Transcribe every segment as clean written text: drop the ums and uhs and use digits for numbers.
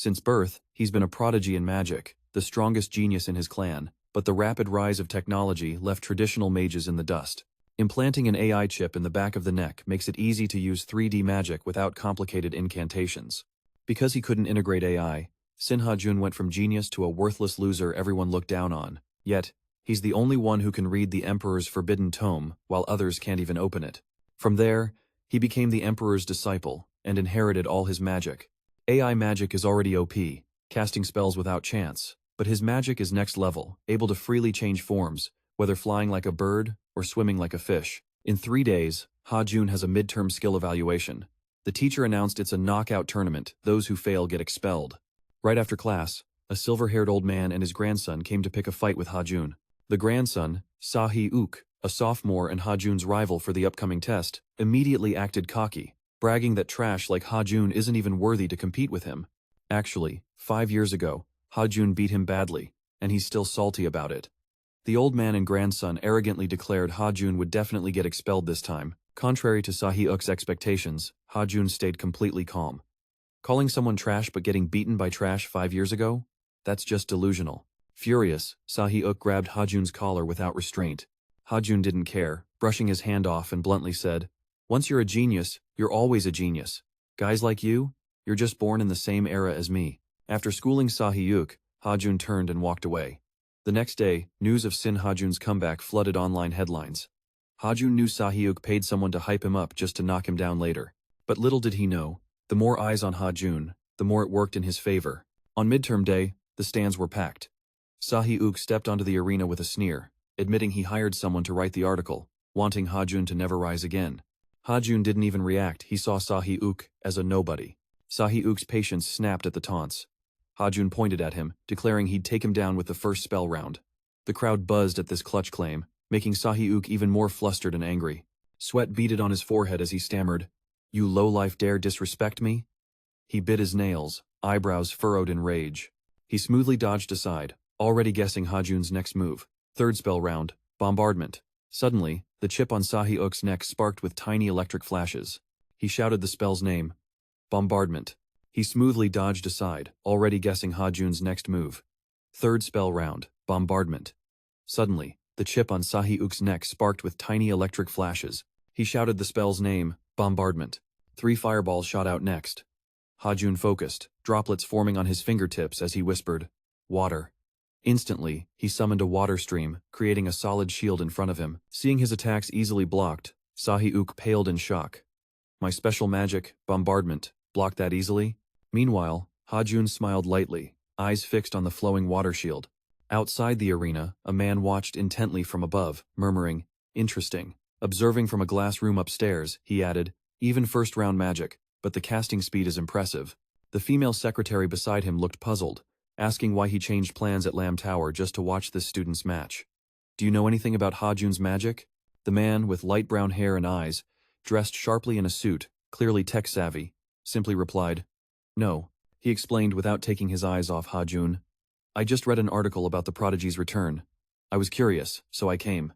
Since birth, he's been a prodigy in magic, the strongest genius in his clan, but the rapid rise of technology left traditional mages in the dust. Implanting an AI chip in the back of the neck makes it easy to use 3D magic without complicated incantations. Because he couldn't integrate AI, Sin Ha Jun went from genius to a worthless loser everyone looked down on. Yet, he's the only one who can read the Emperor's forbidden tome, while others can't even open it. From there, he became the Emperor's disciple, and inherited all his magic. AI magic is already OP, casting spells without chance, but his magic is next level, able to freely change forms, whether flying like a bird or swimming like a fish. In 3 days, Ha Jun has a midterm skill evaluation. The teacher announced it's a knockout tournament, those who fail get expelled. Right after class, a silver-haired old man and his grandson came to pick a fight with Ha Jun. The grandson, Sahi-uk, a sophomore and Ha Jun's rival for the upcoming test, immediately acted cocky, bragging that trash like Ha Jun isn't even worthy to compete with him. Actually, 5 years ago, Ha Jun beat him badly, and he's still salty about it. The old man and grandson arrogantly declared Ha Jun would definitely get expelled this time. Contrary to Sahi-uk's expectations, Ha Jun stayed completely calm. Calling someone trash but getting beaten by trash 5 years ago? That's just delusional. Furious, Sahi-uk grabbed Ha Jun's collar without restraint. Ha Jun didn't care, brushing his hand off and bluntly said, "Once you're a genius, you're always a genius. Guys like you, you're just born in the same era as me." After schooling Sahi-uk, Ha Jun turned and walked away. The next day, news of Sin Ha Jun's comeback flooded online headlines. Ha Jun knew Sahi-uk paid someone to hype him up just to knock him down later. But little did he know, the more eyes on Ha Jun, the more it worked in his favor. On midterm day, the stands were packed. Sahi-uk stepped onto the arena with a sneer, admitting he hired someone to write the article, wanting Ha Jun to never rise again. Ha Jun didn't even react, he saw Sahi-uk as a nobody. Sahi-uk's patience snapped at the taunts. Ha Jun pointed at him, declaring he'd take him down with the first spell round. The crowd buzzed at this clutch claim, making Sahi-uk even more flustered and angry. Sweat beaded on his forehead as he stammered, "You lowlife dare disrespect me?" He bit his nails, eyebrows furrowed in rage. He smoothly dodged aside, already guessing Ha Jun's next move. Third spell round, bombardment. Suddenly, the chip on Sahi-uk's neck sparked with tiny electric flashes. He shouted the spell's name. Bombardment. He smoothly dodged aside, already guessing Ha Jun's next move. Third spell round, bombardment. Suddenly, the chip on Sahi-uk's neck sparked with tiny electric flashes. He shouted the spell's name, bombardment. 3 fireballs shot out next. Ha Jun focused, droplets forming on his fingertips as he whispered, "Water." Instantly, he summoned a water stream, creating a solid shield in front of him. Seeing his attacks easily blocked, Sahi-uk paled in shock. "My special magic, bombardment, blocked that easily?" Meanwhile, Ha Jun smiled lightly, eyes fixed on the flowing water shield. Outside the arena, a man watched intently from above, murmuring, "Interesting." Observing from a glass room upstairs, he added, "Even first-round magic, but the casting speed is impressive." The female secretary beside him looked puzzled, asking why he changed plans at Lam Tower just to watch this student's match. "Do you know anything about Ha Jun's magic?" The man, with light brown hair and eyes, dressed sharply in a suit, clearly tech-savvy, simply replied, "No." He explained without taking his eyes off Ha Jun. "I just read an article about the prodigy's return. I was curious, so I came."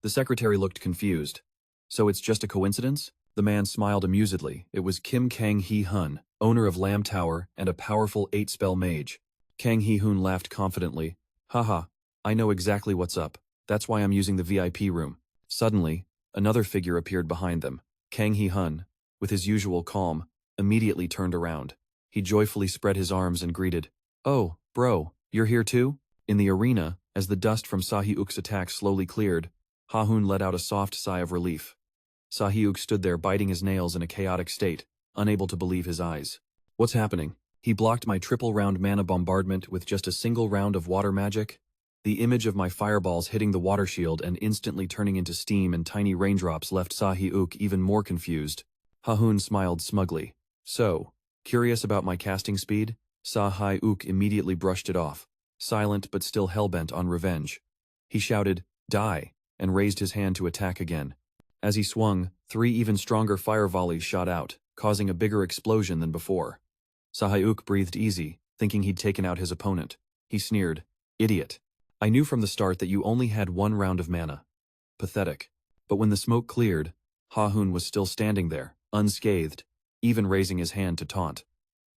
The secretary looked confused. "So it's just a coincidence?" The man smiled amusedly. It was Kim Kang Hee-hun, owner of Lam Tower and a powerful 8-spell mage. Kang Hee-hun laughed confidently. "Haha, I know exactly what's up. That's why I'm using the VIP room." Suddenly, another figure appeared behind them. Kang Hee-hun, with his usual calm, immediately turned around. He joyfully spread his arms and greeted, "Oh, bro, you're here too?" In the arena, as the dust from Sahi-uk's attack slowly cleared, Ha-hun let out a soft sigh of relief. Sahi-uk stood there biting his nails in a chaotic state, unable to believe his eyes. "What's happening? He blocked my triple-round mana bombardment with just a single round of water magic?" The image of my fireballs hitting the water shield and instantly turning into steam and tiny raindrops left Sahi-uk even more confused. Ha-hun smiled smugly. "So, curious about my casting speed?" Sahi-uk immediately brushed it off, silent but still hellbent on revenge. He shouted, "Die!" and raised his hand to attack again. As he swung, 3 even stronger fire volleys shot out, causing a bigger explosion than before. Sahi-uk breathed easy, thinking he'd taken out his opponent. He sneered, "Idiot. I knew from the start that you only had 1 round of mana. Pathetic." But when the smoke cleared, Ha-hun was still standing there, unscathed, even raising his hand to taunt.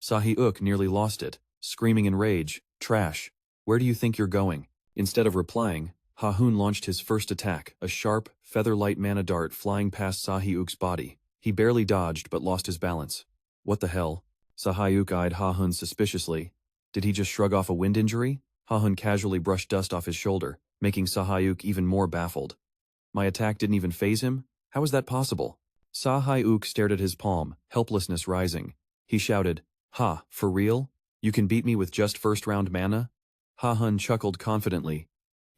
Sahi-uk nearly lost it, screaming in rage, "Trash! Where do you think you're going?" Instead of replying, Ha Jun launched his first attack, a sharp, feather-light mana dart flying past Sahyuk's body. He barely dodged but lost his balance. What the hell? Sahyuk eyed Ha Jun suspiciously. Did he just shrug off a wind injury? Ha Jun casually brushed dust off his shoulder, making Sahyuk even more baffled. My attack didn't even faze him? How is that possible? Sahyuk stared at his palm, helplessness rising. He shouted, "Ha, for real? You can beat me with just first-round mana?" Ha Jun chuckled confidently.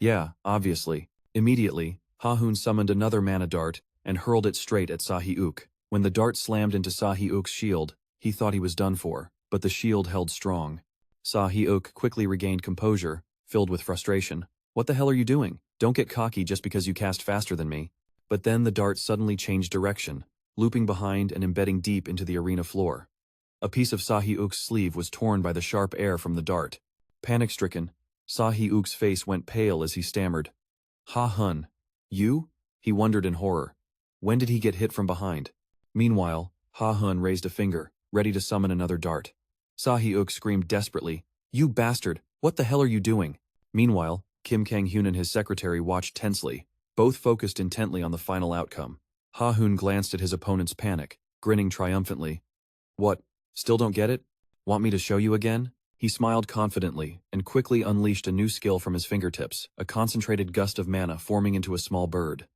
"Yeah, obviously." Immediately, Ha Jun summoned another mana dart and hurled it straight at Sahyuk. When the dart slammed into Sahyuk's shield, he thought he was done for, but the shield held strong. Sahyuk quickly regained composure, filled with frustration. "What the hell are you doing? Don't get cocky just because you cast faster than me." But then the dart suddenly changed direction, looping behind and embedding deep into the arena floor. A piece of Sahyuk's sleeve was torn by the sharp air from the dart. Panic-stricken, Sahyuk's face went pale as he stammered, "Ha Jun, you?" He wondered in horror. When did he get hit from behind? Meanwhile, Ha Jun raised a finger, ready to summon another dart. Sahyuk screamed desperately, "You bastard, what the hell are you doing?" Meanwhile, Kim Kang-hyun and his secretary watched tensely, both focused intently on the final outcome. Ha Jun glanced at his opponent's panic, grinning triumphantly. "What, still don't get it? Want me to show you again?" He smiled confidently and quickly unleashed a new skill from his fingertips, a concentrated gust of mana forming into a small bird.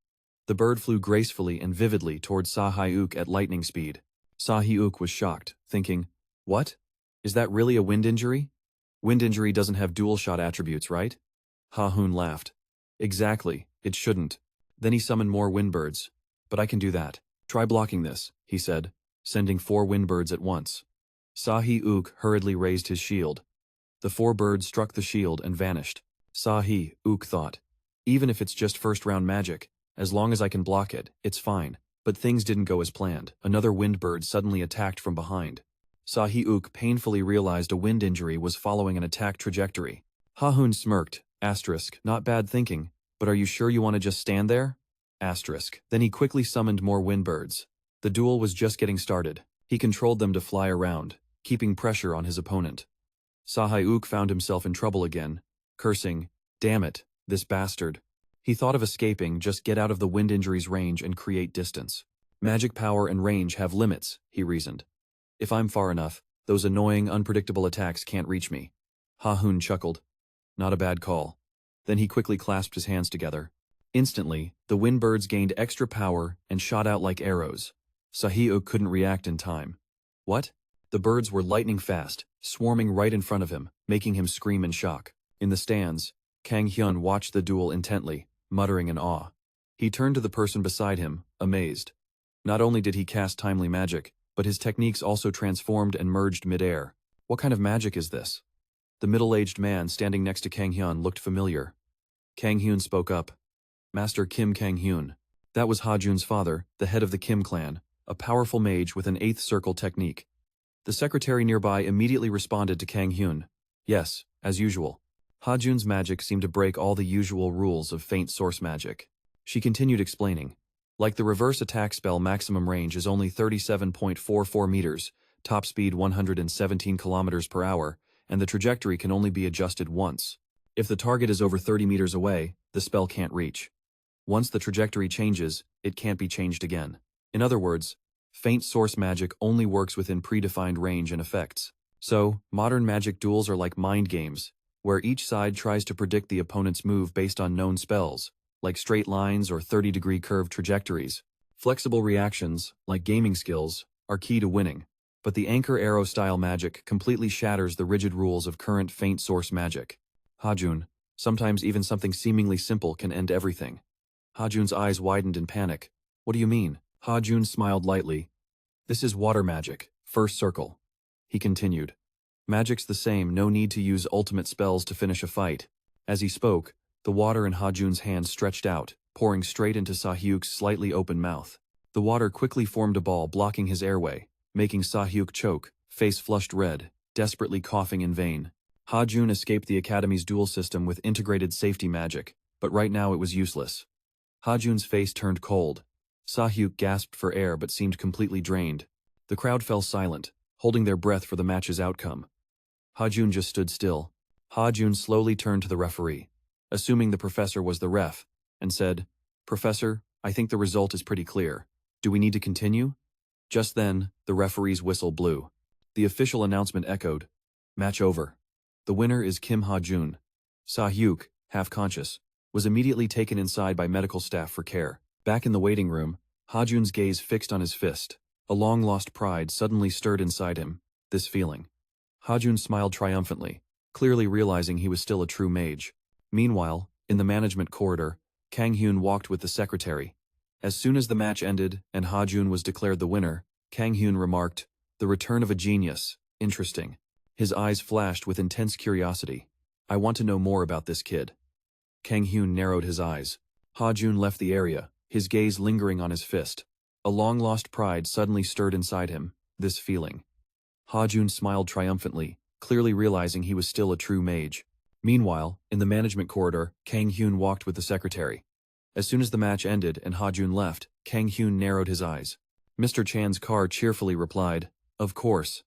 The bird flew gracefully and vividly towards Sahyuk at lightning speed. Sahyuk was shocked, thinking, "What? Is that really a wind injury? Wind injury doesn't have dual shot attributes, right?" Ha Jun laughed. "Exactly, it shouldn't." Then he summoned more windbirds. "But I can do that. Try blocking this," he said, sending 4 windbirds at once. Sahyuk hurriedly raised his shield. The 4 birds struck the shield and vanished. Sahyuk thought, "Even if it's just first-round magic, as long as I can block it, it's fine." But things didn't go as planned. Another windbird suddenly attacked from behind. Sahyuk painfully realized a wind injury was following an attack trajectory. Ha Jun smirked, "Not bad thinking, but are you sure you want to just stand there?" Then he quickly summoned more windbirds. The duel was just getting started. He controlled them to fly around, keeping pressure on his opponent. Sahyuk found himself in trouble again, cursing, "Damn it, this bastard." He thought of escaping, just get out of the wind injury's range and create distance. Magic power and range have limits, he reasoned. If I'm far enough, those annoying, unpredictable attacks can't reach me. Ha Jun chuckled. Not a bad call. Then he quickly clasped his hands together. Instantly, the windbirds gained extra power and shot out like arrows. Sahyuk couldn't react in time. What? The birds were lightning fast, swarming right in front of him, making him scream in shock. In the stands, Kang-hyun watched the duel intently, muttering in awe. He turned to the person beside him, amazed. Not only did he cast timely magic, but his techniques also transformed and merged mid-air. What kind of magic is this? The middle-aged man standing next to Kang-hyun looked familiar. Kang-hyun spoke up. Master Kim Kang-hyun. That was Ha Jun's father, the head of the Kim clan, a powerful mage with an 8th circle technique. The secretary nearby immediately responded to Kang-hyun. Yes, as usual. Ha Jun's magic seemed to break all the usual rules of faint source magic. She continued explaining. Like the reverse attack spell, maximum range is only 37.44 meters, top speed 117 kilometers per hour, and the trajectory can only be adjusted once. If the target is over 30 meters away, the spell can't reach. Once the trajectory changes, it can't be changed again. In other words, faint source magic only works within predefined range and effects. So, modern magic duels are like mind games, where each side tries to predict the opponent's move based on known spells, like straight lines or 30-degree curved trajectories. Flexible reactions, like gaming skills, are key to winning. But the anchor arrow style magic completely shatters the rigid rules of current faint source magic. Ha Jun, sometimes even something seemingly simple can end everything. Ha Jun's eyes widened in panic. What do you mean? Ha Jun smiled lightly. This is water magic, first circle. He continued. Magic's the same, no need to use ultimate spells to finish a fight. As he spoke, the water in Ha Jun's hand stretched out, pouring straight into Sahyuk's slightly open mouth. The water quickly formed a ball blocking his airway, making Sahyuk choke, face flushed red, desperately coughing in vain. Ha Jun escaped the Academy's duel system with integrated safety magic, but right now it was useless. Ha Jun's face turned cold. Sahyuk gasped for air but seemed completely drained. The crowd fell silent, holding their breath for the match's outcome. Ha Jun just stood still. Ha Jun slowly turned to the referee, assuming the professor was the ref, and said, "Professor, I think the result is pretty clear. Do we need to continue?" Just then, the referee's whistle blew. The official announcement echoed, "Match over. The winner is Kim Ha Jun." Sa-hyuk, half conscious, was immediately taken inside by medical staff for care. Back in the waiting room, Ha Jun's gaze fixed on his fist. A long-lost pride suddenly stirred inside him, this feeling. Ha Jun smiled triumphantly, clearly realizing he was still a true mage. Meanwhile, in the management corridor, Kang Hyun walked with the secretary. As soon as the match ended and Ha Jun was declared the winner, Kang Hyun remarked, "The return of a genius. Interesting." His eyes flashed with intense curiosity. "I want to know more about this kid." Kang Hyun narrowed his eyes. Ha Jun left the area, his gaze lingering on his fist. A long-lost pride suddenly stirred inside him, this feeling. Ha Jun smiled triumphantly, clearly realizing he was still a true mage. Meanwhile, in the management corridor, Kang Hyun walked with the secretary. As soon as the match ended and Ha Jun left, Kang Hyun narrowed his eyes. Mr. Chan's car cheerfully replied, "Of course."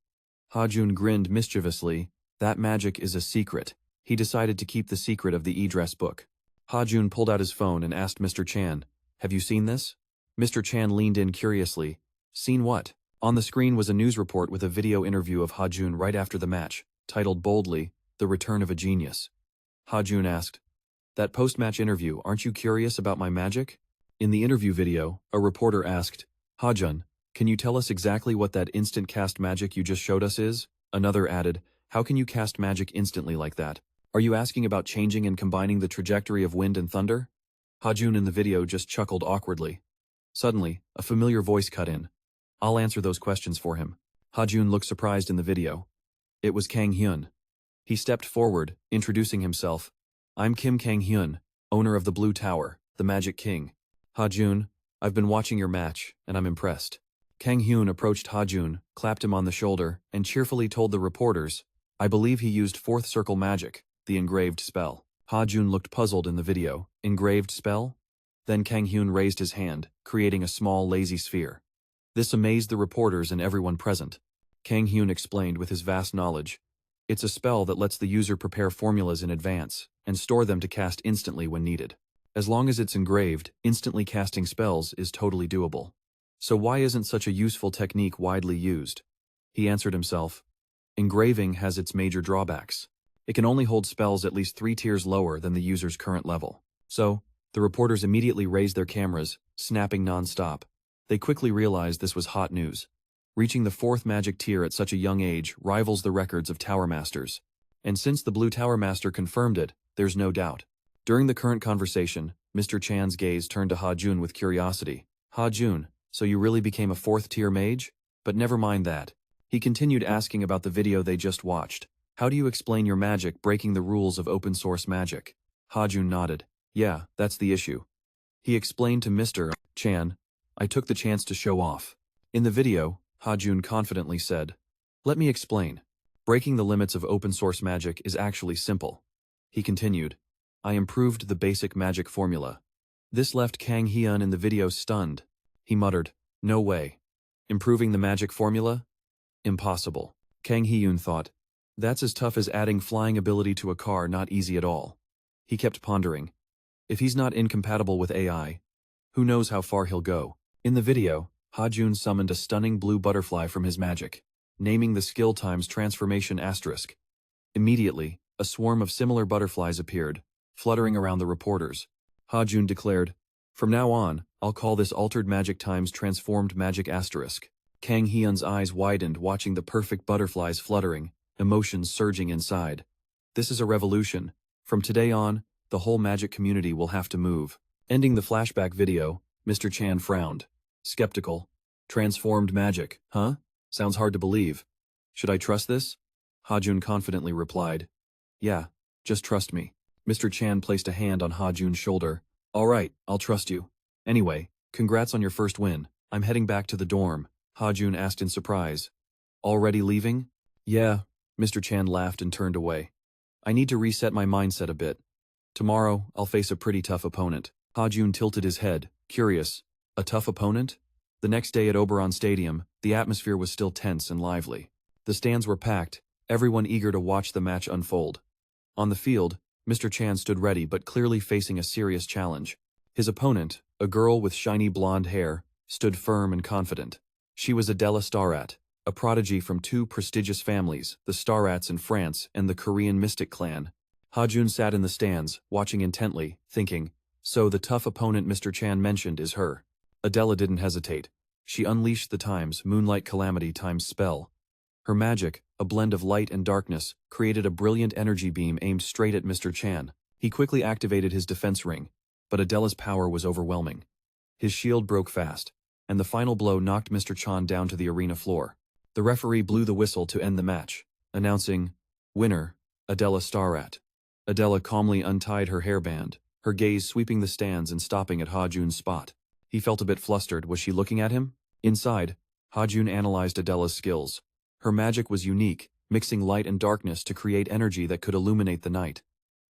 Ha Jun grinned mischievously. That magic is a secret. He decided to keep the secret of the e-dress book. Ha Jun pulled out his phone and asked Mr. Chan, "Have you seen this?" Mr. Chan leaned in curiously. "Seen what?" On the screen was a news report with a video interview of Ha Jun right after the match, titled boldly, "The Return of a Genius." Ha Jun asked, "That post-match interview, aren't you curious about my magic?" In the interview video, a reporter asked, "Ha Jun, can you tell us exactly what that instant cast magic you just showed us is?" Another added, "How can you cast magic instantly like that? Are you asking about changing and combining the trajectory of wind and thunder?" Ha Jun in the video just chuckled awkwardly. Suddenly, a familiar voice cut in. "I'll answer those questions for him." Ha Jun looked surprised in the video. It was Kang Hyun. He stepped forward, introducing himself. "I'm Kim Kang Hyun, owner of the Blue Tower, the Magic King." "Ha Jun, I've been watching your match, and I'm impressed." Kang Hyun approached Ha Jun, clapped him on the shoulder, and cheerfully told the reporters, "I believe he used fourth circle magic, the engraved spell." Ha Jun looked puzzled in the video. "Engraved spell?" Then Kang Hyun raised his hand, creating a small lazy sphere. This amazed the reporters and everyone present. Kang Hyun explained with his vast knowledge. "It's a spell that lets the user prepare formulas in advance, and store them to cast instantly when needed. As long as it's engraved, instantly casting spells is totally doable. So why isn't such a useful technique widely used?" He answered himself. "Engraving has its major drawbacks. It can only hold spells at least 3 tiers lower than the user's current level. So, the reporters immediately raised their cameras, snapping non-stop. They quickly realized this was hot news. Reaching the 4th magic tier at such a young age rivals the records of Tower Masters. And since the Blue Tower Master confirmed it, there's no doubt. During the current conversation, Mr. Chan's gaze turned to Ha Jun with curiosity. "Ha Jun, so you really became a 4th tier mage? But never mind that." He continued asking about the video they just watched. "How do you explain your magic breaking the rules of open source magic?" Ha Jun nodded. "Yeah, that's the issue." He explained to Mr. Chan, "I took the chance to show off." In the video, Ha Jun confidently said, "Let me explain. Breaking the limits of open source magic is actually simple." He continued, "I improved the basic magic formula." This left Kang Hyun in the video stunned. He muttered, "No way. Improving the magic formula? Impossible." Kang Hyun thought, "That's as tough as adding flying ability to a car, not easy at all." He kept pondering. If he's not incompatible with AI, who knows how far he'll go. In the video, Ha Jun summoned a stunning blue butterfly from his magic, naming the skill times transformation asterisk. Immediately, a swarm of similar butterflies appeared, fluttering around the reporters. Ha Jun declared, "From now on, I'll call this altered magic times transformed magic asterisk." Kang Hyun's eyes widened watching the perfect butterflies fluttering, emotions surging inside. This is a revolution. From today on, the whole magic community will have to move. Ending the flashback video, Mr. Chan frowned. Skeptical. "Transformed magic, huh? Sounds hard to believe. Should I trust this?" Ha Jun confidently replied, "Yeah, just trust me." Mr. Chan placed a hand on Ha Jun's shoulder. "All right, I'll trust you. Anyway, congrats on your first win. I'm heading back to the dorm," Ha Jun asked in surprise. "Already leaving?" "Yeah," Mr. Chan laughed and turned away. "I need to reset my mindset a bit. Tomorrow, I'll face a pretty tough opponent." Ha Jun tilted his head, curious. A tough opponent? The next day at Oberon Stadium, the atmosphere was still tense and lively. The stands were packed, everyone eager to watch the match unfold. On the field, Mr. Chan stood ready but clearly facing a serious challenge. His opponent, a girl with shiny blonde hair, stood firm and confident. She was Adela Starrat, a prodigy from two prestigious families, the Starrats in France and the Korean mystic clan. Ha Jun sat in the stands, watching intently, thinking, so the tough opponent Mr. Chan mentioned is her. Adela didn't hesitate. She unleashed the times Moonlight Calamity times spell. Her magic, a blend of light and darkness, created a brilliant energy beam aimed straight at Mr. Chan. He quickly activated his defense ring, but Adela's power was overwhelming. His shield broke fast, and the final blow knocked Mr. Chan down to the arena floor. The referee blew the whistle to end the match, announcing, "Winner, Adela Starrat." Adela calmly untied her hairband, her gaze sweeping the stands and stopping at Ha Jun's spot. He felt a bit flustered. Was she looking at him? Inside, Ha Jun analyzed Adela's skills. Her magic was unique, mixing light and darkness to create energy that could illuminate the night.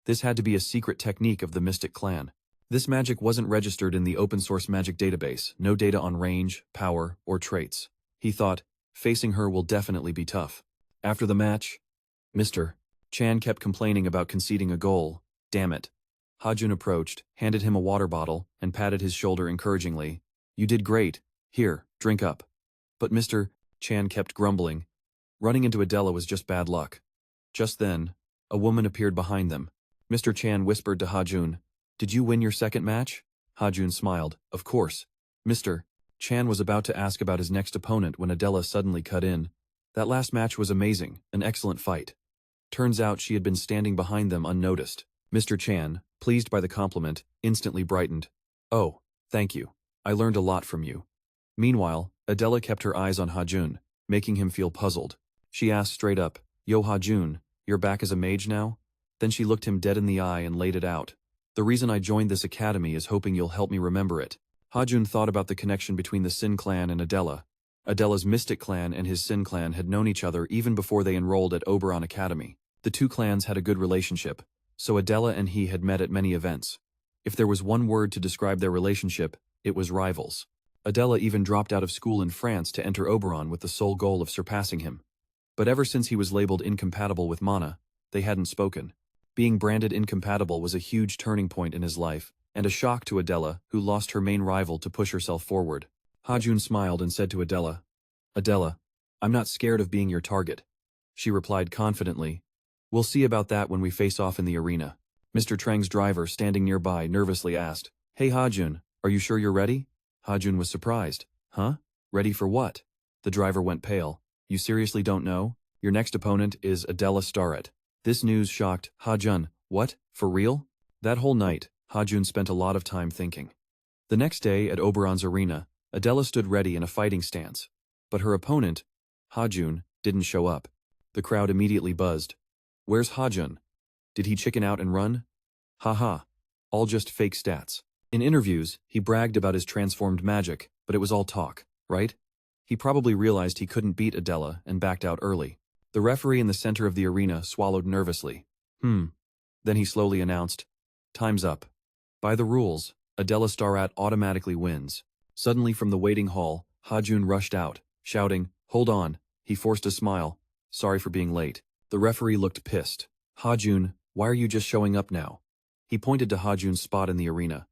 This had to be a secret technique of the Mystic Clan. This magic wasn't registered in the open-source magic database, no data on range, power, or traits. He thought, facing her will definitely be tough. After the match, Mr. Chan kept complaining about conceding a goal. Damn it. Ha Jun approached, handed him a water bottle, and patted his shoulder encouragingly. You did great. Here, drink up. But Mr. Chan kept grumbling. Running into Adela was just bad luck. Just then, a woman appeared behind them. Mr. Chan whispered to Ha Jun, "Did you win your second match?" Ha Jun smiled. Of course. Mr. Chan was about to ask about his next opponent when Adela suddenly cut in. That last match was amazing, an excellent fight. Turns out she had been standing behind them unnoticed. Mr. Chan, pleased by the compliment, instantly brightened. Oh, thank you. I learned a lot from you. Meanwhile, Adela kept her eyes on Ha Jun, making him feel puzzled. She asked straight up, Yo Ha Jun, you're back as a mage now? Then she looked him dead in the eye and laid it out. The reason I joined this academy is hoping you'll help me remember it. Ha Jun thought about the connection between the Sin clan and Adela. Adela's Mystic clan and his Sin clan had known each other even before they enrolled at Oberon Academy. The two clans had a good relationship, so Adela and he had met at many events. If there was one word to describe their relationship, it was rivals. Adela even dropped out of school in France to enter Oberon with the sole goal of surpassing him. But ever since he was labeled incompatible with Mana, they hadn't spoken. Being branded incompatible was a huge turning point in his life, and a shock to Adela, who lost her main rival to push herself forward. Ha Jun smiled and said to Adela, Adela, I'm not scared of being your target. She replied confidently, We'll see about that when we face off in the arena. Mr. Trang's driver standing nearby nervously asked, Hey Ha Jun, are you sure you're ready? Ha Jun was surprised. Huh? Ready for what? The driver went pale. You seriously don't know? Your next opponent is Adela Starrat. This news shocked Ha Jun. What? For real? That whole night, Ha Jun spent a lot of time thinking. The next day at Oberon's arena, Adela stood ready in a fighting stance. But her opponent, Ha Jun, didn't show up. The crowd immediately buzzed. Where's Ha Jun? Did he chicken out and run? Haha. All just fake stats. In interviews, he bragged about his transformed magic, but it was all talk, right? He probably realized he couldn't beat Adela and backed out early. The referee in the center of the arena swallowed nervously. Then he slowly announced, Time's up. By the rules, Adela Starrat automatically wins. Suddenly from the waiting hall, Ha Jun rushed out, shouting, Hold on. He forced a smile. Sorry for being late. The referee looked pissed. Ha Jun, why are you just showing up now? He pointed to Ha Jun's spot in the arena.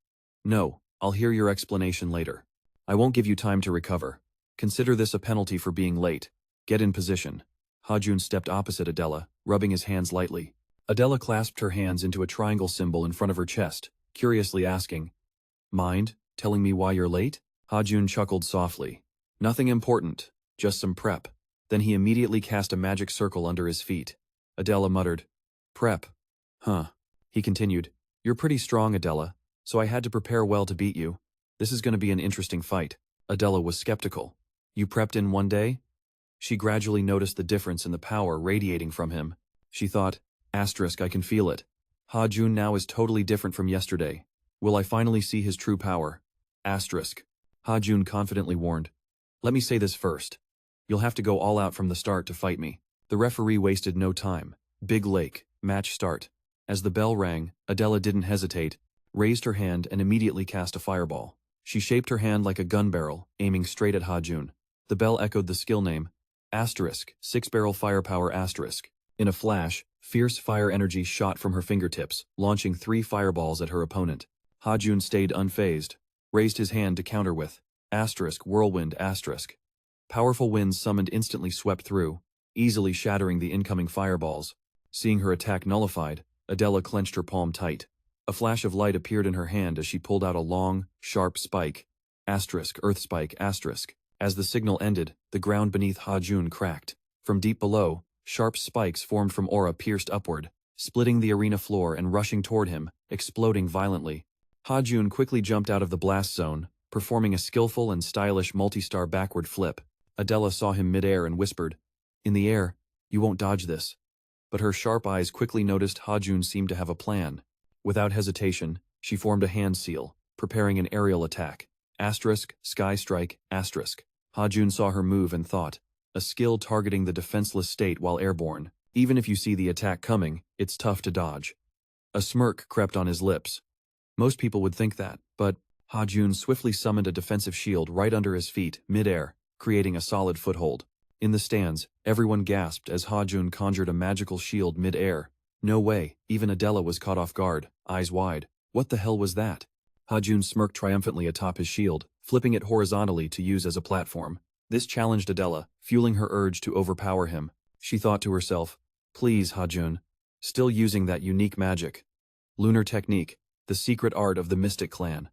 No, I'll hear your explanation later. I won't give you time to recover. Consider this a penalty for being late. Get in position. Ha Jun stepped opposite Adela, rubbing his hands lightly. Adela clasped her hands into a triangle symbol in front of her chest, curiously asking, Mind telling me why you're late? Ha Jun chuckled softly. Nothing important, just some prep. Then he immediately cast a magic circle under his feet. Adela muttered, Prep. Huh. He continued, You're pretty strong, Adela, so I had to prepare well to beat you. This is going to be an interesting fight. Adela was skeptical. You prepped in one day? She gradually noticed the difference in the power radiating from him. She thought, I can feel it. Ha Jun now is totally different from yesterday. Will I finally see his true power? Ha Jun confidently warned. Let me say this first. You'll have to go all out from the start to fight me. The referee wasted no time. Big Lake, match start. As the bell rang, Adela didn't hesitate, raised her hand and immediately cast a fireball. She shaped her hand like a gun barrel, aiming straight at Ha Jun. The bell echoed the skill name, Asterisk, 6-barrel firepower asterisk. In a flash, fierce fire energy shot from her fingertips, launching 3 fireballs at her opponent. Ha Jun stayed unfazed, raised his hand to counter with asterisk whirlwind asterisk. Powerful winds summoned instantly swept through, easily shattering the incoming fireballs. Seeing her attack nullified, Adela clenched her palm tight. A flash of light appeared in her hand as she pulled out a long, sharp spike. Asterisk, earth spike asterisk. As the signal ended, the ground beneath Ha Jun cracked. From deep below, sharp spikes formed from aura pierced upward, splitting the arena floor and rushing toward him, exploding violently. Ha Jun quickly jumped out of the blast zone, performing a skillful and stylish multi-star backward flip. Adela saw him mid-air and whispered, "In the air, you won't dodge this." But her sharp eyes quickly noticed Ha Jun seemed to have a plan. Without hesitation, she formed a hand seal, preparing an aerial attack. Asterisk, sky strike, asterisk. Ha Jun saw her move and thought, a skill targeting the defenseless state while airborne. Even if you see the attack coming, it's tough to dodge. A smirk crept on his lips. Most people would think that, but Ha Jun swiftly summoned a defensive shield right under his feet, mid-air, creating a solid foothold. In the stands, everyone gasped as Ha Jun conjured a magical shield mid-air. No way, even Adela was caught off guard, eyes wide. What the hell was that? Ha Jun smirked triumphantly atop his shield, flipping it horizontally to use as a platform. This challenged Adela, fueling her urge to overpower him. She thought to herself, "Please, Ha Jun, still using that unique magic. Lunar technique, the secret art of the Mystic Clan.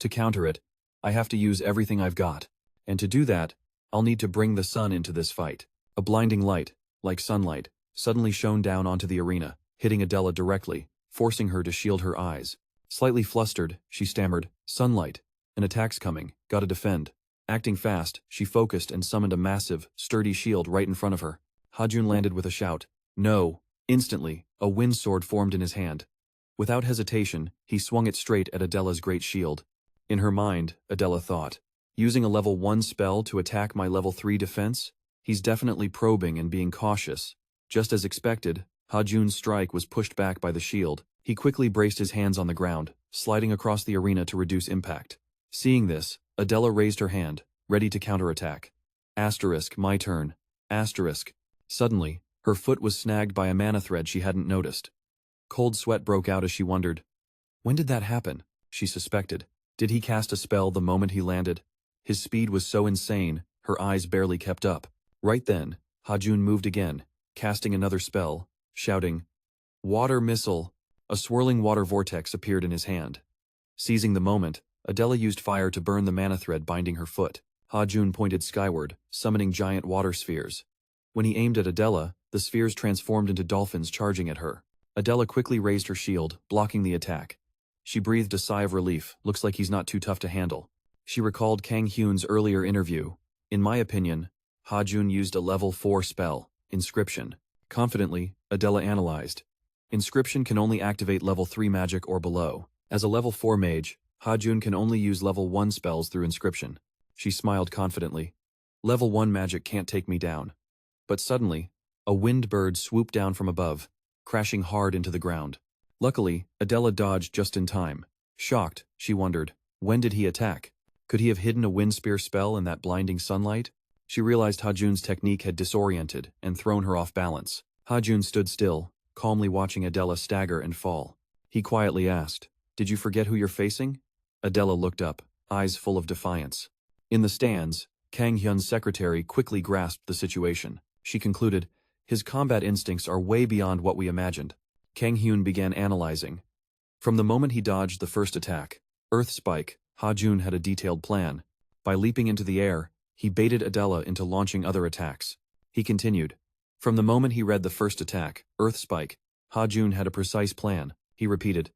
To counter it, I have to use everything I've got. And to do that, I'll need to bring the sun into this fight." A blinding light, like sunlight, suddenly shone down onto the arena, hitting Adela directly, forcing her to shield her eyes. Slightly flustered, she stammered, "Sunlight. An attack's coming, gotta defend." Acting fast, she focused and summoned a massive, sturdy shield right in front of her. Ha Jun landed with a shout, "No!" Instantly, a wind sword formed in his hand. Without hesitation, he swung it straight at Adela's great shield. In her mind, Adela thought, using a level 1 spell to attack my level 3 defense? He's definitely probing and being cautious. Just as expected, Ha Jun's strike was pushed back by the shield. He quickly braced his hands on the ground, sliding across the arena to reduce impact. Seeing this, Adela raised her hand, ready to counterattack. Asterisk, my turn. Asterisk. Suddenly, her foot was snagged by a mana thread she hadn't noticed. Cold sweat broke out as she wondered. When did that happen? She suspected. Did he cast a spell the moment he landed? His speed was so insane, her eyes barely kept up. Right then, Ha Jun moved again, casting another spell, shouting, "Water missile!" A swirling water vortex appeared in his hand. Seizing the moment, Adela used fire to burn the mana thread binding her foot. Ha Jun pointed skyward, summoning giant water spheres. When he aimed at Adela, the spheres transformed into dolphins charging at her. Adela quickly raised her shield, blocking the attack. She breathed a sigh of relief, looks like he's not too tough to handle. She recalled Kang Hyun's earlier interview. In my opinion, Ha Jun used a level 4 spell, Inscription. Confidently, Adela analyzed. Inscription can only activate level 3 magic or below. As a level 4 mage, Ha Jun can only use level 1 spells through Inscription. She smiled confidently. Level 1 magic can't take me down. But suddenly, a wind bird swooped down from above, crashing hard into the ground. Luckily, Adela dodged just in time. Shocked, she wondered, when did he attack? Could he have hidden a wind spear spell in that blinding sunlight? She realized Ha Jun's technique had disoriented and thrown her off balance. Ha Jun stood still, calmly watching Adela stagger and fall. He quietly asked, "Did you forget who you're facing?" Adela looked up, eyes full of defiance. In the stands, Kang Hyun's secretary quickly grasped the situation. She concluded, "His combat instincts are way beyond what we imagined." Kang Hyun began analyzing. From the moment he dodged the first attack, Earth Spike, Ha Jun had a detailed plan. By leaping into the air, he baited Adela into launching other attacks. He continued. From the moment he read the first attack, Earth Spike, Ha Jun had a precise plan. He repeated.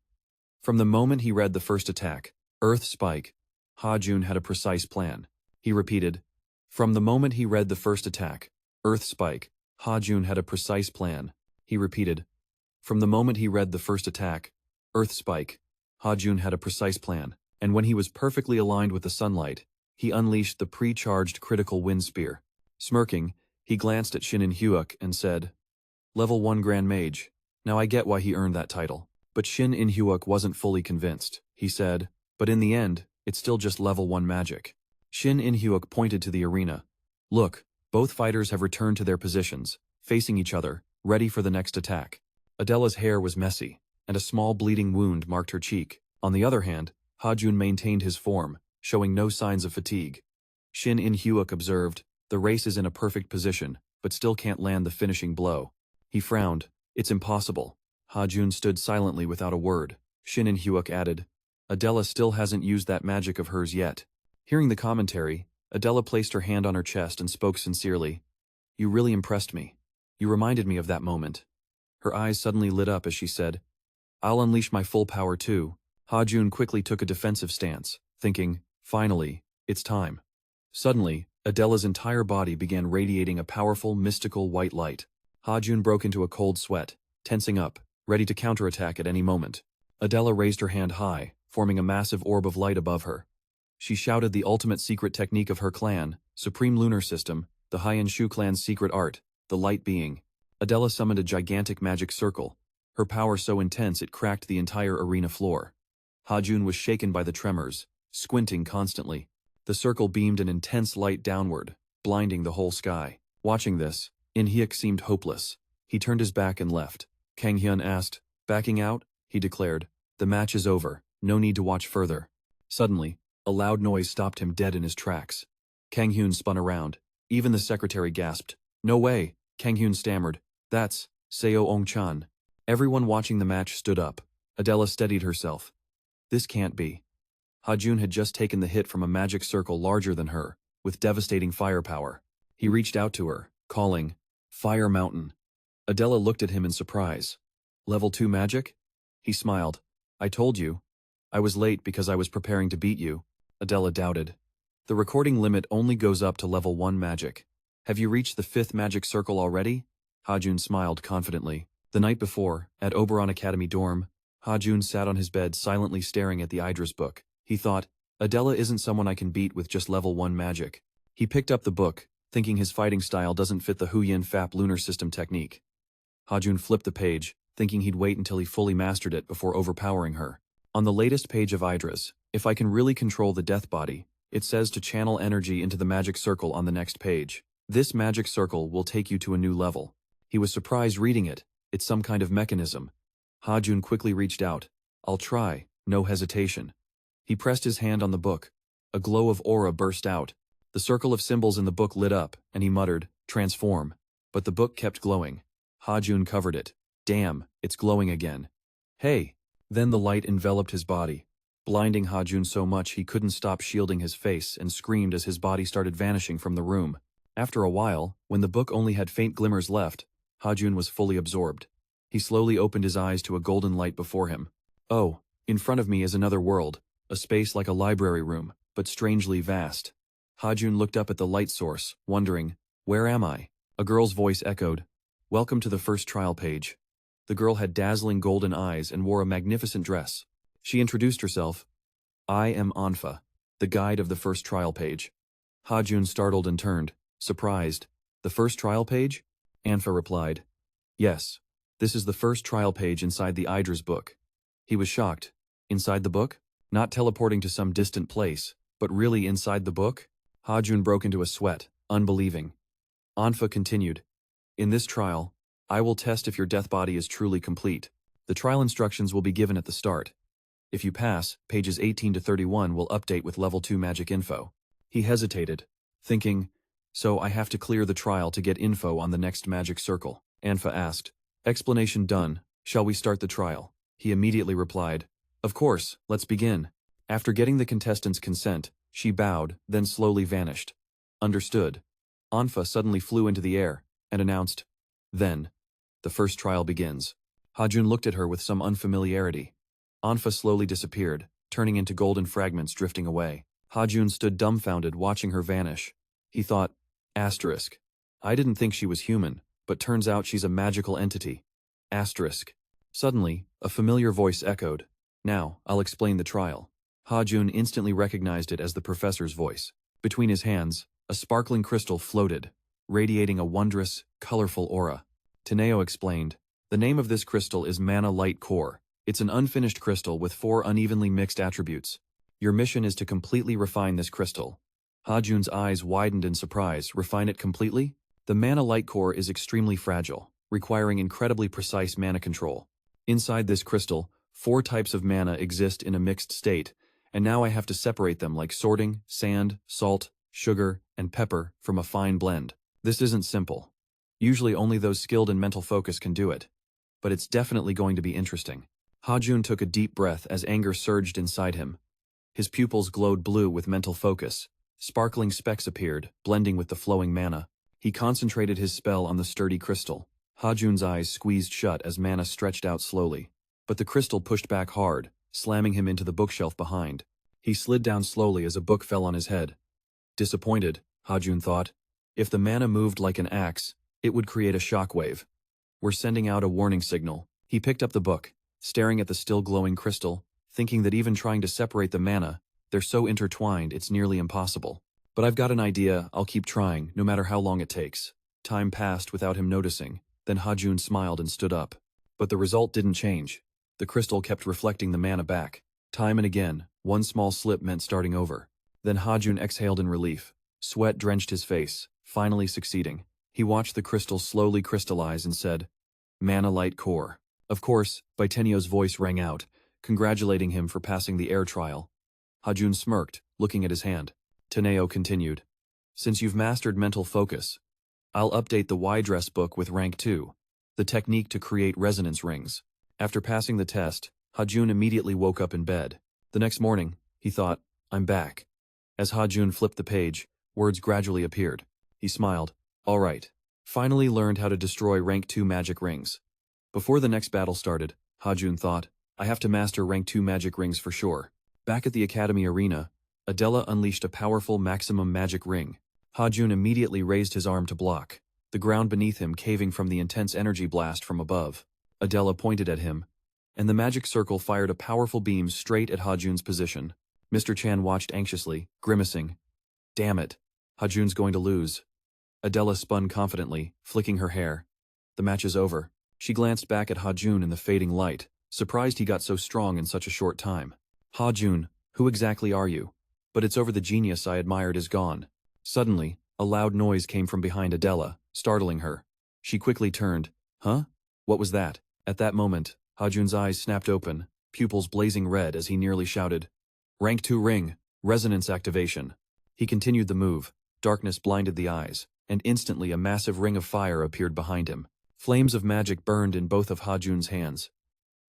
From the moment he read the first attack, Earth Spike, Ha Jun had a precise plan. He repeated. From the moment he read the first attack, Earth Spike, Ha Jun had a precise plan. He repeated. From the moment he read the first attack, Earth Spike, Ha Jun had a precise plan, and when he was perfectly aligned with the sunlight, he unleashed the pre-charged critical wind spear. Smirking, he glanced at Shin In-hyuk and said, "Level 1 Grand Mage. Now I get why he earned that title." But Shin In-hyuk wasn't fully convinced. He said, "But in the end, it's still just level 1 magic." Shin In-hyuk pointed to the arena. "Look, Both fighters have returned to their positions, facing each other, ready for the next attack. Adela's hair was messy, and a small bleeding wound marked her cheek. On the other hand, Ha Jun maintained his form, showing no signs of fatigue. Shin In-hyuk observed, the race is in a perfect position, but still can't land the finishing blow. He frowned. It's impossible. Ha Jun stood silently without a word. Shin In-hyuk added, Adela still hasn't used that magic of hers yet. Hearing the commentary, Adela placed her hand on her chest and spoke sincerely. You really impressed me. You reminded me of that moment. Her eyes suddenly lit up as she said, I'll unleash my full power too. Ha Jun quickly took a defensive stance, thinking, finally, it's time. Suddenly, Adela's entire body began radiating a powerful, mystical white light. Ha Jun broke into a cold sweat, tensing up, ready to counterattack at any moment. Adela raised her hand high, forming a massive orb of light above her. She shouted the ultimate secret technique of her clan, Supreme Lunar System, the Haiyan Shu clan's secret art, the light being. Adela summoned a gigantic magic circle, her power so intense it cracked the entire arena floor. Ha Jun was shaken by the tremors, squinting constantly. The circle beamed an intense light downward, blinding the whole sky. Watching this, In-hyuk seemed hopeless. He turned his back and left. Kang Hyun asked, backing out? He declared, the match is over, no need to watch further. Suddenly, a loud noise stopped him dead in his tracks. Kang Hyun spun around. Even the secretary gasped. No way, Kang Hyun stammered. That's Seo Ong-chan. Everyone watching the match stood up. Adela steadied herself. This can't be. Ha Jun had just taken the hit from a magic circle larger than her, with devastating firepower. He reached out to her, calling, Fire Mountain. Adela looked at him in surprise. Level 2 magic? He smiled. I told you. I was late because I was preparing to beat you. Adela doubted. The recording limit only goes up to level 1 magic. Have you reached the 5th magic circle already? Ha Jun smiled confidently. The night before, at Oberon Academy dorm, Ha Jun sat on his bed silently staring at the Idra's book. He thought, Adela isn't someone I can beat with just level 1 magic. He picked up the book, thinking his fighting style doesn't fit the Huyin Fap lunar system technique. Ha Jun flipped the page, thinking he'd wait until he fully mastered it before overpowering her. On the latest page of Idra's, if I can really control the death body, it says to channel energy into the magic circle on the next page. This magic circle will take you to a new level. He was surprised reading it. It's some kind of mechanism. Ha Jun quickly reached out. I'll try, no hesitation. He pressed his hand on the book. A glow of aura burst out. The circle of symbols in the book lit up, and he muttered, transform. But the book kept glowing. Ha Jun covered it. Damn, it's glowing again. Hey! Then the light enveloped his body, blinding Ha Jun so much he couldn't stop shielding his face and screamed as his body started vanishing from the room. After a while, when the book only had faint glimmers left, Ha Jun was fully absorbed. He slowly opened his eyes to a golden light before him. Oh, in front of me is another world, a space like a library room, but strangely vast. Ha Jun looked up at the light source, wondering, where am I? A girl's voice echoed, welcome to the first trial page. The girl had dazzling golden eyes and wore a magnificent dress. She introduced herself. I am Anfa, the guide of the first trial page. Ha Jun startled and turned, surprised. The first trial page? Anfa replied. Yes, this is the first trial page inside the Idra's book. He was shocked. Inside the book? Not teleporting to some distant place, but really inside the book? Ha Jun broke into a sweat, unbelieving. Anfa continued. In this trial, I will test if your death body is truly complete. The trial instructions will be given at the start. If you pass, pages 18 to 31 will update with level 2 magic info. He hesitated, thinking, so I have to clear the trial to get info on the next magic circle. Anfa asked. Explanation done. Shall we start the trial? He immediately replied. Of course, let's begin. After getting the contestants' consent, she bowed, then slowly vanished. Understood. Anfa suddenly flew into the air, and announced, then, the first trial begins. Ha Jun looked at her with some unfamiliarity. Anfa slowly disappeared, turning into golden fragments drifting away. Ha Jun stood dumbfounded watching her vanish. He thought, asterisk. I didn't think she was human, but turns out she's a magical entity. Asterisk. Suddenly, a familiar voice echoed. Now, I'll explain the trial. Ha Jun instantly recognized it as the professor's voice. Between his hands, a sparkling crystal floated, radiating a wondrous, colorful aura. Teneo explained, the name of this crystal is Mana Light Core. It's an unfinished crystal with 4 unevenly mixed attributes. Your mission is to completely refine this crystal. Ha Jun's eyes widened in surprise. Refine it completely? The mana light core is extremely fragile, requiring incredibly precise mana control. Inside this crystal, 4 types of mana exist in a mixed state, and now I have to separate them like sorting sand, salt, sugar, and pepper from a fine blend. This isn't simple. Usually only those skilled in mental focus can do it. But it's definitely going to be interesting. Ha Jun took a deep breath as anger surged inside him. His pupils glowed blue with mental focus. Sparkling specks appeared, blending with the flowing mana. He concentrated his spell on the sturdy crystal. Ha Jun's eyes squeezed shut as mana stretched out slowly. But the crystal pushed back hard, slamming him into the bookshelf behind. He slid down slowly as a book fell on his head. Disappointed, Ha Jun thought. If the mana moved like an axe, it would create a shockwave. We're sending out a warning signal. He picked up the book, staring at the still glowing crystal, thinking that even trying to separate the mana, they're so intertwined it's nearly impossible. But I've got an idea, I'll keep trying, no matter how long it takes. Time passed without him noticing, then Ha Jun smiled and stood up. But the result didn't change. The crystal kept reflecting the mana back. Time and again, one small slip meant starting over. Then Ha Jun exhaled in relief. Sweat drenched his face, finally succeeding. He watched the crystal slowly crystallize and said, "Mana light core." Of course, Baitenio's voice rang out, congratulating him for passing the air trial. Ha Jun smirked, looking at his hand. Teneo continued, "Since you've mastered mental focus, I'll update the Y-dress book with rank 2, the technique to create resonance rings." After passing the test, Ha Jun immediately woke up in bed. The next morning, he thought, "I'm back." As Ha Jun flipped the page, words gradually appeared. He smiled. "All right. Finally learned how to destroy rank 2 magic rings." Before the next battle started, Ha Jun thought, "I have to master rank 2 magic rings for sure." Back at the academy arena, Adela unleashed a powerful maximum magic ring. Ha Jun immediately raised his arm to block, the ground beneath him caving from the intense energy blast from above. Adela pointed at him, and the magic circle fired a powerful beam straight at Ha Jun's position. Mr. Chan watched anxiously, grimacing. "Damn it, Ha Jun's going to lose." Adela spun confidently, flicking her hair. "The match is over." She glanced back at Ha Jun in the fading light, surprised he got so strong in such a short time. "Ha Jun, who exactly are you?" "But it's over, the genius I admired is gone." Suddenly, a loud noise came from behind Adela, startling her. She quickly turned. "Huh? What was that?" At that moment, Ha Jun's eyes snapped open, pupils blazing red as he nearly shouted, "Rank 2 ring, resonance activation." He continued the move. Darkness blinded the eyes, and instantly a massive ring of fire appeared behind him. Flames of magic burned in both of Ha Jun's hands.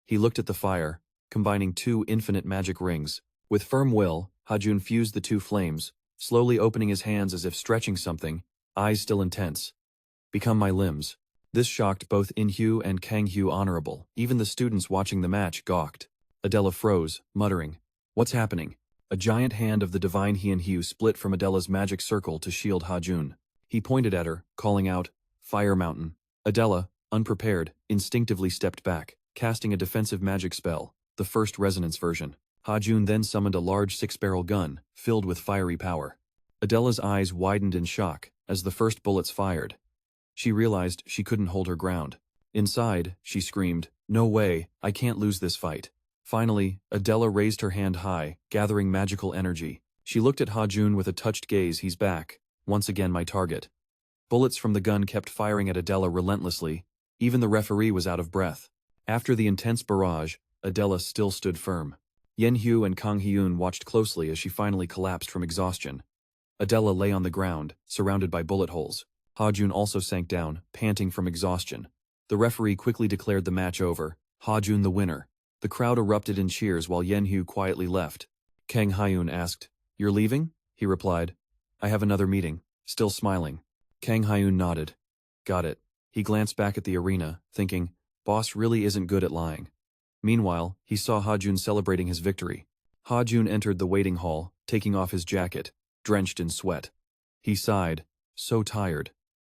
He looked at the fire, combining 2 infinite magic rings. With firm will, Ha Jun fused the 2 flames, slowly opening his hands as if stretching something, eyes still intense. "Become my limbs." This shocked both In-hyu and Kang-hyu Honorable. Even the students watching the match gawked. Adela froze, muttering, "What's happening?" A giant hand of the divine Hien-hyu split from Adela's magic circle to shield Ha Jun. He pointed at her, calling out, "Fire Mountain." Adela, unprepared, instinctively stepped back, casting a defensive magic spell, the first resonance version. Ha Jun then summoned a large 6-barrel gun, filled with fiery power. Adela's eyes widened in shock as the first bullets fired. She realized she couldn't hold her ground. Inside, she screamed, "No way, I can't lose this fight." Finally, Adela raised her hand high, gathering magical energy. She looked at Ha Jun with a touched gaze. "He's back. Once again my target." Bullets from the gun kept firing at Adela relentlessly. Even the referee was out of breath. After the intense barrage, Adela still stood firm. Yen-hyu and Kang Hyun watched closely as she finally collapsed from exhaustion. Adela lay on the ground, surrounded by bullet holes. Ha Jun also sank down, panting from exhaustion. The referee quickly declared the match over, Ha Jun the winner. The crowd erupted in cheers while Yen-hyu quietly left. Kang Hyun asked, "You're leaving?" He replied, "I have another meeting." Still smiling. Kang Hyun nodded. "Got it." He glanced back at the arena, thinking, boss really isn't good at lying. Meanwhile, he saw Ha Jun celebrating his victory. Ha Jun entered the waiting hall, taking off his jacket, drenched in sweat. He sighed, so tired.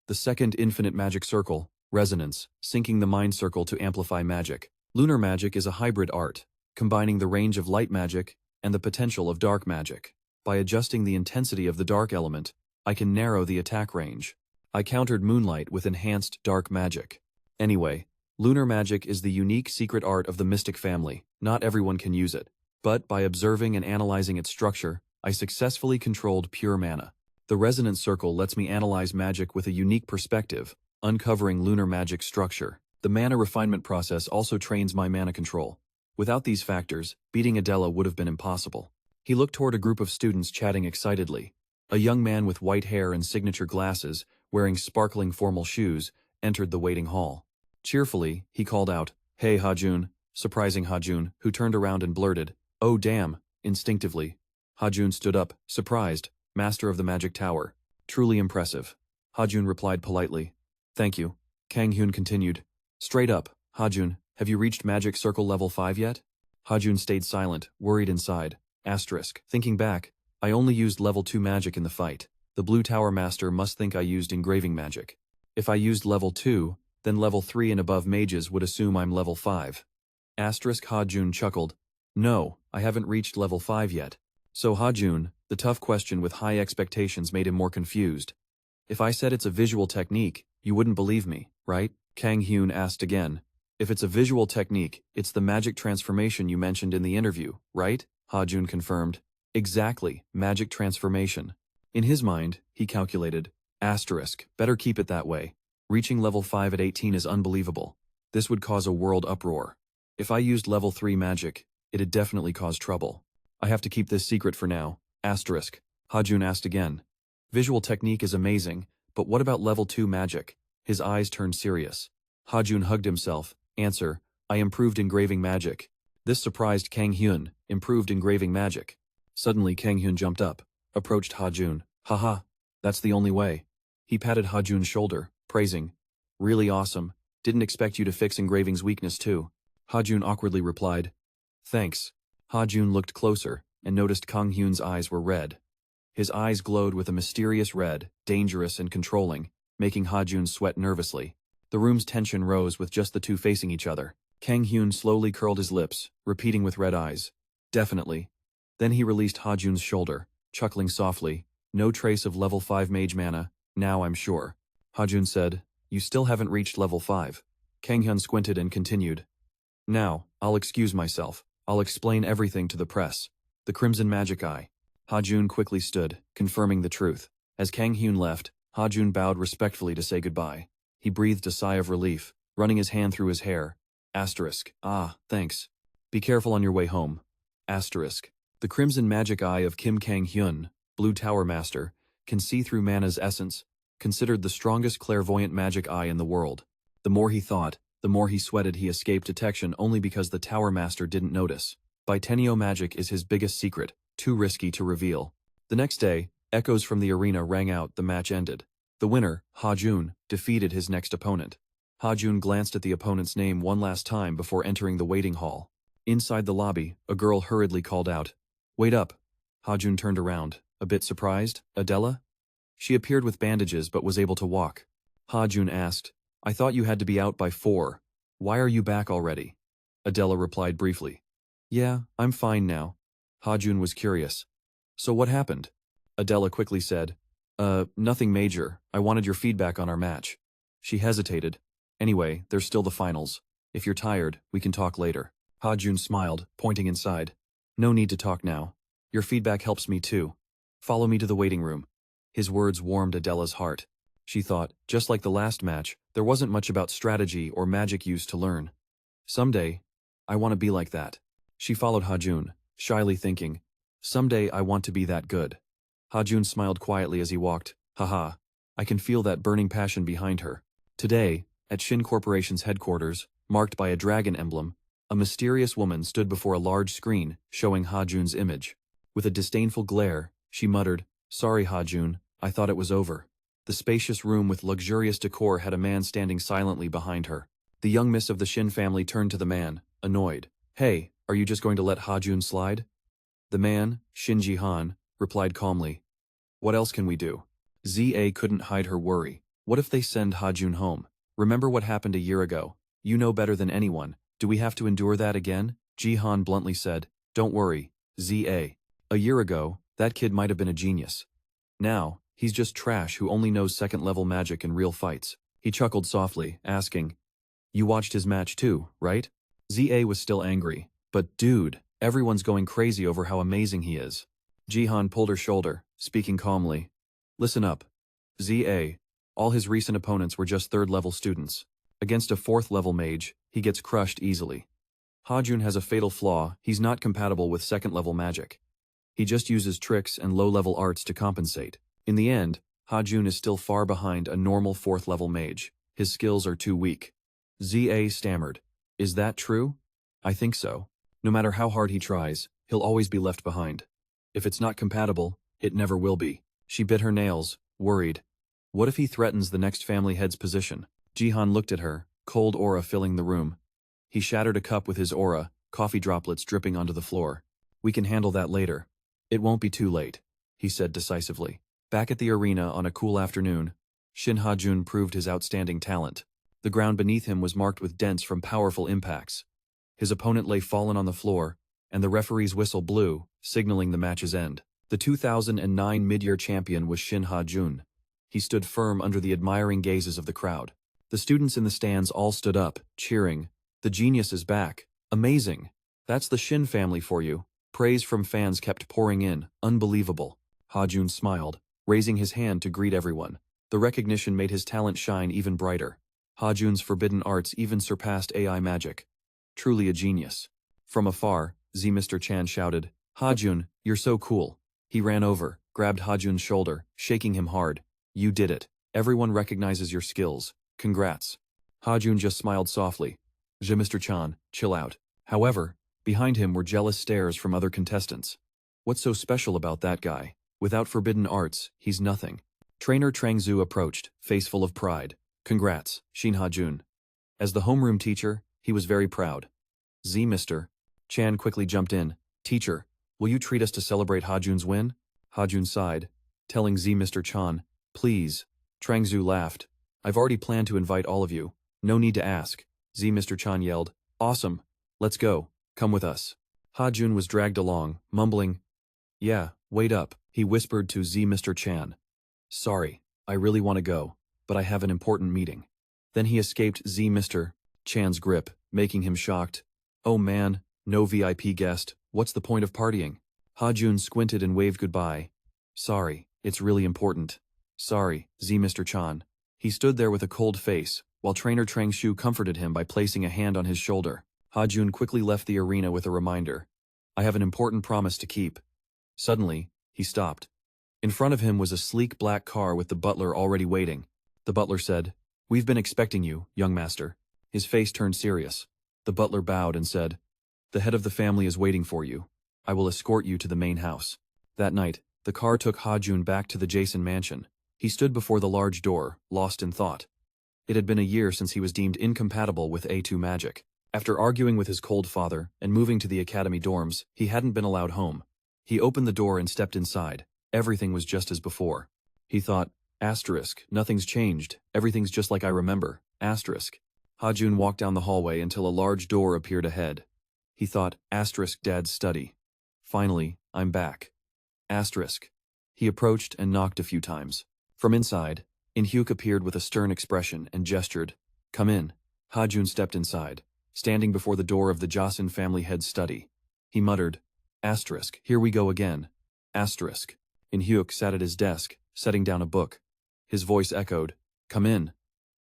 The second infinite magic circle, resonance, syncing the mind circle to amplify magic. Lunar magic is a hybrid art, combining the range of light magic and the potential of dark magic. By adjusting the intensity of the dark element, I can narrow the attack range. I countered moonlight with enhanced dark magic. Anyway, lunar magic is the unique secret art of the mystic family. Not everyone can use it, but by observing and analyzing its structure, I successfully controlled pure mana. The resonance circle lets me analyze magic with a unique perspective, uncovering lunar magic structure. The mana refinement process also trains my mana control. Without these factors, beating Adela would have been impossible. He looked toward a group of students chatting excitedly. A young man with white hair and signature glasses, wearing sparkling formal shoes, entered the waiting hall. Cheerfully, he called out, "Hey Ha Jun," surprising Ha Jun, who turned around and blurted, "Oh damn," instinctively. Ha Jun stood up, surprised, "Master of the Magic Tower. Truly impressive." Ha Jun replied politely, "Thank you." Kang Hyun continued, "Straight up, Ha Jun, have you reached Magic Circle level 5 yet?" Ha Jun stayed silent, worried inside. Thinking back, I only used level 2 magic in the fight. The Blue Tower Master must think I used engraving magic. If I used level 2, then level 3 and above mages would assume I'm level 5. Ha Jun chuckled. "No, I haven't reached level 5 yet." So Ha Jun, the tough question with high expectations made him more confused. "If I said it's a visual technique, you wouldn't believe me, right?" Kang Hyun asked again. "If it's a visual technique, it's the magic transformation you mentioned in the interview, right?" Ha Jun confirmed. "Exactly, magic transformation." In his mind, he calculated, "Better keep it that way. Reaching level 5 at 18 is unbelievable. This would cause a world uproar. If I used level 3 magic, it'd definitely cause trouble. I have to keep this secret for now." Ha Jun asked again. "Visual technique is amazing, but what about level 2 magic?" His eyes turned serious. Ha Jun hugged himself. "Answer, I improved engraving magic." This surprised Kang Hyun, improved engraving magic. Suddenly Kang Hyun jumped up, approached Ha Jun. "Haha, that's the only way." He patted Ha Jun's shoulder, praising, "Really awesome. Didn't expect you to fix engraving's weakness too." Ha Jun awkwardly replied, "Thanks." Ha Jun looked closer, and noticed Kang Hyun's eyes were red. His eyes glowed with a mysterious red, dangerous and controlling, making Ha Jun sweat nervously. The room's tension rose with just the two facing each other. Kang Hyun slowly curled his lips, repeating with red eyes, "Definitely." Then he released Ha Jun's shoulder, chuckling softly, "No trace of level 5 mage mana, now I'm sure." Ha Jun said, "You still haven't reached level 5. Kang Hyun squinted and continued, "Now, I'll excuse myself. I'll explain everything to the press. The Crimson Magic Eye." Ha Jun quickly stood, confirming the truth. As Kang Hyun left, Ha Jun bowed respectfully to say goodbye. He breathed a sigh of relief, running his hand through his hair. "Ah, thanks. Be careful on your way home." The Crimson Magic Eye of Kim Kang Hyun, Blue Tower Master, can see through mana's essence, considered the strongest clairvoyant magic eye in the world. The more he thought, the more he sweated he escaped detection only because the Tower Master didn't notice. Biennial magic is his biggest secret, too risky to reveal. The next day, echoes from the arena rang out. The match ended. The winner, Ha Jun, defeated his next opponent. Ha Jun glanced at the opponent's name one last time before entering the waiting hall. Inside the lobby, a girl hurriedly called out, "Wait up." Ha Jun turned around, a bit surprised. "Adela?" She appeared with bandages but was able to walk. Ha Jun asked, "I thought you had to be out by 4. Why are you back already?" Adela replied briefly, "Yeah, I'm fine now." Ha Jun was curious. "So what happened?" Adela quickly said, Nothing major. I wanted your feedback on our match." She hesitated. "Anyway, there's still the finals. If you're tired, we can talk later." Ha Jun smiled, pointing inside. "No need to talk now. Your feedback helps me too. Follow me to the waiting room." His words warmed Adela's heart. She thought, just like the last match, there wasn't much about strategy or magic use to learn. Someday, I want to be like that. She followed Ha Jun, shyly thinking, someday I want to be that good. Ha Jun smiled quietly as he walked. Haha, I can feel that burning passion behind her. Today, at Shin Corporation's headquarters, marked by a dragon emblem, a mysterious woman stood before a large screen showing Ha Jun's image. With a disdainful glare, she muttered, "Sorry Ha Jun, I thought it was over." The spacious room with luxurious decor had a man standing silently behind her. The young miss of the Shin family turned to the man, annoyed. "Hey, are you just going to let Ha Jun slide?" The man, Shin Ji-han, replied calmly, "What else can we do?" ZA couldn't hide her worry. What if they send Ha Jun home? Remember what happened a year ago? You know better than anyone. Do we have to endure that again? Ji-han bluntly said, "Don't worry, ZA. A year ago, that kid might have been a genius. Now, he's just trash who only knows second-level magic in real fights." He chuckled softly, asking, "You watched his match too, right?" ZA was still angry. "But dude, everyone's going crazy over how amazing he is." Jihan pulled her shoulder, speaking calmly. Listen up. ZA. All his recent opponents were just third-level students. Against a fourth-level mage, he gets crushed easily. Ha Jun has a fatal flaw: he's not compatible with second-level magic. He just uses tricks and low-level arts to compensate. In the end, Ha Jun is still far behind a normal fourth-level mage. His skills are too weak. ZA stammered. Is that true? I think so. No matter how hard he tries, he'll always be left behind. If it's not compatible, it never will be. She bit her nails, worried. What if he threatens the next family head's position? Jihan looked at her, cold aura filling the room. He shattered a cup with his aura, coffee droplets dripping onto the floor. We can handle that later. It won't be too late, he said decisively. Back at the arena on a cool afternoon, Sin Ha Jun proved his outstanding talent. The ground beneath him was marked with dents from powerful impacts. His opponent lay fallen on the floor, and the referee's whistle blew, signaling the match's end. The 2009 mid-year champion was Sin Ha Jun. He stood firm under the admiring gazes of the crowd. The students in the stands all stood up, cheering. The genius is back. Amazing. That's the Shin family for you. Praise from fans kept pouring in. Unbelievable. Ha Jun smiled, raising his hand to greet everyone. The recognition made his talent shine even brighter. Ha Jun's forbidden arts even surpassed AI magic. Truly a genius. From afar, Mr. Chan shouted, Ha Jun, you're so cool. He ran over, grabbed Ha Jun's shoulder, shaking him hard. You did it. Everyone recognizes your skills. Congrats. Ha Jun just smiled softly. Mr. Chan, chill out. However, behind him were jealous stares from other contestants. What's so special about that guy? Without forbidden arts, he's nothing. Trainer Trang Zhu approached, face full of pride. Congrats, Sin Ha Jun. As the homeroom teacher, he was very proud. Mr. Chan quickly jumped in. Teacher, will you treat us to celebrate Ha Jun's win? Ha Jun sighed, telling Mr. Chan, please. Trang Zhu laughed. I've already planned to invite all of you. No need to ask. Mr. Chan yelled. Awesome. Let's go. Come with us. Ha Jun was dragged along, mumbling. Yeah, wait up, he whispered to Mr. Chan. Sorry, I really want to go, but I have an important meeting. Then he escaped Mr. Chan's grip, making him shocked. Oh man, no VIP guest, what's the point of partying? Ha Jun squinted and waved goodbye. Sorry, it's really important. Sorry, Mr. Chan. He stood there with a cold face, while trainer Trang Shu comforted him by placing a hand on his shoulder. Ha Jun quickly left the arena with a reminder. I have an important promise to keep. Suddenly, he stopped. In front of him was a sleek black car with the butler already waiting. The butler said, We've been expecting you, young master. His face turned serious. The butler bowed and said, The head of the family is waiting for you. I will escort you to the main house. That night, the car took Ha Jun back to the Jason mansion. He stood before the large door, lost in thought. It had been a year since he was deemed incompatible with A2 magic. After arguing with his cold father and moving to the academy dorms, he hadn't been allowed home. He opened the door and stepped inside. Everything was just as before. He thought, asterisk, nothing's changed, everything's just like I remember, asterisk. Ha Jun walked down the hallway until a large door appeared ahead. He thought, asterisk, Dad's study. Finally, I'm back. Asterisk. He approached and knocked a few times. From inside, In-hyuk appeared with a stern expression and gestured, Come in. Ha Jun stepped inside, standing before the door of the Joseon family head's study. He muttered, asterisk, here we go again. Asterisk. In-hyuk sat at his desk, setting down a book. His voice echoed, Come in.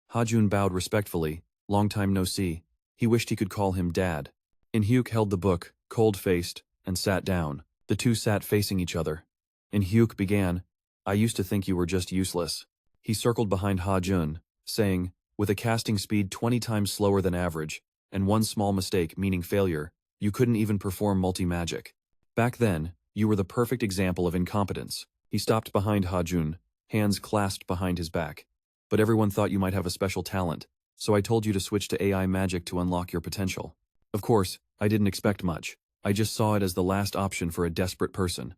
Ha Jun bowed respectfully, long time no see. He wished he could call him Dad. In-hyuk held the book, cold-faced, and sat down. The two sat facing each other. In-hyuk began, I used to think you were just useless. He circled behind Ha Jun, saying, with a casting speed 20 times slower than average, and one small mistake meaning failure, you couldn't even perform multi-magic. Back then, you were the perfect example of incompetence. He stopped behind Ha Jun, hands clasped behind his back. But everyone thought you might have a special talent, so I told you to switch to AI magic to unlock your potential. Of course, I didn't expect much. I just saw it as the last option for a desperate person.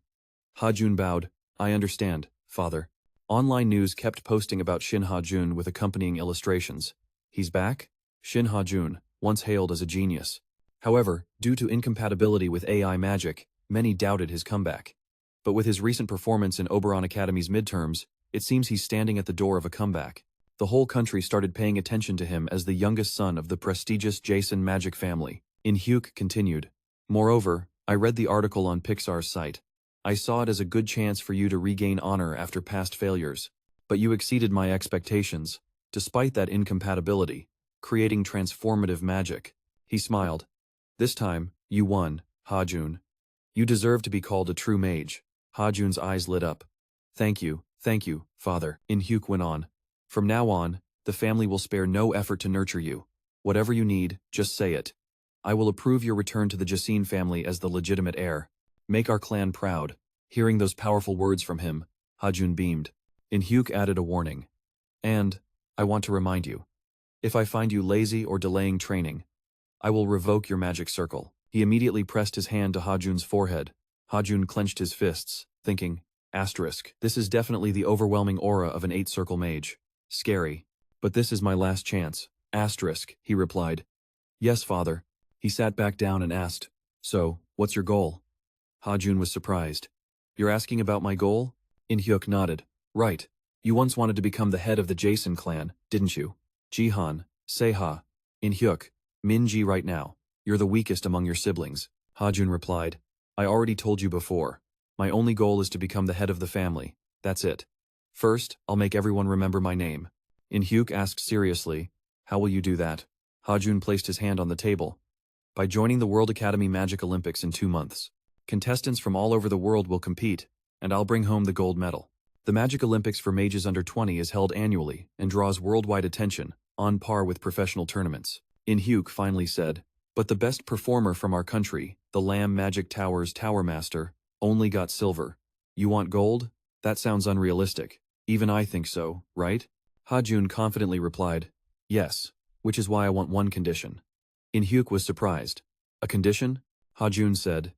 Ha Jun bowed. I understand, father. Online news kept posting about Sin Ha Jun with accompanying illustrations. He's back? Sin Ha Jun, once hailed as a genius. However, due to incompatibility with AI magic, many doubted his comeback. But with his recent performance in Oberon Academy's midterms, it seems he's standing at the door of a comeback. The whole country started paying attention to him as the youngest son of the prestigious Jason magic family. In-hyuk continued. Moreover, I read the article on Pixar's site. I saw it as a good chance for you to regain honor after past failures. But you exceeded my expectations, despite that incompatibility, creating transformative magic. He smiled. This time, you won, Ha Jun. You deserve to be called a true mage. Ha Jun's eyes lit up. Thank you, father, In Hyuk went on. From now on, the family will spare no effort to nurture you. Whatever you need, just say it. I will approve your return to the Jasin family as the legitimate heir. Make our clan proud. Hearing those powerful words from him, Ha Jun beamed. In Hyuk added a warning. And, I want to remind you. If I find you lazy or delaying training, I will revoke your magic circle. He immediately pressed his hand to Ha Jun's forehead. Ha Jun clenched his fists, thinking, this is definitely the overwhelming aura of an 8-circle mage. Scary. But this is my last chance. He replied. Yes, father. He sat back down and asked, so, what's your goal? Ha Jun was surprised. You're asking about my goal? In Hyuk nodded. Right. You once wanted to become the head of the Jason clan, didn't you? Jihan, Seha, In Hyuk, Min-ji right now. You're the weakest among your siblings. Ha Jun replied. I already told you before. My only goal is to become the head of the family. That's it. First, I'll make everyone remember my name. In Hyuk asked seriously, how will you do that? Ha Jun placed his hand on the table. By joining the World Academy Magic Olympics in 2 months. Contestants from all over the world will compete, and I'll bring home the gold medal. The Magic Olympics for mages under 20 is held annually and draws worldwide attention, on par with professional tournaments. In Hyuk finally said, but the best performer from our country, the Lamb Magic Tower's Tower Master, only got silver. You want gold? That sounds unrealistic. Even I think so, right? Ha Jun confidently replied, yes, which is why I want one condition. In Hyuk was surprised. A condition? Ha Jun said,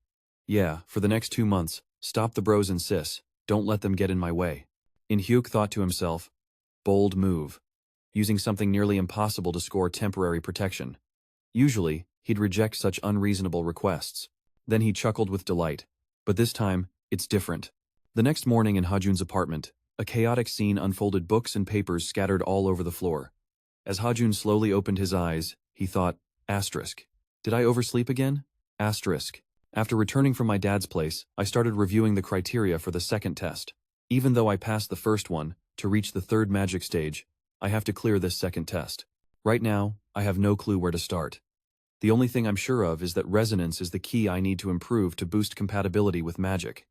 yeah, for the next 2 months, stop the bros and sis, don't let them get in my way. In Hyuk thought to himself, bold move. Using something nearly impossible to score temporary protection. Usually, he'd reject such unreasonable requests. Then he chuckled with delight. But this time, it's different. The next morning in Ha Jun's apartment, a chaotic scene unfolded, books and papers scattered all over the floor. As Ha Jun slowly opened his eyes, he thought, did I oversleep again? After returning from my dad's place, I started reviewing the criteria for the second test. Even though I passed the first one, to reach the 3rd magic stage, I have to clear this second test. Right now, I have no clue where to start. The only thing I'm sure of is that resonance is the key I need to improve to boost compatibility with magic.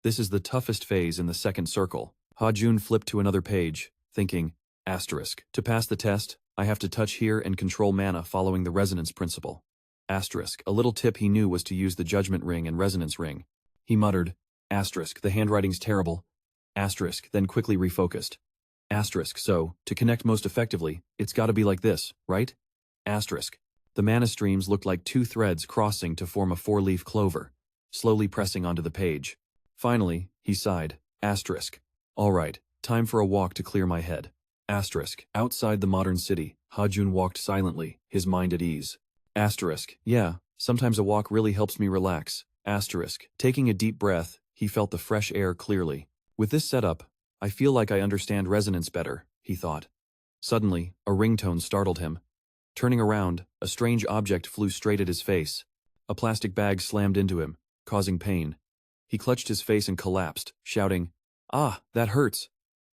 This is the toughest phase in the 2nd circle. Ha Jun flipped to another page, thinking, to pass the test, I have to touch here and control mana following the resonance principle. A little tip he knew was to use the judgment ring and resonance ring. He muttered, the handwriting's terrible. Then quickly refocused. So, to connect most effectively, it's gotta be like this, right? The mana streams looked like 2 threads crossing to form a 4-leaf clover, slowly pressing onto the page. Finally, he sighed. All right, time for a walk to clear my head. Outside the modern city, Ha Jun walked silently, his mind at ease. Yeah, sometimes a walk really helps me relax. Taking a deep breath, he felt the fresh air clearly. With this setup, I feel like I understand resonance better, he thought. Suddenly, a ringtone startled him. Turning around, a strange object flew straight at his face. A plastic bag slammed into him, causing pain. He clutched his face and collapsed, shouting, ah, that hurts.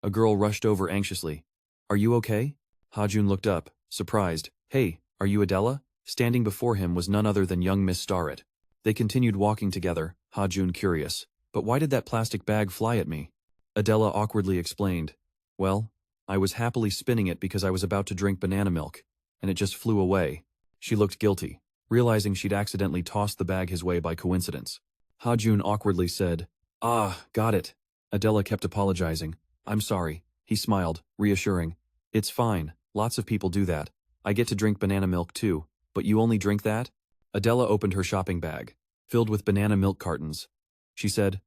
A girl rushed over anxiously. Are you okay? Ha Jun looked up, surprised. Hey, are you Adela? Standing before him was none other than young Miss Starrett. They continued walking together, Ha Jun curious. But why did that plastic bag fly at me? Adela awkwardly explained. Well, I was happily spinning it because I was about to drink banana milk, and it just flew away. She looked guilty, realizing she'd accidentally tossed the bag his way by coincidence. Ha Jun awkwardly said, ah, got it. Adela kept apologizing. I'm sorry. He smiled, reassuring. It's fine, lots of people do that. I get to drink banana milk too, but you only drink that? Adela opened her shopping bag, filled with banana milk cartons. She said,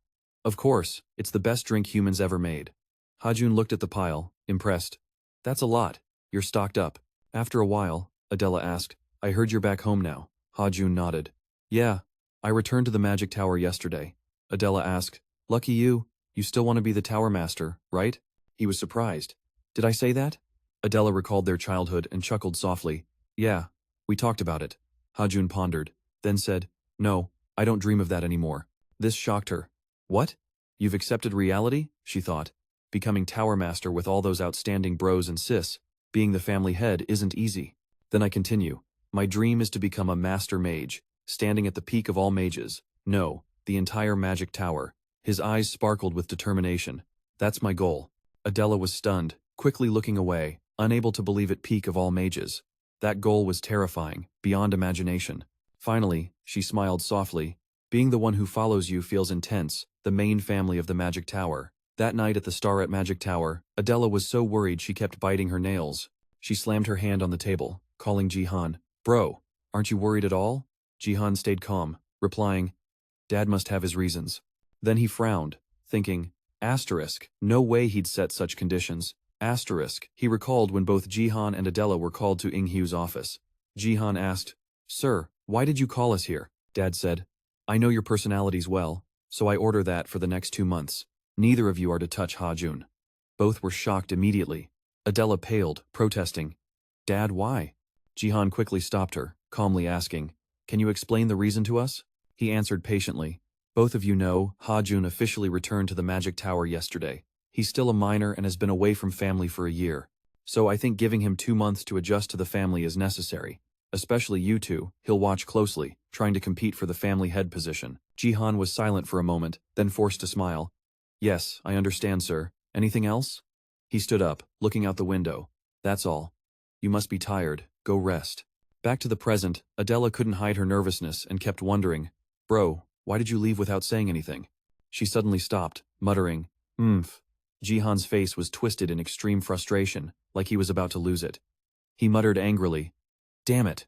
of course, it's the best drink humans ever made. Ha Jun looked at the pile, impressed. That's a lot. You're stocked up. After a while, Adela asked, I heard you're back home now. Ha Jun nodded. Yeah, I returned to the magic tower yesterday. Adela asked, lucky you still want to be the tower master, right? He was surprised. Did I say that? Adela recalled their childhood and chuckled softly. Yeah, we talked about it. Ha Jun pondered, then said, no, I don't dream of that anymore. This shocked her. What? You've accepted reality? She thought. Becoming Tower Master with all those outstanding bros and sis, being the family head isn't easy. Then I continue. My dream is to become a master mage, standing at the peak of all mages. No, the entire magic tower. His eyes sparkled with determination. That's my goal. Adela was stunned, quickly looking away, unable to believe it. Peak of all mages. That goal was terrifying, beyond imagination. Finally, she smiled softly. Being the one who follows you feels intense, the main family of the Magic Tower. That night at the Star at Magic Tower, Adela was so worried she kept biting her nails. She slammed her hand on the table, calling Jihan. Bro, aren't you worried at all? Jihan stayed calm, replying, Dad must have his reasons. Then he frowned, thinking, asterisk, no way he'd set such conditions. Asterisk, he recalled when both Jihan and Adela were called to Inghyu's office. Jihan asked, Sir, why did you call us here? Dad said, I know your personalities well, so I order that for the next 2 months. Neither of you are to touch Ha Jun. Both were shocked immediately. Adela paled, protesting. Dad, why? Jihan quickly stopped her, calmly asking, Can you explain the reason to us? He answered patiently. Both of you know, Ha Jun officially returned to the Magic Tower yesterday. He's still a minor and has been away from family for a year. So I think giving him 2 months to adjust to the family is necessary. Especially you two, he'll watch closely, trying to compete for the family head position. Jihan was silent for a moment, then forced a smile. Yes, I understand, sir. Anything else? He stood up, looking out the window. That's all. You must be tired. Go rest. Back to the present, Adela couldn't hide her nervousness and kept wondering, Bro, why did you leave without saying anything? She suddenly stopped, muttering, Jihan's face was twisted in extreme frustration, like he was about to lose it. He muttered angrily, Damn it.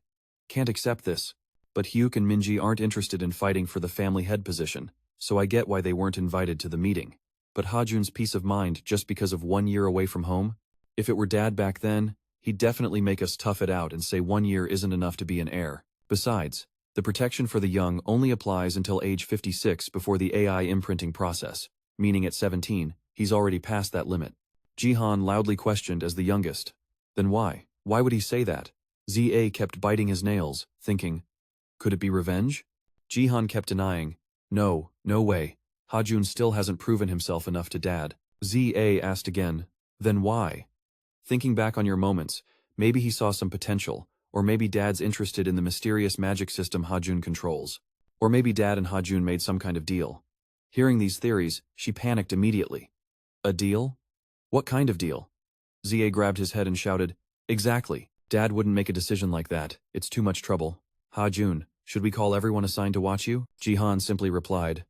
Can't accept this. But Hyuk and Minji aren't interested in fighting for the family head position, so I get why they weren't invited to the meeting. But Ha Jun's peace of mind just because of 1 year away from home? If it were Dad back then, he'd definitely make us tough it out and say 1 year isn't enough to be an heir. Besides, the protection for the young only applies until age 56 before the AI imprinting process, meaning at 17, he's already past that limit. Jihan loudly questioned as the youngest. Then why? Why would he say that? ZA kept biting his nails, thinking, could it be revenge? Jihan kept denying, no way. Ha Jun still hasn't proven himself enough to Dad. ZA asked again, then why? Thinking back on your moments, maybe he saw some potential, or maybe Dad's interested in the mysterious magic system Ha Jun controls. Or maybe Dad and Ha Jun made some kind of deal. Hearing these theories, she panicked immediately. A deal? What kind of deal? ZA grabbed his head and shouted, exactly. Dad wouldn't make a decision like that. It's too much trouble. Ha Jun, should we call everyone assigned to watch you? Jihan simply replied,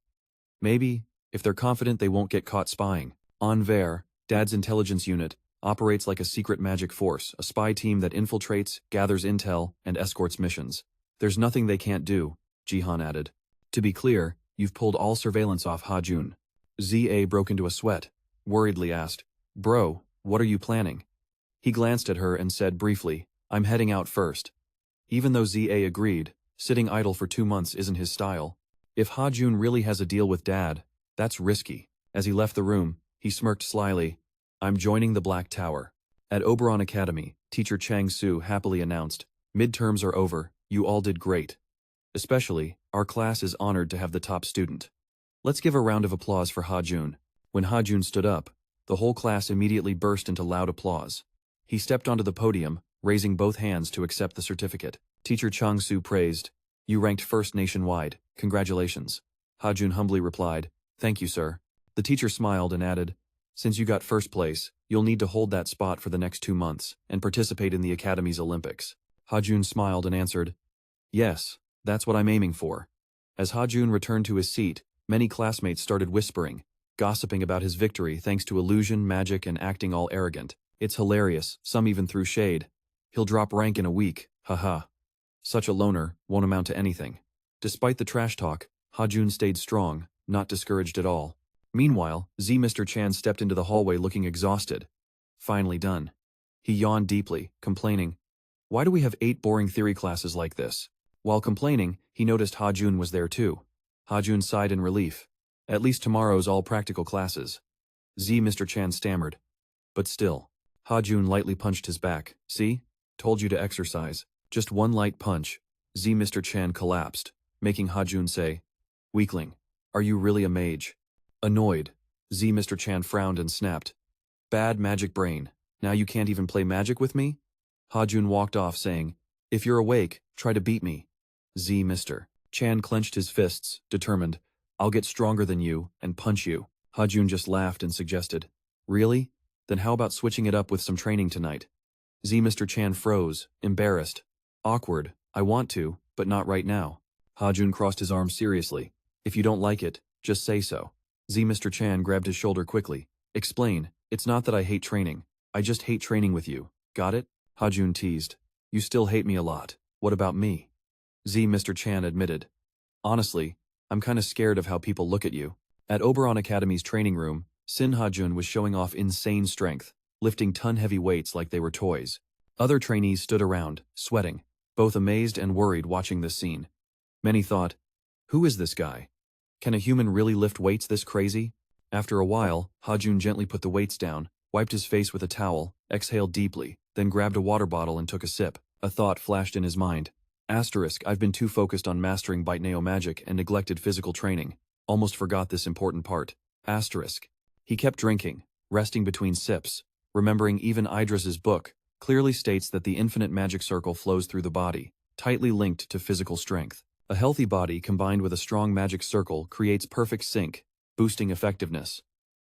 maybe, if they're confident they won't get caught spying. Ver, Dad's intelligence unit, operates like a secret magic force, a spy team that infiltrates, gathers intel, and escorts missions. There's nothing they can't do, Jihan added. To be clear, you've pulled all surveillance off Ha Jun. ZA broke into a sweat, worriedly asked, Bro, what are you planning? He glanced at her and said briefly, I'm heading out first. Even though ZA agreed, sitting idle for 2 months isn't his style. If Ha Jun really has a deal with Dad, that's risky. As he left the room, he smirked slyly, I'm joining the Black Tower. At Oberon Academy, teacher Chang Su happily announced, midterms are over, you all did great. Especially, our class is honored to have the top student. Let's give a round of applause for Ha Jun. When Ha Jun stood up, the whole class immediately burst into loud applause. He stepped onto the podium, raising both hands to accept the certificate. Teacher Chang Su praised, you ranked first nationwide, congratulations. Ha Jun humbly replied, thank you, sir. The teacher smiled and added, since you got first place, you'll need to hold that spot for the next 2 months and participate in the Academy's Olympics. Ha Jun smiled and answered, yes, that's what I'm aiming for. As Ha Jun returned to his seat, many classmates started whispering, gossiping about his victory thanks to illusion, magic, and acting all arrogant. It's hilarious, some even threw shade. He'll drop rank in a week, haha. Such a loner, won't amount to anything. Despite the trash talk, Ha Jun stayed strong, not discouraged at all. Meanwhile, Mr. Chan stepped into the hallway looking exhausted. Finally done. He yawned deeply, complaining, why do we have 8 boring theory classes like this? While complaining, he noticed Ha Jun was there too. Ha Jun sighed in relief. At least tomorrow's all practical classes. Mr. Chan stammered. But still. Ha Jun lightly punched his back. See? Told you to exercise. Just one light punch. Mr. Chan collapsed, making Ha Jun say, weakling, are you really a mage? Annoyed, Mr. Chan frowned and snapped. Bad magic brain. Now you can't even play magic with me? Ha Jun walked off saying, if you're awake, try to beat me. Mr. Chan clenched his fists, determined. I'll get stronger than you and punch you. Ha Jun just laughed and suggested, really? Then how about switching it up with some training tonight? Mr. Chan froze, embarrassed. Awkward, I want to, but not right now. Ha Jun crossed his arms seriously. If you don't like it, just say so. Mr. Chan grabbed his shoulder quickly. Explain, it's not that I hate training. I just hate training with you. Got it? Ha Jun teased. You still hate me a lot. What about me? Mr. Chan admitted. Honestly, I'm kinda scared of how people look at you. At Oberon Academy's training room, Sin Ha Jun was showing off insane strength, lifting ton-heavy weights like they were toys. Other trainees stood around, sweating, both amazed and worried watching this scene. Many thought, who is this guy? Can a human really lift weights this crazy? After a while, Ha Jun gently put the weights down, wiped his face with a towel, exhaled deeply, then grabbed a water bottle and took a sip. A thought flashed in his mind. I've been too focused on mastering Neo magic and neglected physical training. Almost forgot this important part. He kept drinking, resting between sips, remembering even Idras's book clearly states that the infinite magic circle flows through the body, tightly linked to physical strength. A healthy body combined with a strong magic circle creates perfect sync, boosting effectiveness.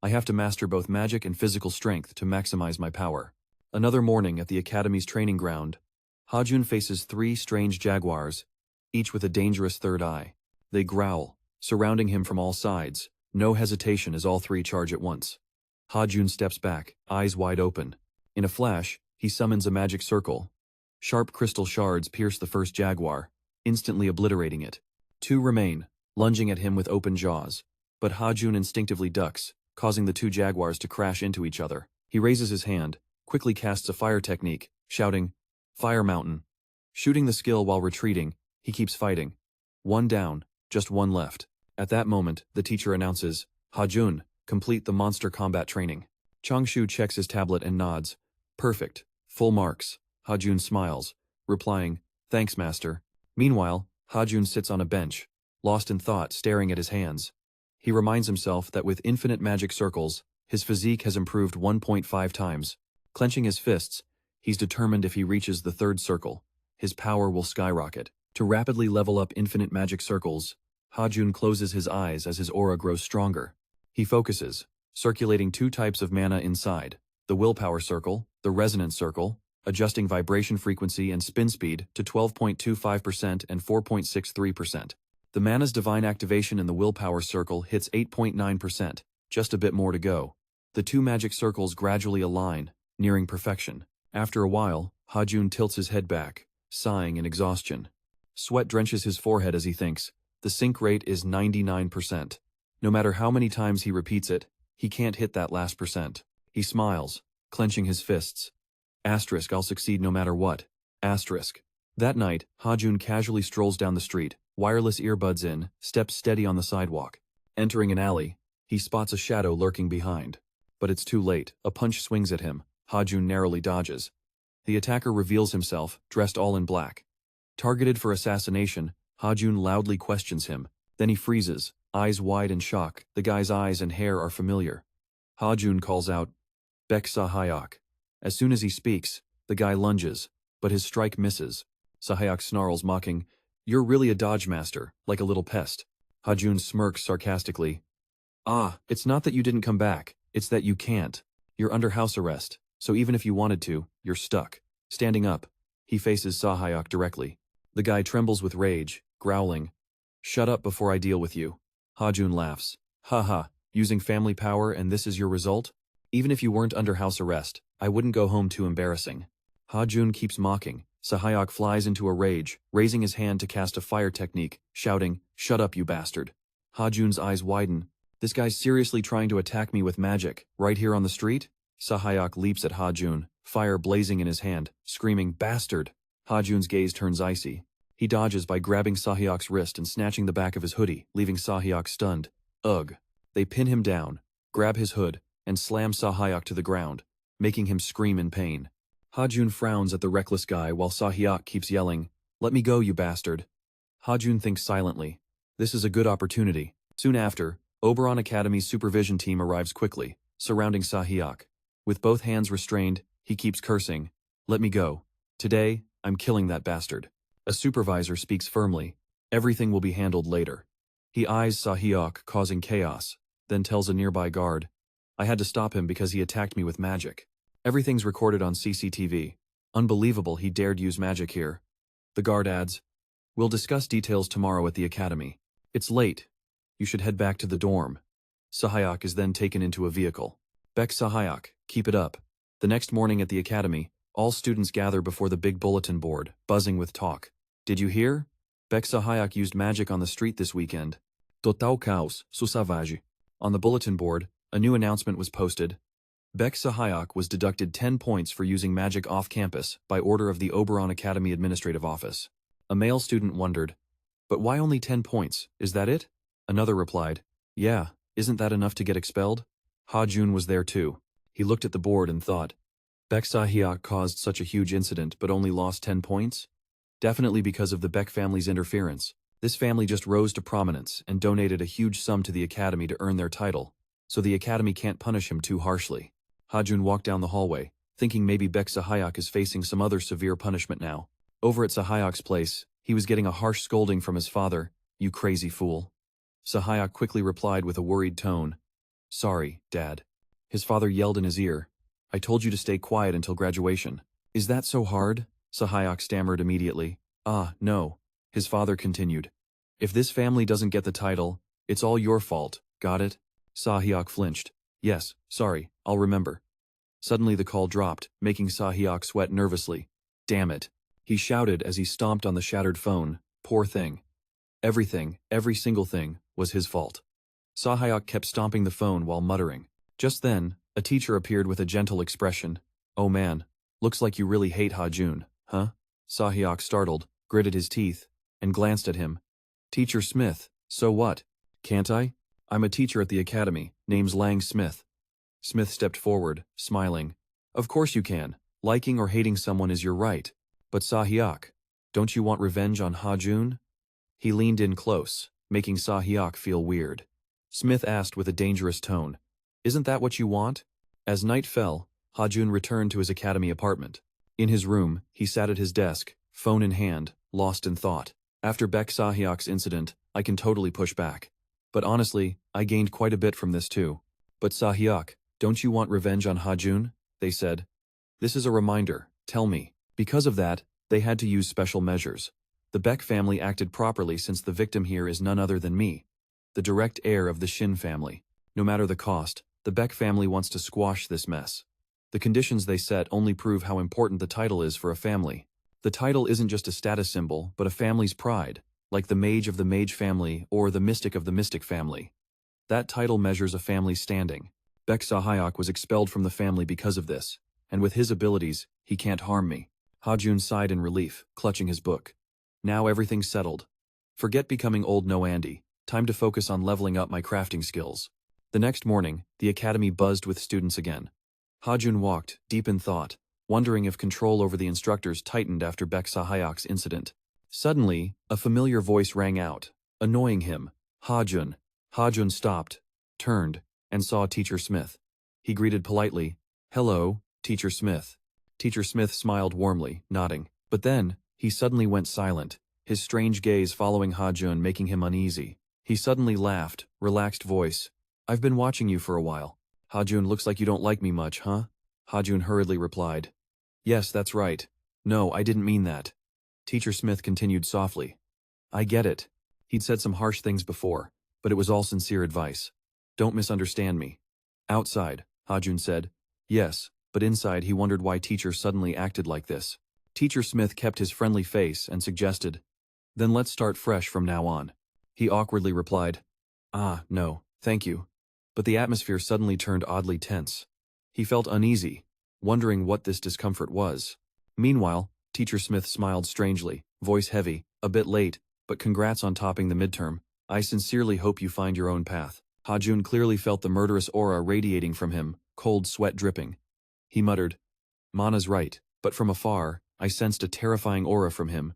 I have to master both magic and physical strength to maximize my power. Another morning at the Academy's training ground, Ha Jun faces 3 strange jaguars, each with a dangerous third eye. They growl, surrounding him from all sides, no hesitation as all 3 charge at once. Ha Jun steps back, eyes wide open. In a flash, he summons a magic circle. Sharp crystal shards pierce the first jaguar, instantly obliterating it. 2 remain, lunging at him with open jaws. But Ha Jun instinctively ducks, causing the 2 jaguars to crash into each other. He raises his hand, quickly casts a fire technique, shouting, Fire Mountain. Shooting the skill while retreating, he keeps fighting. 1 down, just 1 left. At that moment, the teacher announces, Ha Jun, complete the monster combat training. Changshu checks his tablet and nods. Perfect. Full marks. Ha Jun smiles, replying, thanks, master. Meanwhile, Ha Jun sits on a bench, lost in thought, staring at his hands. He reminds himself that with infinite magic circles, his physique has improved 1.5 times. Clenching his fists, he's determined if he reaches the 3rd circle, his power will skyrocket. To rapidly level up infinite magic circles, Ha Jun closes his eyes as his aura grows stronger. He focuses, circulating 2 types of mana inside, the willpower circle, the resonance circle, adjusting vibration frequency and spin speed to 12.25% and 4.63%. The mana's divine activation in the willpower circle hits 8.9%, just a bit more to go. The 2 magic circles gradually align, nearing perfection. After a while, Ha Jun tilts his head back, sighing in exhaustion. Sweat drenches his forehead as he thinks, the sync rate is 99%. No matter how many times he repeats it, he can't hit that last percent. He smiles, clenching his fists. I'll succeed no matter what. That night, Ha Jun casually strolls down the street, wireless earbuds in, steps steady on the sidewalk. Entering an alley, he spots a shadow lurking behind. But it's too late, a punch swings at him. Ha Jun narrowly dodges. The attacker reveals himself, dressed all in black. Targeted for assassination, Ha Jun loudly questions him. Then he freezes, eyes wide in shock. The guy's eyes and hair are familiar. Ha Jun calls out, Bek Sahayok. As soon as he speaks, the guy lunges, but his strike misses. Sahayok snarls, mocking, you're really a dodge master, like a little pest. Ha Jun smirks sarcastically. It's not that you didn't come back, it's that you can't. You're under house arrest, so even if you wanted to, you're stuck. Standing up, he faces Sahayok directly. The guy trembles with rage, growling, shut up before I deal with you. Ha Jun laughs. Ha, using family power and this is your result? Even if you weren't under house arrest, I wouldn't go home too embarrassing. Ha Jun keeps mocking. Sahayok flies into a rage, raising his hand to cast a fire technique, shouting, shut up you bastard. Ha Jun's eyes widen. This guy's seriously trying to attack me with magic, right here on the street? Sahayok leaps at Ha Jun, fire blazing in his hand, screaming, bastard. Ha Jun's gaze turns icy. He dodges by grabbing Sahayok's wrist and snatching the back of his hoodie, leaving Sahayok stunned. Ugh. They pin him down, grab his hood, and slam Sahayok to the ground, making him scream in pain. Ha Jun frowns at the reckless guy while Sahayok keeps yelling, let me go, you bastard. Ha Jun thinks silently. This is a good opportunity. Soon after, Oberon Academy's supervision team arrives quickly, surrounding Sahyok. With both hands restrained, he keeps cursing. Let me go. Today, I'm killing that bastard. A supervisor speaks firmly. Everything will be handled later. He eyes Sahyok, causing chaos, then tells a nearby guard. I had to stop him because he attacked me with magic. Everything's recorded on CCTV. Unbelievable he dared use magic here. The guard adds, we'll discuss details tomorrow at the academy. It's late. You should head back to the dorm. Sahyok is then taken into a vehicle. Beck Sahyok, keep it up. The next morning at the academy, all students gather before the big bulletin board, buzzing with talk. Did you hear? Beck Sahyok used magic on the street this weekend. Total caos, susavage. On the bulletin board, a new announcement was posted. Beck Sahyok was deducted 10 points for using magic off-campus by order of the Oberon Academy Administrative Office. A male student wondered, but why only 10 points, is that it? Another replied, yeah, isn't that enough to get expelled? Ha Jun was there too. He looked at the board and thought, Beck Sahyok caused such a huge incident but only lost 10 points? Definitely because of the Beck family's interference. This family just rose to prominence and donated a huge sum to the academy to earn their title, so the academy can't punish him too harshly. Ha Jun walked down the hallway, thinking maybe Beck Sahyok is facing some other severe punishment now. Over at Sahyok's place, he was getting a harsh scolding from his father. You crazy fool. Sahyok quickly replied with a worried tone. Sorry, Dad. His father yelled in his ear. I told you to stay quiet until graduation. Is that so hard? Sahyok stammered immediately. Ah, no. His father continued. If this family doesn't get the title, it's all your fault, got it? Sahyok flinched. Yes, sorry, I'll remember. Suddenly the call dropped, making Sahyok sweat nervously. Damn it. He shouted as he stomped on the shattered phone. Poor thing. Everything, every single thing, was his fault. Sahyok kept stomping the phone while muttering. Just then, a teacher appeared with a gentle expression. Oh man, looks like you really hate Ha Jun, huh? Sahyok, startled, gritted his teeth, and glanced at him. Teacher Smith, so what? Can't I? I'm a teacher at the academy, name's Lang Smith. Smith stepped forward, smiling. Of course you can. Liking or hating someone is your right. But Sahyok, don't you want revenge on Ha Jun? He leaned in close, making Sahyok feel weird. Smith asked with a dangerous tone, Isn't that what you want? As night fell, Ha Jun returned to his academy apartment. In his room, he sat at his desk, phone in hand, lost in thought. After Beck Sahyok's incident, I can totally push back. But honestly, I gained quite a bit from this too. But Sahyok, don't you want revenge on Ha Jun? They said. This is a reminder, tell me. Because of that, they had to use special measures. The Beck family acted properly since the victim here is none other than me, the direct heir of the Shin family. No matter the cost, the Beck family wants to squash this mess. The conditions they set only prove how important the title is for a family. The title isn't just a status symbol, but a family's pride, like the mage of the mage family or the mystic of the mystic family. That title measures a family's standing. Beck Sahyok was expelled from the family because of this, and with his abilities, he can't harm me. Ha Jun sighed in relief, clutching his book. Now everything's settled. Forget becoming old no Andy. Time to focus on leveling up my crafting skills. The next morning, the academy buzzed with students again. Ha Jun walked, deep in thought, wondering if control over the instructors tightened after Beck Sahyok's incident. Suddenly, a familiar voice rang out, annoying him. Ha Jun. Ha Jun stopped, turned, and saw Teacher Smith. He greeted politely, Hello, Teacher Smith. Teacher Smith smiled warmly, nodding. But then, he suddenly went silent, his strange gaze following Ha Jun making him uneasy. He suddenly laughed, relaxed voice. I've been watching you for a while. Ha Jun, looks like you don't like me much, huh? Ha Jun hurriedly replied. Yes, that's right. No, I didn't mean that. Teacher Smith continued softly. I get it. He'd said some harsh things before, but it was all sincere advice. Don't misunderstand me. Outside, Ha Jun said. Yes, but inside he wondered why teacher suddenly acted like this. Teacher Smith kept his friendly face and suggested, Then let's start fresh from now on. He awkwardly replied, Ah, no, thank you. But the atmosphere suddenly turned oddly tense. He felt uneasy, wondering what this discomfort was. Meanwhile, Teacher Smith smiled strangely, voice heavy, a bit late, but congrats on topping the midterm. I sincerely hope you find your own path. Ha Jun clearly felt the murderous aura radiating from him, cold sweat dripping. He muttered, Mana's right, but from afar, I sensed a terrifying aura from him.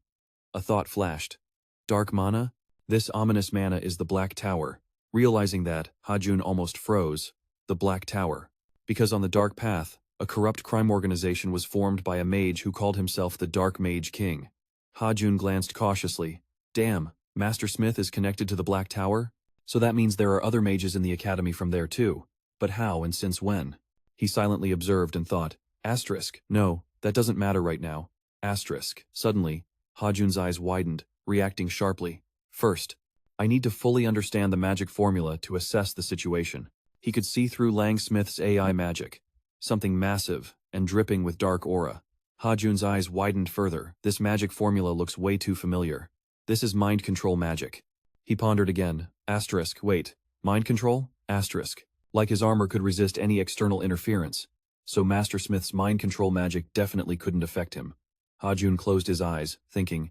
A thought flashed. Dark mana? This ominous mana is the Black Tower, Realizing that, Ha Jun almost froze. The Black Tower. Because on the Dark Path, a corrupt crime organization was formed by a mage who called himself the Dark Mage King. Ha Jun glanced cautiously. Damn, Master Smith is connected to the Black Tower? So that means there are other mages in the academy from there too. But how and since when? He silently observed and thought, asterisk, no, that doesn't matter right now. Asterisk. Suddenly, Ha Jun's eyes widened, reacting sharply. First, I need to fully understand the magic formula to assess the situation. He could see through Lang Smith's AI magic. Something massive and dripping with dark aura. Ha Jun's eyes widened further. This magic formula looks way too familiar. This is mind control magic. He pondered again. Asterisk, wait. Mind control? Asterisk. Like his armor could resist any external interference. So Master Smith's mind control magic definitely couldn't affect him. Ha Jun closed his eyes, thinking.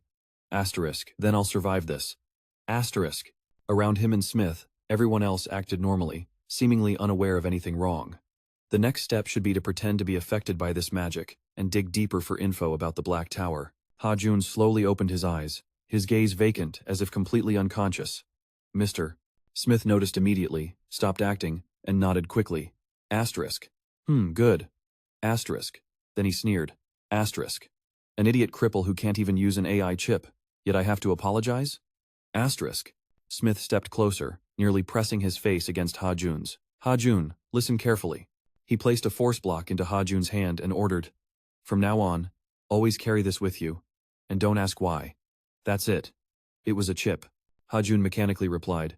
Asterisk, then I'll survive this. Asterisk. Around him and Smith, everyone else acted normally, seemingly unaware of anything wrong. The next step should be to pretend to be affected by this magic, and dig deeper for info about the Black Tower. Ha Jun slowly opened his eyes, his gaze vacant as if completely unconscious. Mr. Smith noticed immediately, stopped acting, and nodded quickly. Asterisk. Good. Asterisk. Then he sneered. Asterisk. An idiot cripple who can't even use an AI chip, yet I have to apologize? Asterisk. Smith stepped closer, nearly pressing his face against Ha Jun's. Ha Jun, listen carefully. He placed a force block into Ha Jun's hand and ordered, from now on, always carry this with you, and don't ask why. That's it. It was a chip. Ha Jun mechanically replied.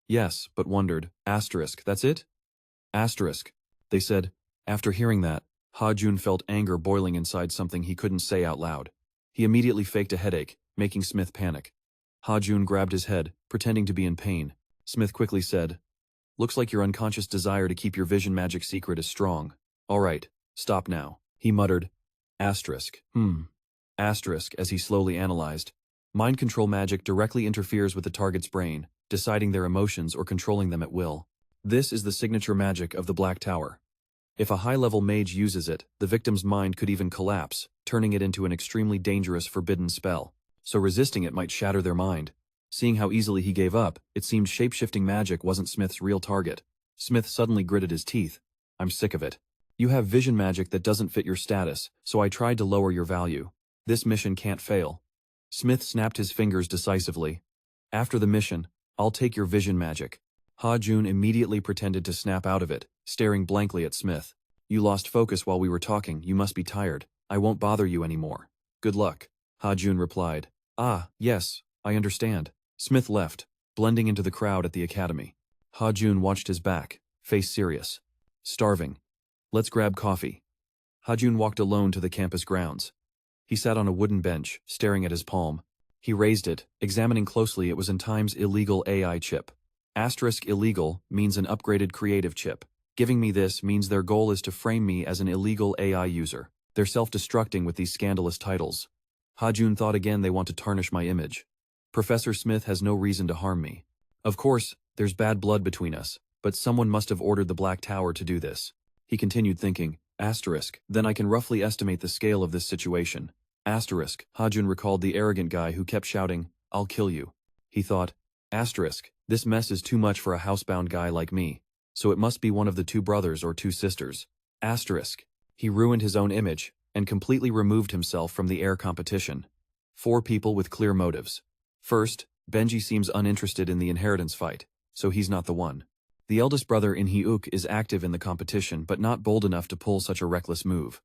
Yes, but wondered, asterisk, that's it? Asterisk. They said. After hearing that, Ha Jun felt anger boiling inside something he couldn't say out loud. He immediately faked a headache, making Smith panic. Ha Jun grabbed his head, pretending to be in pain. Smith quickly said, looks like your unconscious desire to keep your vision magic secret is strong. All right, stop now, he muttered. Asterisk. Asterisk, as he slowly analyzed. Mind control magic directly interferes with the target's brain, deciding their emotions or controlling them at will. This is the signature magic of the Black Tower. If a high-level mage uses it, the victim's mind could even collapse, turning it into an extremely dangerous forbidden spell. So resisting it might shatter their mind. Seeing how easily he gave up, it seemed shapeshifting magic wasn't Smith's real target. Smith suddenly gritted his teeth. I'm sick of it. You have vision magic that doesn't fit your status, so I tried to lower your value. This mission can't fail. Smith snapped his fingers decisively. After the mission, I'll take your vision magic. Ha Jun immediately pretended to snap out of it, staring blankly at Smith. You lost focus while we were talking, you must be tired. I won't bother you anymore. Good luck. Ha Jun replied. Ah, yes, I understand. Smith left, blending into the crowd at the academy. Ha Jun watched his back, face serious. Starving. Let's grab coffee. Ha Jun walked alone to the campus grounds. He sat on a wooden bench, staring at his palm. He raised it, examining closely. It was in Time's illegal AI chip. Asterisk illegal means an upgraded creative chip. Giving me this means their goal is to frame me as an illegal AI user. They're self-destructing with these scandalous titles. Ha Jun thought again they want to tarnish my image. Professor Smith has no reason to harm me. Of course, there's bad blood between us, but someone must have ordered the Black Tower to do this. He continued thinking, asterisk, then I can roughly estimate the scale of this situation. Asterisk, Ha Jun recalled the arrogant guy who kept shouting, I'll kill you. He thought, asterisk, this mess is too much for a housebound guy like me, so it must be one of the two brothers or two sisters. Asterisk, he ruined his own image, and completely removed himself from the air competition. 4 people with clear motives. First, Benji seems uninterested in the inheritance fight, so he's not the one. The eldest brother in Hyuk is active in the competition but not bold enough to pull such a reckless move.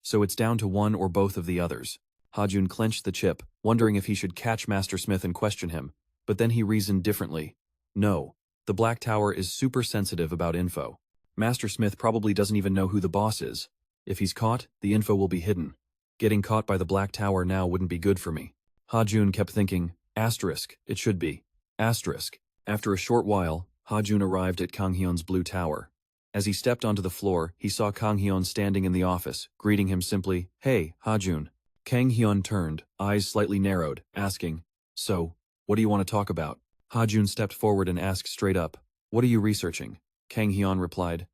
So it's down to one or both of the others. Ha Jun clenched the chip, wondering if he should catch Master Smith and question him, but then he reasoned differently. No, the Black Tower is super sensitive about info. Master Smith probably doesn't even know who the boss is. If he's caught, the info will be hidden. Getting caught by the Black Tower now wouldn't be good for me. Ha Jun kept thinking, asterisk, it should be. Asterisk. After a short while, Ha Jun arrived at Kang Hyun's blue tower. As he stepped onto the floor, he saw Kang Hyun standing in the office, greeting him simply, Hey, Ha Jun. Kang Hyun turned, eyes slightly narrowed, asking, So, what do you want to talk about? Ha Jun stepped forward and asked straight up, What are you researching? Kang Hyun replied,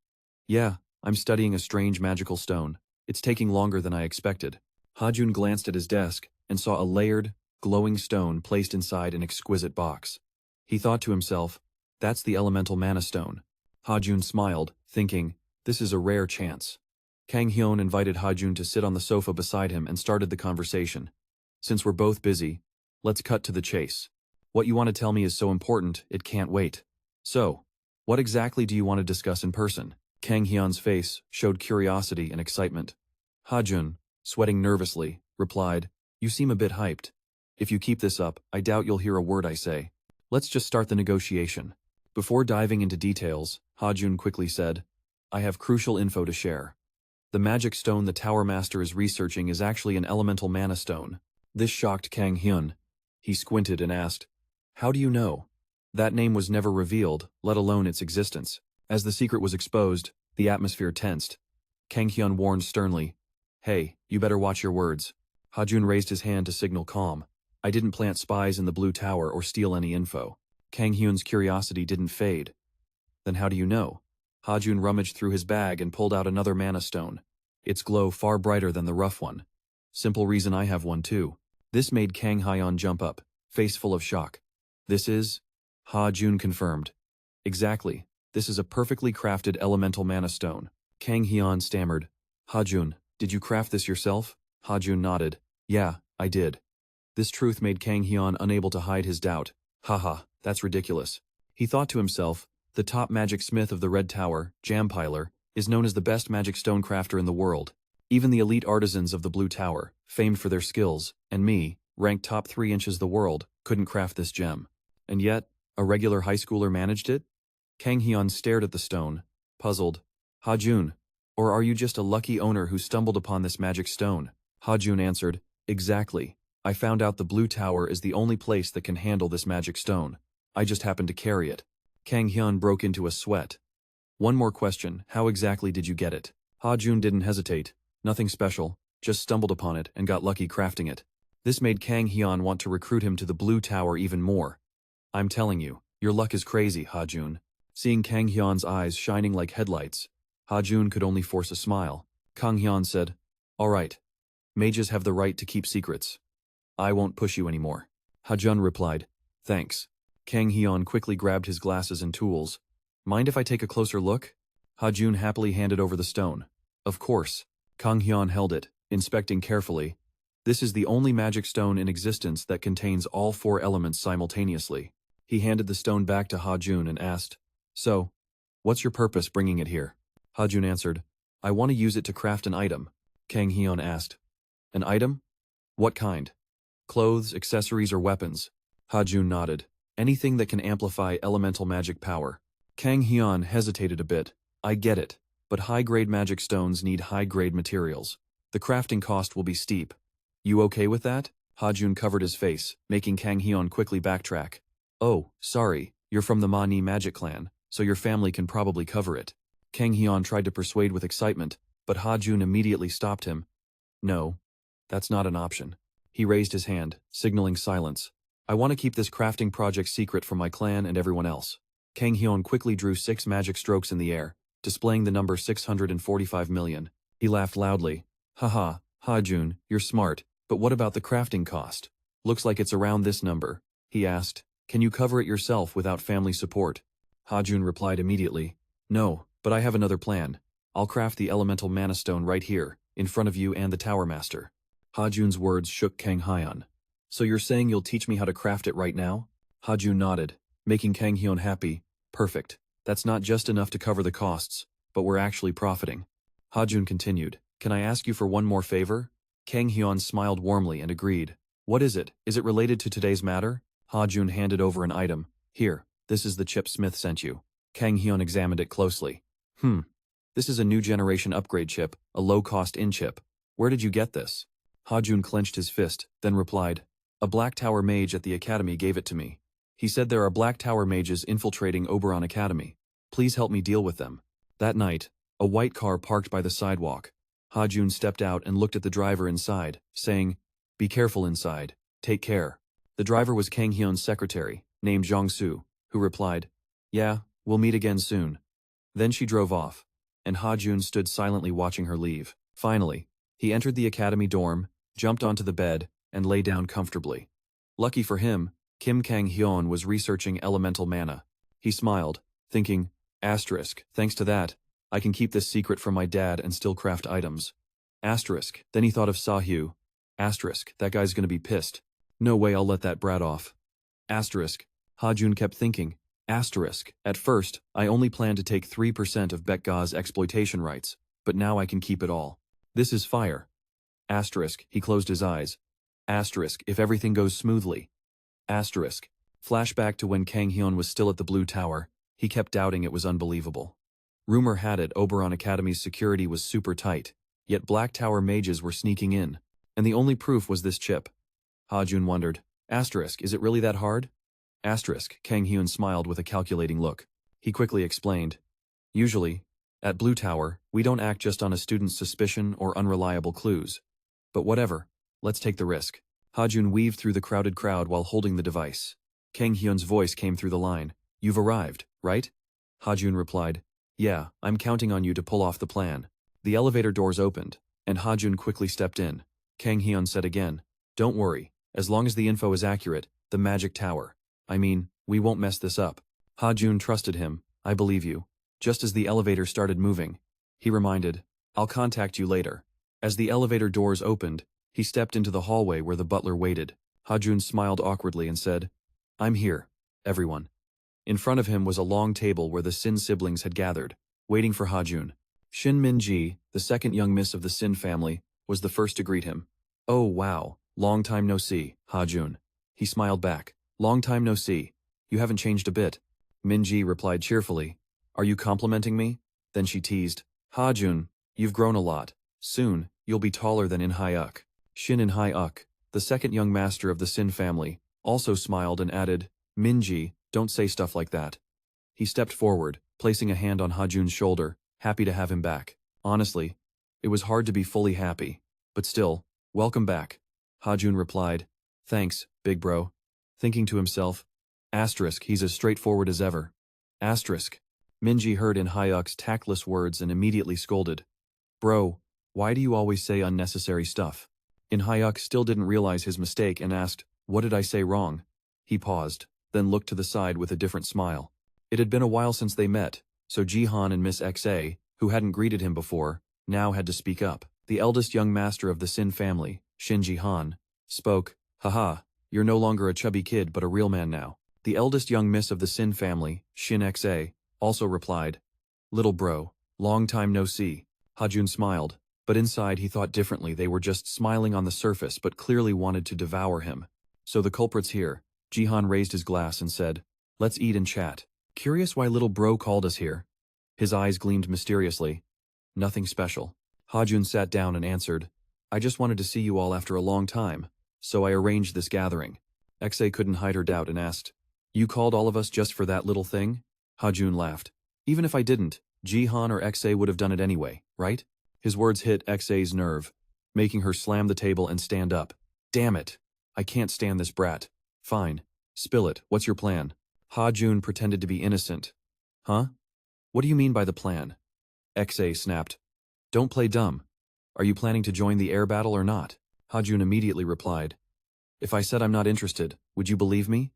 Yeah, I'm studying a strange magical stone. It's taking longer than I expected. Ha Jun glanced at his desk and saw a layered, glowing stone placed inside an exquisite box. He thought to himself, That's the elemental mana stone. Ha Jun smiled, thinking, this is a rare chance. Kang Hyun invited Ha Jun to sit on the sofa beside him and started the conversation. Since we're both busy, let's cut to the chase. What you want to tell me is so important, it can't wait. So, what exactly do you want to discuss in person? Kang Hyun's face showed curiosity and excitement. Ha Jun, sweating nervously, replied, you seem a bit hyped. If you keep this up, I doubt you'll hear a word I say. Let's just start the negotiation. Before diving into details, Ha Jun quickly said, I have crucial info to share. The magic stone the Tower Master is researching is actually an elemental mana stone. This shocked Kang Hyun. He squinted and asked, how do you know? That name was never revealed, let alone its existence. As the secret was exposed, the atmosphere tensed. Kang Hyun warned sternly, hey, you better watch your words. Ha Jun raised his hand to signal calm. I didn't plant spies in the Blue Tower or steal any info. Kang Hyun's curiosity didn't fade. Then how do you know? Ha Jun rummaged through his bag and pulled out another mana stone. Its glow far brighter than the rough one. Simple reason I have one too. This made Kang Hyun jump up, face full of shock. This is? Ha Jun confirmed. Exactly. This is a perfectly crafted elemental mana stone. Kang Hyun stammered. Ha Jun, did you craft this yourself? Ha Jun nodded. Yeah, I did. This truth made Kang Hyun unable to hide his doubt. Haha, that's ridiculous. He thought to himself, the top magic smith of the Red Tower, Jampiler, is known as the best magic stone crafter in the world. Even the elite artisans of the Blue Tower, famed for their skills, and me, ranked top 3 inches the world, couldn't craft this gem. And yet, a regular high schooler managed it? Kang Hyun stared at the stone, puzzled. Ha Jun, or are you just a lucky owner who stumbled upon this magic stone? Ha Jun answered, exactly. I found out the Blue Tower is the only place that can handle this magic stone. I just happened to carry it. Kang Hyun broke into a sweat. One more question, how exactly did you get it? Ha Jun didn't hesitate. Nothing special, just stumbled upon it and got lucky crafting it. This made Kang Hyun want to recruit him to the Blue Tower even more. I'm telling you, your luck is crazy, Ha Jun. Seeing Kang Hyun's eyes shining like headlights, Ha Jun could only force a smile. Kang Hyun said, all right. Mages have the right to keep secrets. I won't push you anymore. Ha Jun replied, thanks. Kang Hyun quickly grabbed his glasses and tools. Mind if I take a closer look? Ha Jun happily handed over the stone. Of course. Kang Hyun held it, inspecting carefully. This is the only magic stone in existence that contains all 4 elements simultaneously. He handed the stone back to Ha Jun and asked, so, what's your purpose bringing it here? Ha Jun answered, I want to use it to craft an item. Kang Hyun asked, an item? What kind? Clothes, accessories, or weapons? Ha Jun nodded. Anything that can amplify elemental magic power. Kang Hyun hesitated a bit. I get it, but high-grade magic stones need high-grade materials. The crafting cost will be steep. You okay with that? Ha Jun covered his face, making Kang Hyun quickly backtrack. Oh, sorry, you're from the Ma-Ni magic clan, so your family can probably cover it. Kang Hyun tried to persuade with excitement, but Ha Jun immediately stopped him. No, that's not an option. He raised his hand, signaling silence. I want to keep this crafting project secret from my clan and everyone else. Kang Hyun quickly drew 6 magic strokes in the air, displaying the number 645 million. He laughed loudly. Haha, Ha Jun, you're smart, but what about the crafting cost? Looks like it's around this number. He asked, can you cover it yourself without family support? Ha Jun replied immediately, no, but I have another plan. I'll craft the elemental mana stone right here, in front of you and the Tower Master. Ha Jun's words shook Kang Hyun. So you're saying you'll teach me how to craft it right now? Ha Jun nodded, making Kang Hyun happy. Perfect. That's not just enough to cover the costs, but we're actually profiting. Ha Jun continued, can I ask you for one more favor? Kang Hyun smiled warmly and agreed. What is it? Is it related to today's matter? Ha Jun handed over an item. Here, this is the chip Smith sent you. Kang Hyun examined it closely. This is a new generation upgrade chip, a low-cost in-chip. Where did you get this? Ha Jun clenched his fist, then replied, a Black Tower mage at the academy gave it to me. He said there are Black Tower mages infiltrating Oberon Academy. Please help me deal with them. That night, a white car parked by the sidewalk. Ha Jun stepped out and looked at the driver inside, saying, be careful inside, take care. The driver was Kang Hyun's secretary, named Jong-soo, who replied, yeah, we'll meet again soon. Then she drove off, and Ha Jun stood silently watching her leave. Finally, he entered the academy dorm, jumped onto the bed, and lay down comfortably. Lucky for him, Kim Kang Hyun was researching elemental mana. He smiled, thinking, asterisk, thanks to that, I can keep this secret from my dad and still craft items. Asterisk, then he thought of Sahyu. Asterisk, that guy's gonna be pissed. No way I'll let that brat off. Asterisk, Ha Jun kept thinking. Asterisk, at first, I only planned to take 3% of Bekga's exploitation rights, but now I can keep it all. This is fire. Asterisk, he closed his eyes. Asterisk, if everything goes smoothly. Asterisk, flashback to when Kang Hyun was still at the Blue Tower, he kept doubting it was unbelievable. Rumor had it Oberon Academy's security was super tight, yet Black Tower mages were sneaking in, and the only proof was this chip. Ha Jun wondered, asterisk, is it really that hard? Asterisk, Kang Hyun smiled with a calculating look. He quickly explained. Usually, at Blue Tower, we don't act just on a student's suspicion or unreliable clues. But whatever, let's take the risk. Ha Jun weaved through the crowded crowd while holding the device. Kang Hyun's voice came through the line. You've arrived, right? Ha Jun replied. Yeah, I'm counting on you to pull off the plan. The elevator doors opened, and Ha Jun quickly stepped in. Kang Hyun said again, don't worry, as long as the info is accurate, the magic tower. I mean, we won't mess this up. Ha Jun trusted him, I believe you. Just as the elevator started moving, he reminded, I'll contact you later. As the elevator doors opened, he stepped into the hallway where the butler waited. Ha Jun smiled awkwardly and said, I'm here, everyone. In front of him was a long table where the Sin siblings had gathered, waiting for Ha Jun. Shin Min-ji, the second young miss of the Sin family, was the first to greet him. Oh wow, long time no see, Ha Jun. He smiled back. Long time no see. You haven't changed a bit. Min-ji replied cheerfully. Are you complimenting me? Then she teased. Ha Jun, you've grown a lot. Soon, you'll be taller than In Hyuk. Shin In Hyuk, the second young master of the Sin family, also smiled and added, Min-ji, don't say stuff like that. He stepped forward, placing a hand on Ha Jun's shoulder, happy to have him back. Honestly, it was hard to be fully happy. But still, welcome back. Ha Jun replied. Thanks, big bro. Thinking to himself, asterisk, he's as straightforward as ever. Asterisk. Min-ji heard In Hyuk's tactless words and immediately scolded. Bro, why do you always say unnecessary stuff? In Hyuk still didn't realize his mistake and asked, what did I say wrong? He paused, then looked to the side with a different smile. It had been a while since they met, so Jihan and Miss XA, who hadn't greeted him before, now had to speak up. The eldest young master of the Sin family, Shin Jihan, spoke, haha, you're no longer a chubby kid but a real man now. The eldest young miss of the Sin family, Shin XA, also replied, little bro, long time no see. Ha Jun smiled, but inside he thought differently. They were just smiling on the surface but clearly wanted to devour him. So the culprit's here. Jihan raised his glass and said, let's eat and chat. Curious why little bro called us here? His eyes gleamed mysteriously. Nothing special. Ha Jun sat down and answered, I just wanted to see you all after a long time, so I arranged this gathering. XA couldn't hide her doubt and asked, you called all of us just for that little thing? Ha Jun laughed. Even if I didn't, Jihan or XA would have done it anyway, right? His words hit XA's nerve, making her slam the table and stand up. Damn it. I can't stand this brat. Fine. Spill it. What's your plan? Ha Jun pretended to be innocent. Huh? What do you mean by the plan? XA snapped. Don't play dumb. Are you planning to join the air battle or not? Ha Jun immediately replied. If I said I'm not interested, would you believe me?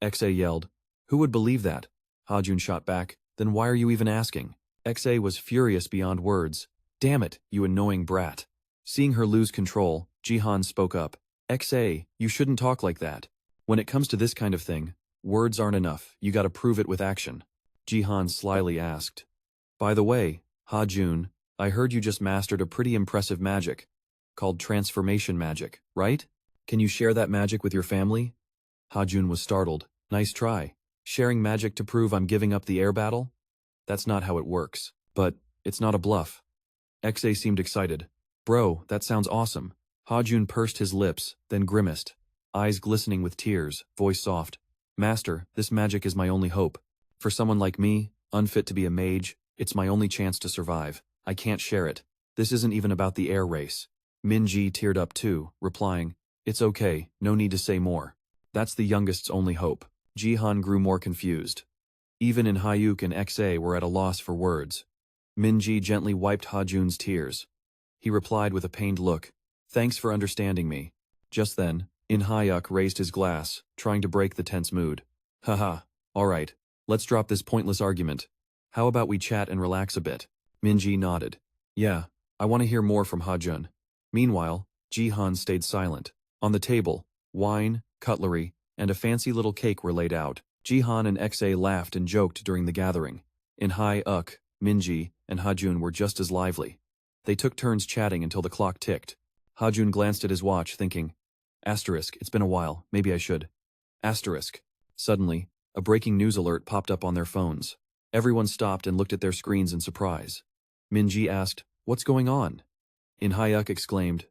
XA yelled. Who would believe that? Ha Jun shot back. Then why are you even asking? XA was furious beyond words. Damn it, you annoying brat. Seeing her lose control, Jihan spoke up. XA, you shouldn't talk like that. When it comes to this kind of thing, words aren't enough, you gotta prove it with action. Jihan slyly asked. By the way, Ha Jun, I heard you just mastered a pretty impressive magic, called transformation magic, right? Can you share that magic with your family? Ha Jun was startled. Nice try. Sharing magic to prove I'm giving up the air battle? That's not how it works. But, it's not a bluff. XA seemed excited. Bro, that sounds awesome. Ha Jun pursed his lips, then grimaced, eyes glistening with tears, voice soft. Master, this magic is my only hope. For someone like me, unfit to be a mage, it's my only chance to survive. I can't share it. This isn't even about the air race. Min-ji teared up too, replying, it's okay, no need to say more. That's the youngest's only hope. Jihan grew more confused. Even In Hyuk and XA were at a loss for words. Min-ji gently wiped Ha Jun's tears. He replied with a pained look, thanks for understanding me. Just then, In Hyuk raised his glass, trying to break the tense mood. Haha, alright, Let's drop this pointless argument. How about we chat and relax a bit? Minji nodded. Yeah, I want to hear more from Ha Jun. Meanwhile, Ji-han stayed silent. On the table, wine, cutlery, and a fancy little cake were laid out. Ji-han and XA laughed and joked during the gathering. In Hai-uk, Minji, and Ha Jun were just as lively. They took turns chatting until the clock ticked. Ha Jun glanced at his watch, thinking, Asterisk, it's been a while, maybe I should. Asterisk. Suddenly, a breaking news alert popped up on their phones. Everyone stopped and looked at their screens in surprise. Minji asked, What's going on? In Hai-uk exclaimed,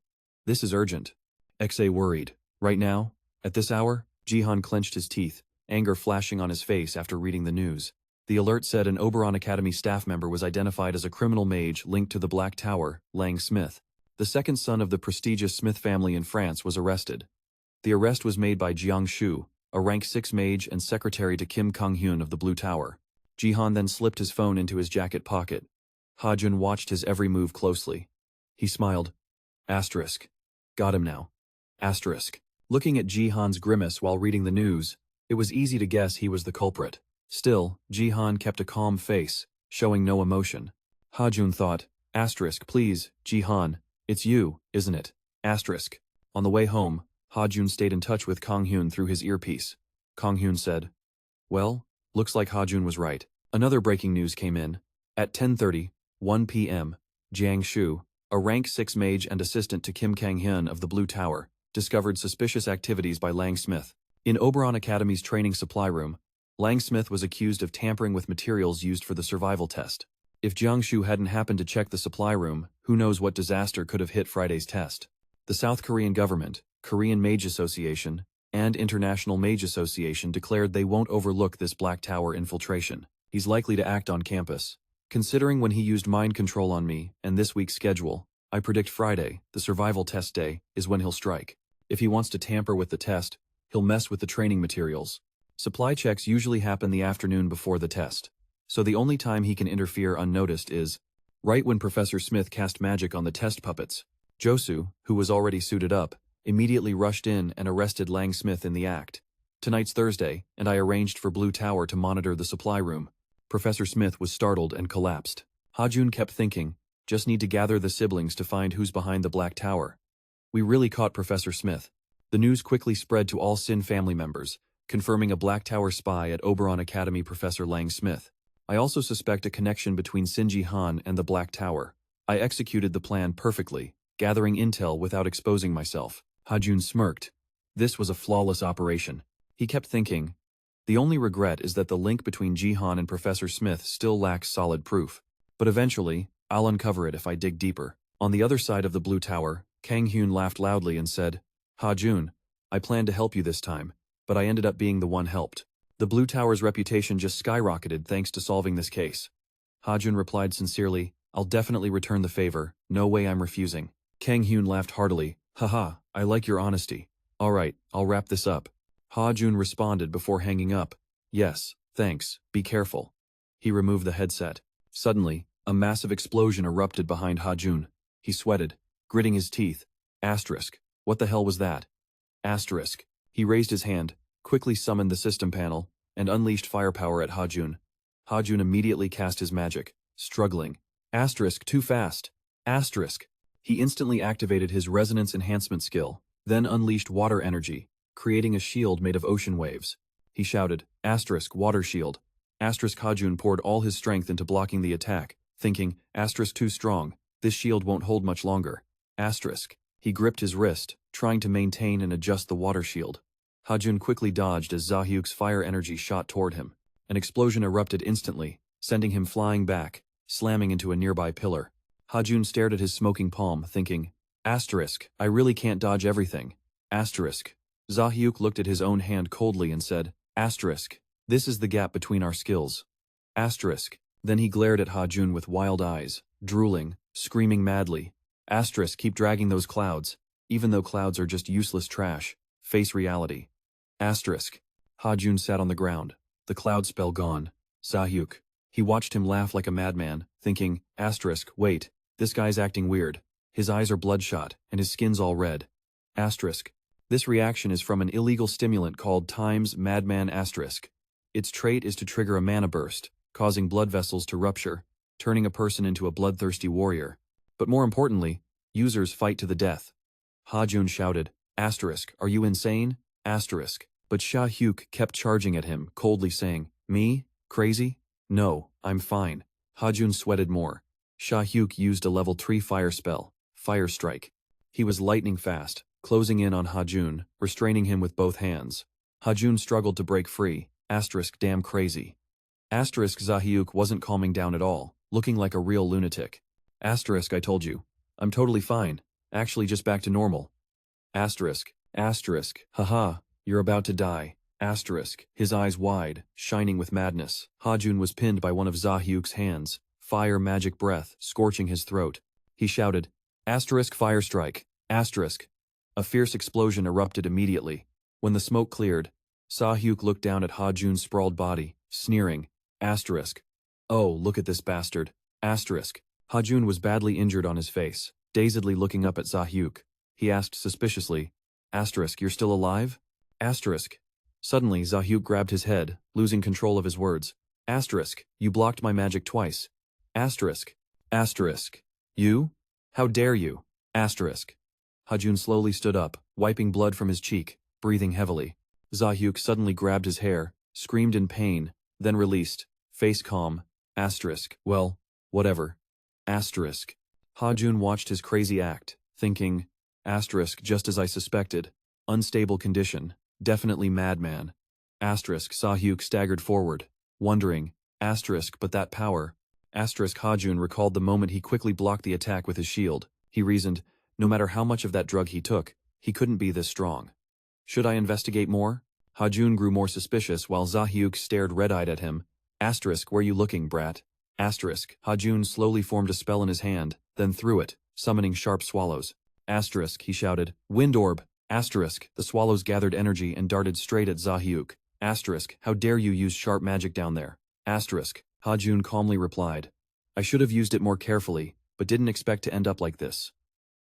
This is urgent. XA worried. Right now? At this hour? Ji-han clenched his teeth, anger flashing on his face after reading the news. The alert said an Oberon Academy staff member was identified as a criminal mage linked to the Black Tower, Lang Smith. The second son of the prestigious Smith family in France was arrested. The arrest was made by Jiang Shu, a rank 6 mage and secretary to Kim Kang-hyun of the Blue Tower. Ji-han then slipped his phone into his jacket pocket. Ha Jun watched his every move closely. He smiled. Asterisk. Got him now. Asterisk. Looking at Ji-han's grimace while reading the news, it was easy to guess he was the culprit. Still, Ji-han kept a calm face, showing no emotion. Ha Jun thought, Asterisk, please, Ji-han, it's you, isn't it? Asterisk. On the way home, Ha Jun stayed in touch with Kang-hyun through his earpiece. Kang-hyun said, Well, looks like Ha Jun was right. Another breaking news came in. At 10:30, 1 p.m., Jiang Shu, a rank 6 mage and assistant to Kim Kang-hyun of the Blue Tower, discovered suspicious activities by Lang Smith. In Oberon Academy's training supply room, Lang Smith was accused of tampering with materials used for the survival test. If Jiang Shu hadn't happened to check the supply room, who knows what disaster could have hit Friday's test. The South Korean government, Korean Mage Association, and International Mage Association declared they won't overlook this Black Tower infiltration. He's likely to act on campus. Considering when he used mind control on me and this week's schedule, I predict Friday, the survival test day, is when he'll strike. If he wants to tamper with the test, he'll mess with the training materials. Supply checks usually happen the afternoon before the test, so the only time he can interfere unnoticed is right when Professor Smith cast magic on the test puppets. Josu, who was already suited up, immediately rushed in and arrested Lang Smith in the act. Tonight's Thursday, and I arranged for Blue Tower to monitor the supply room. Professor Smith was startled and collapsed. Ha Jun kept thinking, just need to gather the siblings to find who's behind the Black Tower. We really caught Professor Smith. The news quickly spread to all Sin family members, confirming a Black Tower spy at Oberon Academy Professor Lang Smith. I also suspect a connection between Sin Ji-han and the Black Tower. I executed the plan perfectly, gathering intel without exposing myself. Ha Jun smirked. This was a flawless operation. He kept thinking, the only regret is that the link between Ji-han and Professor Smith still lacks solid proof. But eventually, I'll uncover it if I dig deeper. On the other side of the Blue Tower, Kang-hyun laughed loudly and said, Ha Jun, I planned to help you this time, but I ended up being the one helped. The Blue Tower's reputation just skyrocketed thanks to solving this case. Ha Jun replied sincerely, I'll definitely return the favor, no way I'm refusing. Kang-hyun laughed heartily, haha, I like your honesty. Alright, I'll wrap this up. Ha Jun responded before hanging up, yes, thanks, be careful. He removed the headset. Suddenly, a massive explosion erupted behind Ha Jun. He sweated, gritting his teeth. Asterisk. What the hell was that? Asterisk. He raised his hand, quickly summoned the system panel, and unleashed firepower at Ha Jun. Ha Jun immediately cast his magic, struggling. Asterisk, too fast. Asterisk. He instantly activated his resonance enhancement skill, then unleashed water energy, creating a shield made of ocean waves. He shouted, asterisk, water shield. Asterisk. Ha Jun poured all his strength into blocking the attack, thinking, asterisk, too strong, this shield won't hold much longer. Asterisk. He gripped his wrist, trying to maintain and adjust the water shield. Ha Jun quickly dodged as Zahyuk's fire energy shot toward him. An explosion erupted instantly, sending him flying back, slamming into a nearby pillar. Ha Jun stared at his smoking palm, thinking, asterisk, I really can't dodge everything. Asterisk. Zahyuk looked at his own hand coldly and said, asterisk, this is the gap between our skills. Asterisk. Then he glared at Ha Jun with wild eyes, drooling, screaming madly. Asterisk, keep dragging those clouds, even though clouds are just useless trash. Face reality. Asterisk. Ha Jun sat on the ground, the cloud spell gone. Zahyuk. He watched him laugh like a madman, thinking, asterisk, wait, this guy's acting weird. His eyes are bloodshot, and his skin's all red. Asterisk. This reaction is from an illegal stimulant called Times Madman asterisk. Its trait is to trigger a mana burst, causing blood vessels to rupture, turning a person into a bloodthirsty warrior. But more importantly, users fight to the death. Ha Jun shouted, "Asterisk, are you insane?" Asterisk. But Sha Hyuk kept charging at him, coldly saying, "Me? Crazy? No, I'm fine." Ha Jun sweated more. Sha Hyuk used a level 3 fire spell, Fire Strike. He was lightning fast, closing in on Ha Jun, restraining him with both hands. Ha Jun struggled to break free, asterisk damn crazy. Asterisk Zahyuk wasn't calming down at all, looking like a real lunatic. Asterisk I told you. I'm totally fine, actually just back to normal. Asterisk, haha, you're about to die. Asterisk, his eyes wide, shining with madness. Ha Jun was pinned by one of Zahyuk's hands, fire magic breath, scorching his throat. He shouted, asterisk fire strike, asterisk. A fierce explosion erupted immediately. When the smoke cleared, Zahyuk looked down at Ha Jun's sprawled body, sneering, asterisk. Oh, look at this bastard, asterisk. Ha Jun was badly injured on his face, dazedly looking up at Zahyuk. He asked suspiciously, asterisk, you're still alive? Asterisk. Suddenly, Zahyuk grabbed his head, losing control of his words. Asterisk, you blocked my magic twice. Asterisk. Asterisk. You? How dare you? Asterisk. Ha Jun slowly stood up, wiping blood from his cheek, breathing heavily. Zahyuk suddenly grabbed his hair, screamed in pain, then released, face calm. Asterisk. Well, whatever. Asterisk. Ha Jun watched his crazy act, thinking, asterisk just as I suspected. Unstable condition, definitely madman. Asterisk Zahyuk staggered forward, wondering, asterisk but that power. Asterisk Ha Jun recalled the moment he quickly blocked the attack with his shield. He reasoned, no matter how much of that drug he took, he couldn't be this strong. Should I investigate more? Ha Jun grew more suspicious while Zahyuk stared red-eyed at him. Asterisk, where you looking, brat? Asterisk. Ha Jun slowly formed a spell in his hand, then threw it, summoning sharp swallows. Asterisk, he shouted. Wind orb. Asterisk. The swallows gathered energy and darted straight at Zahyuk. Asterisk. How dare you use sharp magic down there? Asterisk. Ha Jun calmly replied. I should have used it more carefully, but didn't expect to end up like this.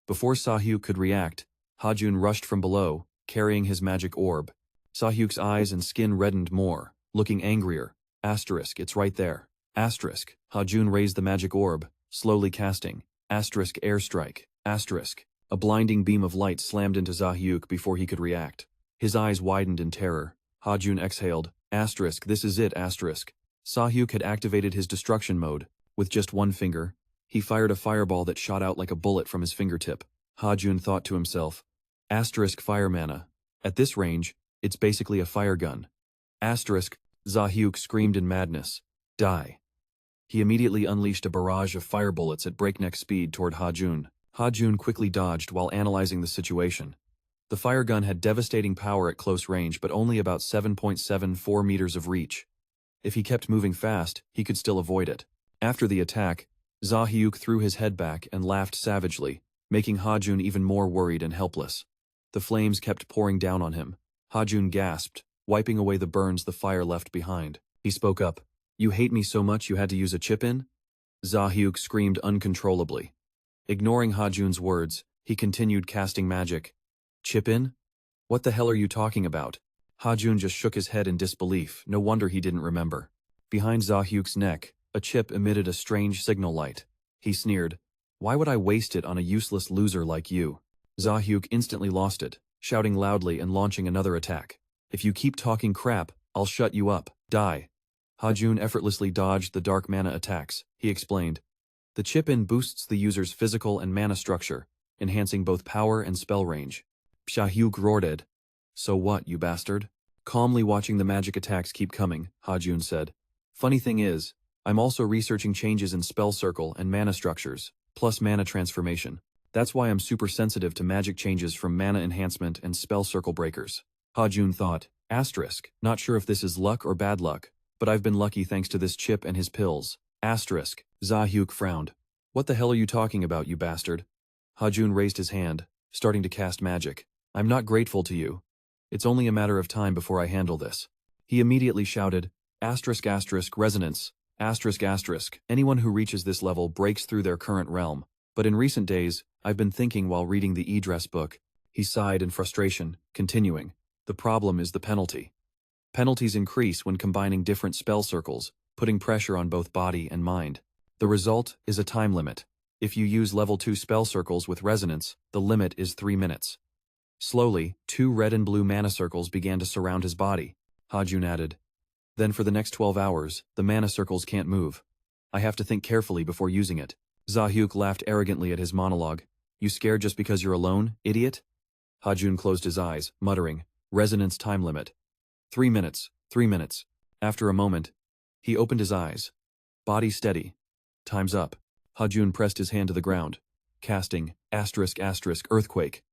Before Zahyuk could react, Ha Jun rushed from below, carrying his magic orb. Zahyuk's eyes and skin reddened more, looking angrier. Asterisk, it's right there. Asterisk. Ha Jun raised the magic orb, slowly casting. Asterisk airstrike. Asterisk. A blinding beam of light slammed into Zahyuk before he could react. His eyes widened in terror. Ha Jun exhaled. Asterisk, this is it, asterisk. Zahyuk had activated his destruction mode. With just one finger, he fired a fireball that shot out like a bullet from his fingertip. Ha Jun thought to himself, asterisk fire mana. At this range, it's basically a fire gun. Asterisk, Zahyuk screamed in madness. Die. He immediately unleashed a barrage of fire bullets at breakneck speed toward Ha Jun. Ha Jun quickly dodged while analyzing the situation. The fire gun had devastating power at close range but only about 7.74 meters of reach. If he kept moving fast, he could still avoid it. After the attack, Zahyuk threw his head back and laughed savagely, making Ha Jun even more worried and helpless. The flames kept pouring down on him. Ha Jun gasped, wiping away the burns the fire left behind. He spoke up. You hate me so much you had to use a chip-in? Zahyuk screamed uncontrollably. Ignoring Ha Jun's words, he continued casting magic. Chip-in? What the hell are you talking about? Ha Jun just shook his head in disbelief, no wonder he didn't remember. Behind Zahyuk's neck, a chip emitted a strange signal light. He sneered. Why would I waste it on a useless loser like you? Zahyuk instantly lost it, shouting loudly and launching another attack. If you keep talking crap, I'll shut you up. Die. Ha Jun effortlessly dodged the dark mana attacks, he explained. The chip-in boosts the user's physical and mana structure, enhancing both power and spell range. Zahyuk roared. So what, you bastard? Calmly watching the magic attacks keep coming, Ha Jun said. Funny thing is, I'm also researching changes in spell circle and mana structures, plus mana transformation. That's why I'm super sensitive to magic changes from mana enhancement and spell circle breakers. Ha Jun thought, asterisk, not sure if this is luck or bad luck, but I've been lucky thanks to this chip and his pills. Asterisk. Zahyuk frowned. What the hell are you talking about, you bastard? Ha Jun raised his hand, starting to cast magic. I'm not grateful to you. It's only a matter of time before I handle this. He immediately shouted, asterisk asterisk resonance, asterisk asterisk. Anyone who reaches this level breaks through their current realm. But in recent days, I've been thinking while reading the e-dress book. He sighed in frustration, continuing. The problem is the penalty. Penalties increase when combining different spell circles, putting pressure on both body and mind. The result is a time limit. If you use level 2 spell circles with resonance, the limit is 3 minutes. Slowly, 2 red and blue mana circles began to surround his body. Ha Jun added. Then for the next 12 hours, the mana circles can't move. I have to think carefully before using it. Zahyuk laughed arrogantly at his monologue. You scared just because you're alone, idiot? Ha Jun closed his eyes, muttering, resonance time limit. 3 minutes, 3 minutes. After a moment, he opened his eyes. Body steady. Time's up. Ha Jun pressed his hand to the ground, casting earthquake.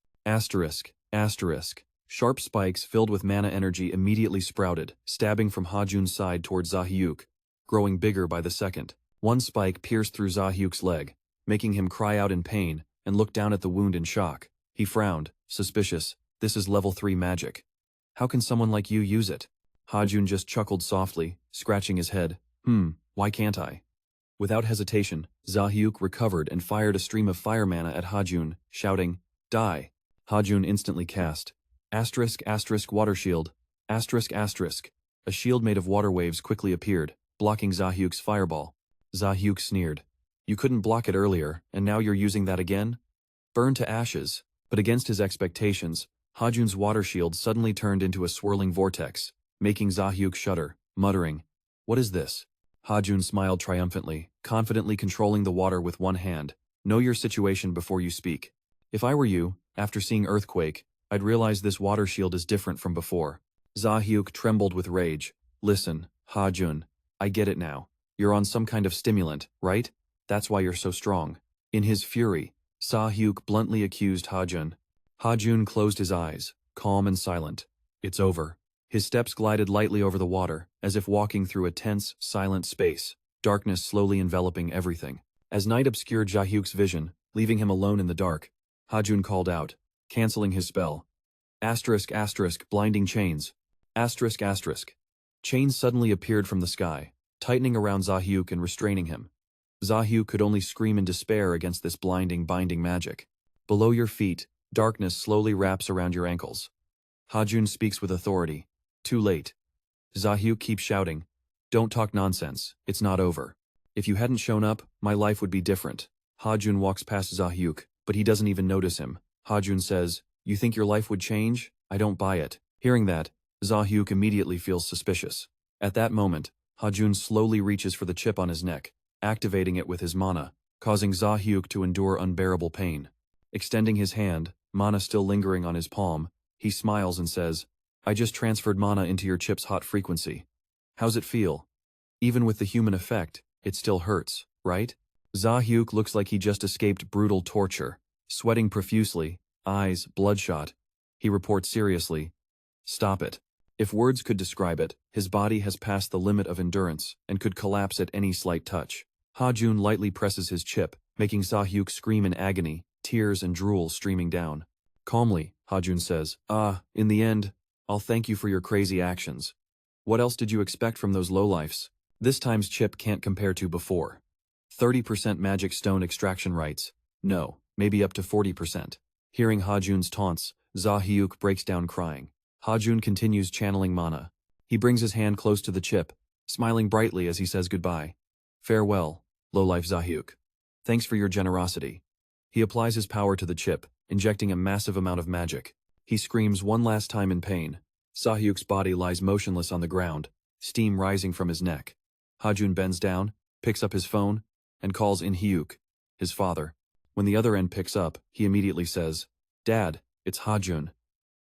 Sharp spikes filled with mana energy immediately sprouted, stabbing from Ha Jun's side towards Zahyuk, growing bigger by the second. One spike pierced through Zahyuk's leg, making him cry out in pain and look down at the wound in shock. He frowned, suspicious. This is level 3 magic. How can someone like you use it? Ha Jun just chuckled softly, scratching his head. Why can't I? Without hesitation, Zahyuk recovered and fired a stream of fire mana at Ha Jun, shouting, Die! Ha Jun instantly cast. Water shield. A shield made of water waves quickly appeared, blocking Zahyuk's fireball. Zahyuk sneered. You couldn't block it earlier, and now you're using that again? Burn to ashes. But against his expectations, Ha Jun's water shield suddenly turned into a swirling vortex, making Zahyuk shudder, muttering, What is this? Ha Jun smiled triumphantly, confidently controlling the water with one hand. Know your situation before you speak. If I were you, after seeing Earthquake, I'd realize this water shield is different from before. Zahyuk trembled with rage. Listen, Ha Jun, I get it now. You're on some kind of stimulant, right? That's why you're so strong. In his fury, Zahyuk bluntly accused Ha Jun. Ha Jun closed his eyes, calm and silent. It's over. His steps glided lightly over the water, as if walking through a tense, silent space, darkness slowly enveloping everything. As night obscured Zahyuk's vision, leaving him alone in the dark, Ha Jun called out, canceling his spell. Blinding chains. Chains suddenly appeared from the sky, tightening around Zahyuk and restraining him. Zahyuk could only scream in despair against this blinding, binding magic. Below your feet, darkness slowly wraps around your ankles. Ha Jun speaks with authority. Too late. Zahyuk keeps shouting. Don't talk nonsense, it's not over. If you hadn't shown up, my life would be different. Ha Jun walks past Zahyuk, but he doesn't even notice him. Ha Jun says, You think your life would change? I don't buy it. Hearing that, Zahyuk immediately feels suspicious. At that moment, Ha Jun slowly reaches for the chip on his neck, activating it with his mana, causing Zahyuk to endure unbearable pain. Extending his hand, mana still lingering on his palm, he smiles and says, I just transferred mana into your chip's hot frequency. How's it feel? Even with the human effect, it still hurts, right? Zahyuk looks like he just escaped brutal torture, sweating profusely, eyes bloodshot. He reports seriously, Stop it. If words could describe it, his body has passed the limit of endurance and could collapse at any slight touch. Ha Jun lightly presses his chip, making Zahyuk scream in agony, tears and drool streaming down. Calmly, Ha Jun says, in the end, I'll thank you for your crazy actions. What else did you expect from those lowlifes? This time's chip can't compare to before. 30% magic stone extraction rights. No, maybe up to 40%. Hearing Ha Jun's taunts, Zahyuk breaks down crying. Ha Jun continues channeling mana. He brings his hand close to the chip, smiling brightly as he says goodbye. Farewell, lowlife Zahyuk. Thanks for your generosity. He applies his power to the chip, injecting a massive amount of magic. He screams one last time in pain. Zahyuk's body lies motionless on the ground, steam rising from his neck. Ha Jun bends down, picks up his phone, and calls in Hyuk, his father. When the other end picks up, he immediately says, Dad, it's Ha Jun.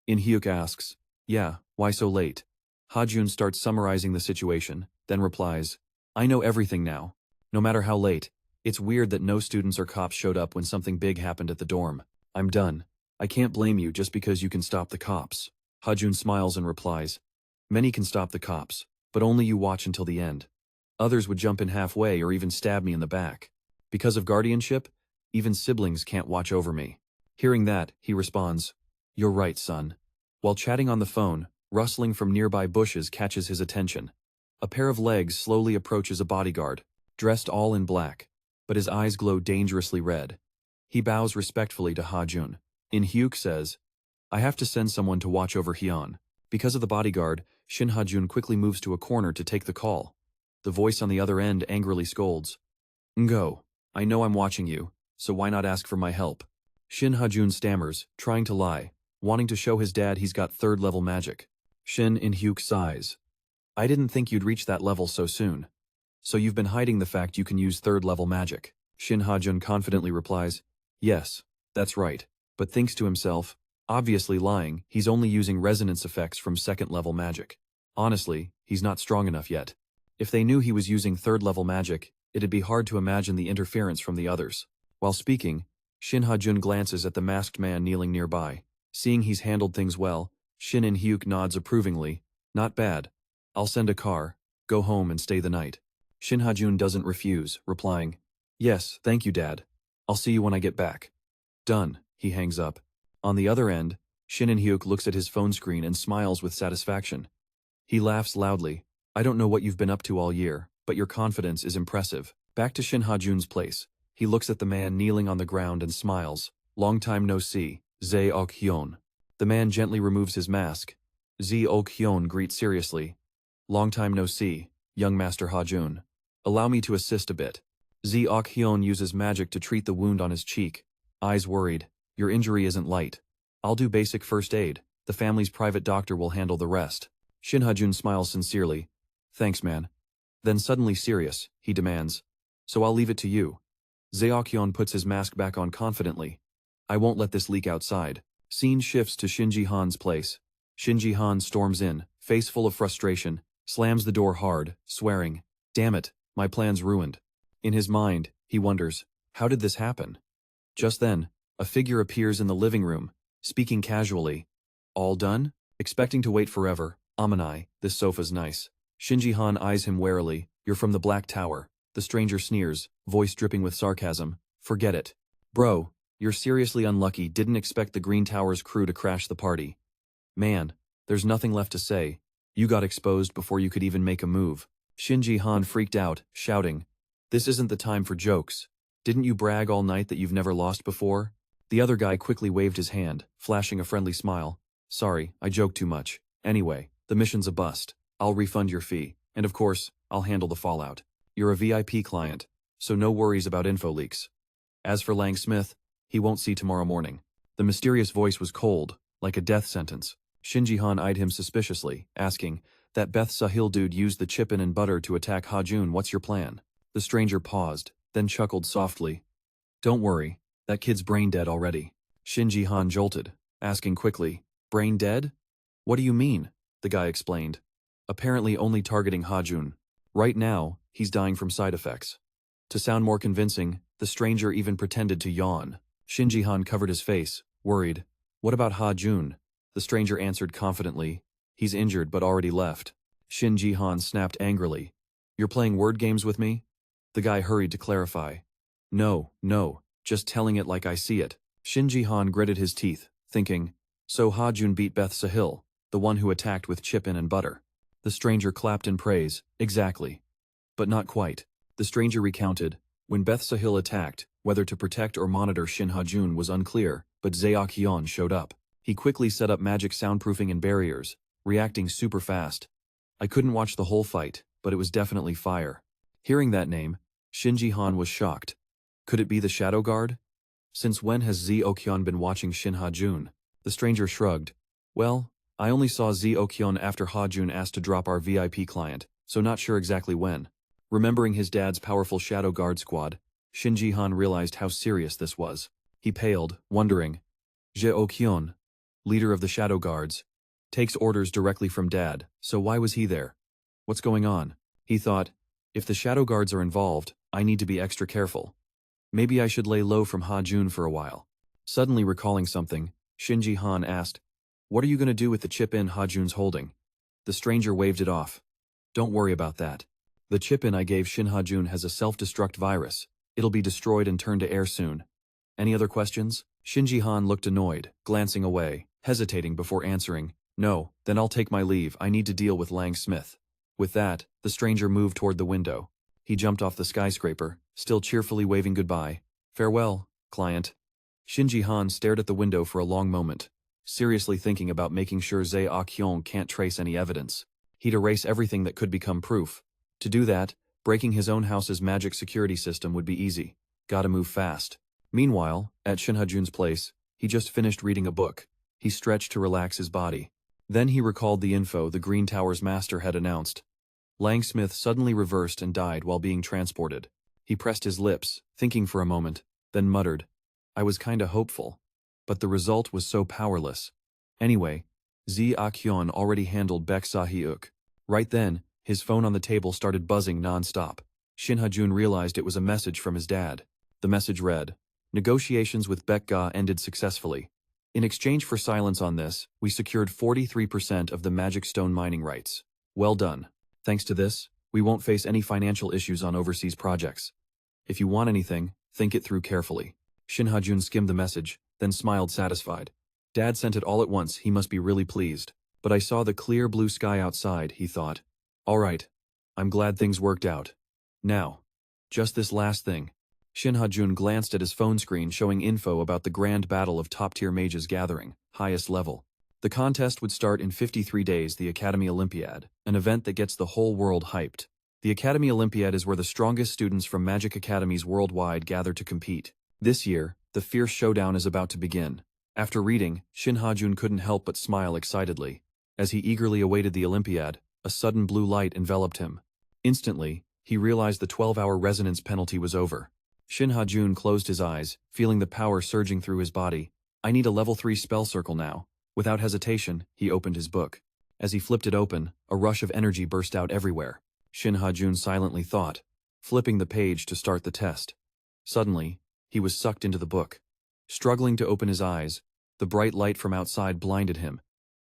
In Hyuk asks, Yeah, why so late? Ha Jun starts summarizing the situation, then replies, I know everything now. No matter how late, it's weird that no students or cops showed up when something big happened at the dorm. I'm done. I can't blame you just because you can stop the cops. Ha Jun smiles and replies, Many can stop the cops, but only you watch until the end. Others would jump in halfway or even stab me in the back. Because of guardianship, even siblings can't watch over me. Hearing that, he responds, You're right, son. While chatting on the phone, rustling from nearby bushes catches his attention. A pair of legs slowly approaches a bodyguard, dressed all in black, but his eyes glow dangerously red. He bows respectfully to Ha Jun. In Hyuk says, I have to send someone to watch over Hyun. Because of the bodyguard, Sin Ha Jun quickly moves to a corner to take the call. The voice on the other end angrily scolds. Ngo, I know I'm watching you, so why not ask for my help? Sin Ha Jun stammers, trying to lie, wanting to show his dad he's got third-level magic. Shin In-hyuk sighs. I didn't think you'd reach that level so soon. So you've been hiding the fact you can use third-level magic. Sin Ha Jun confidently replies, yes, that's right, but thinks to himself, obviously lying, he's only using resonance effects from second-level magic. Honestly, he's not strong enough yet. If they knew he was using third-level magic, it'd be hard to imagine the interference from the others. While speaking, Sin Ha Jun glances at the masked man kneeling nearby. Seeing he's handled things well, Shin In-hyuk nods approvingly. Not bad. I'll send a car, go home and stay the night. Sin Ha Jun doesn't refuse, replying, yes, thank you, Dad. I'll see you when I get back. Done, he hangs up. On the other end, Shin In-hyuk looks at his phone screen and smiles with satisfaction. He laughs loudly. I don't know what you've been up to all year, but your confidence is impressive. Back to Sin Ha Jun's place. He looks at the man kneeling on the ground and smiles. Long time no see, Zae Ok Hyun. The man gently removes his mask. Zae Ok Hyun greets seriously. Long time no see, young Master Ha Jun. Allow me to assist a bit. Zae Ok Hyun uses magic to treat the wound on his cheek. Eyes worried. Your injury isn't light. I'll do basic first aid. The family's private doctor will handle the rest. Sin Ha Jun smiles sincerely. Thanks, man. Then suddenly serious, he demands. So I'll leave it to you. Zae Ok Hyun puts his mask back on confidently. I won't let this leak outside. Scene shifts to Shin Ji-han's place. Shin Ji-han storms in, face full of frustration, slams the door hard, swearing, damn it, my plan's ruined. In his mind, he wonders, how did this happen? Just then, a figure appears in the living room, speaking casually. All done? Expecting to wait forever, Amanai, this sofa's nice. Shin Ji-han eyes him warily. You're from the Black Tower. The stranger sneers, voice dripping with sarcasm. Forget it. Bro, you're seriously unlucky. Didn't expect the Green Tower's crew to crash the party. Man, there's nothing left to say. You got exposed before you could even make a move. Shin Ji-han freaked out, shouting, this isn't the time for jokes. Didn't you brag all night that you've never lost before? The other guy quickly waved his hand, flashing a friendly smile. Sorry, I joked too much. Anyway, the mission's a bust. I'll refund your fee, and of course, I'll handle the fallout. You're a VIP client, so no worries about info leaks. As for Lang Smith, he won't see tomorrow morning. The mysterious voice was cold, like a death sentence. Shin Ji-han eyed him suspiciously, asking, that Beth Sahil dude used the chip-in and butter to attack Ha Jun. What's your plan? The stranger paused, then chuckled softly. Don't worry, that kid's brain dead already. Shin Ji-han jolted, asking quickly, brain dead? What do you mean? The guy explained. Apparently only targeting Ha Jun. Right now, he's dying from side effects. To sound more convincing, the stranger even pretended to yawn. Shin Ji-han covered his face, worried. What about Ha Jun? The stranger answered confidently. He's injured but already left. Shin Ji-han snapped angrily. You're playing word games with me? The guy hurried to clarify. No, just telling it like I see it. Shin Ji-han gritted his teeth, thinking, so Ha Jun beat Beth Sahil, the one who attacked with chip-in and butter. The stranger clapped in praise. Exactly. But not quite. The stranger recounted, when Beth Sahil attacked, whether to protect or monitor Sin Ha Jun was unclear, but Zae Ok Hyun showed up. He quickly set up magic soundproofing and barriers, reacting super fast. I couldn't watch the whole fight, but it was definitely fire. Hearing that name, Shin Ji-han was shocked. Could it be the Shadow Guard? Since when has Zae Ok Hyun been watching Sin Ha Jun? The stranger shrugged. Well, I only saw Zae Ok Hyun after Ha Jun asked to drop our VIP client, so not sure exactly when. Remembering his dad's powerful Shadow Guard squad, Shin Ji-han realized how serious this was. He paled, wondering. Zae Ok Hyun, leader of the Shadow Guards, takes orders directly from Dad, so why was he there? What's going on? He thought, if the Shadow Guards are involved, I need to be extra careful. Maybe I should lay low from Ha Jun for a while. Suddenly recalling something, Shin Ji-han asked, what are you going to do with the chip-in Ha Jun's holding? The stranger waved it off. Don't worry about that. The chip-in I gave Sin Ha Jun has a self-destruct virus. It'll be destroyed and turned to air soon. Any other questions? Shin Ji-han looked annoyed, glancing away, hesitating before answering. No, then I'll take my leave. I need to deal with Lang Smith. With that, the stranger moved toward the window. He jumped off the skyscraper, still cheerfully waving goodbye. Farewell, client. Shin Ji-han stared at the window for a long moment. seriously thinking about making sure Zhe Akyong can't trace any evidence. He'd erase everything that could become proof. To do that, breaking his own house's magic security system would be easy. Gotta move fast. Meanwhile, at Sin Ha Jun's place, he just finished reading a book. He stretched to relax his body. Then he recalled the info the Green Tower's master had announced. Langsmith suddenly reversed and died while being transported. He pressed his lips, thinking for a moment, then muttered, "I was kinda hopeful." But the result was so powerless. Anyway, Zhe Akyong already handled Baek Sa-hyuk. Right then, his phone on the table started buzzing non-stop. Sin Ha Jun realized it was a message from his dad. The message read, "Negotiations with Baek Ga ended successfully. In exchange for silence on this, we secured 43% of the magic stone mining rights. Well done. Thanks to this, we won't face any financial issues on overseas projects. If you want anything, think it through carefully." Sin Ha Jun skimmed the message, then smiled satisfied. Dad sent it all at once, he must be really pleased. But I saw the clear blue sky outside, he thought. All right. I'm glad things worked out. Now, just this last thing. Sin Ha Jun glanced at his phone screen showing info about the grand battle of top-tier mages gathering, highest level. The contest would start in 53 days, the Academy Olympiad, an event that gets the whole world hyped. The Academy Olympiad is where the strongest students from magic academies worldwide gather to compete. This year, the fierce showdown is about to begin. After reading, Sin Ha Jun couldn't help but smile excitedly. As he eagerly awaited the Olympiad, a sudden blue light enveloped him. Instantly, he realized the 12-hour resonance penalty was over. Sin Ha Jun closed his eyes, feeling the power surging through his body. I need a level 3 spell circle now. Without hesitation, he opened his book. As he flipped it open, a rush of energy burst out everywhere. Sin Ha Jun silently thought, flipping the page to start the test. Suddenly, he was sucked into the book. Struggling to open his eyes, the bright light from outside blinded him,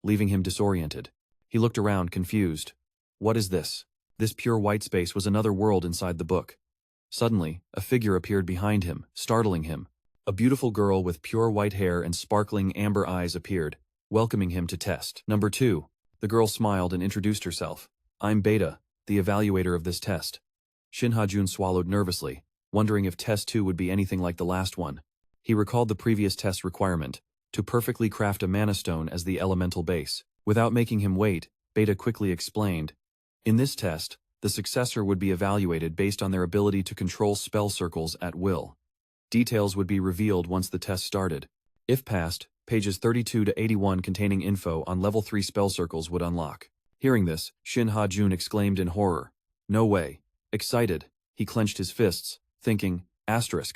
leaving him disoriented. He looked around, confused. What is this? This pure white space was another world inside the book. Suddenly, a figure appeared behind him, startling him. A beautiful girl with pure white hair and sparkling amber eyes appeared, welcoming him to test number 2. The girl smiled and introduced herself. I'm Beta, the evaluator of this test. Sin Ha Jun swallowed nervously, wondering if test 2 would be anything like the last one. He recalled the previous test requirement, to perfectly craft a mana stone as the elemental base. Without making him wait, Beta quickly explained. In this test, the successor would be evaluated based on their ability to control spell circles at will. Details would be revealed once the test started. If passed, pages 32 to 81 containing info on level 3 spell circles would unlock. Hearing this, Sin Ha Jun exclaimed in horror. No way. Excited, he clenched his fists, thinking,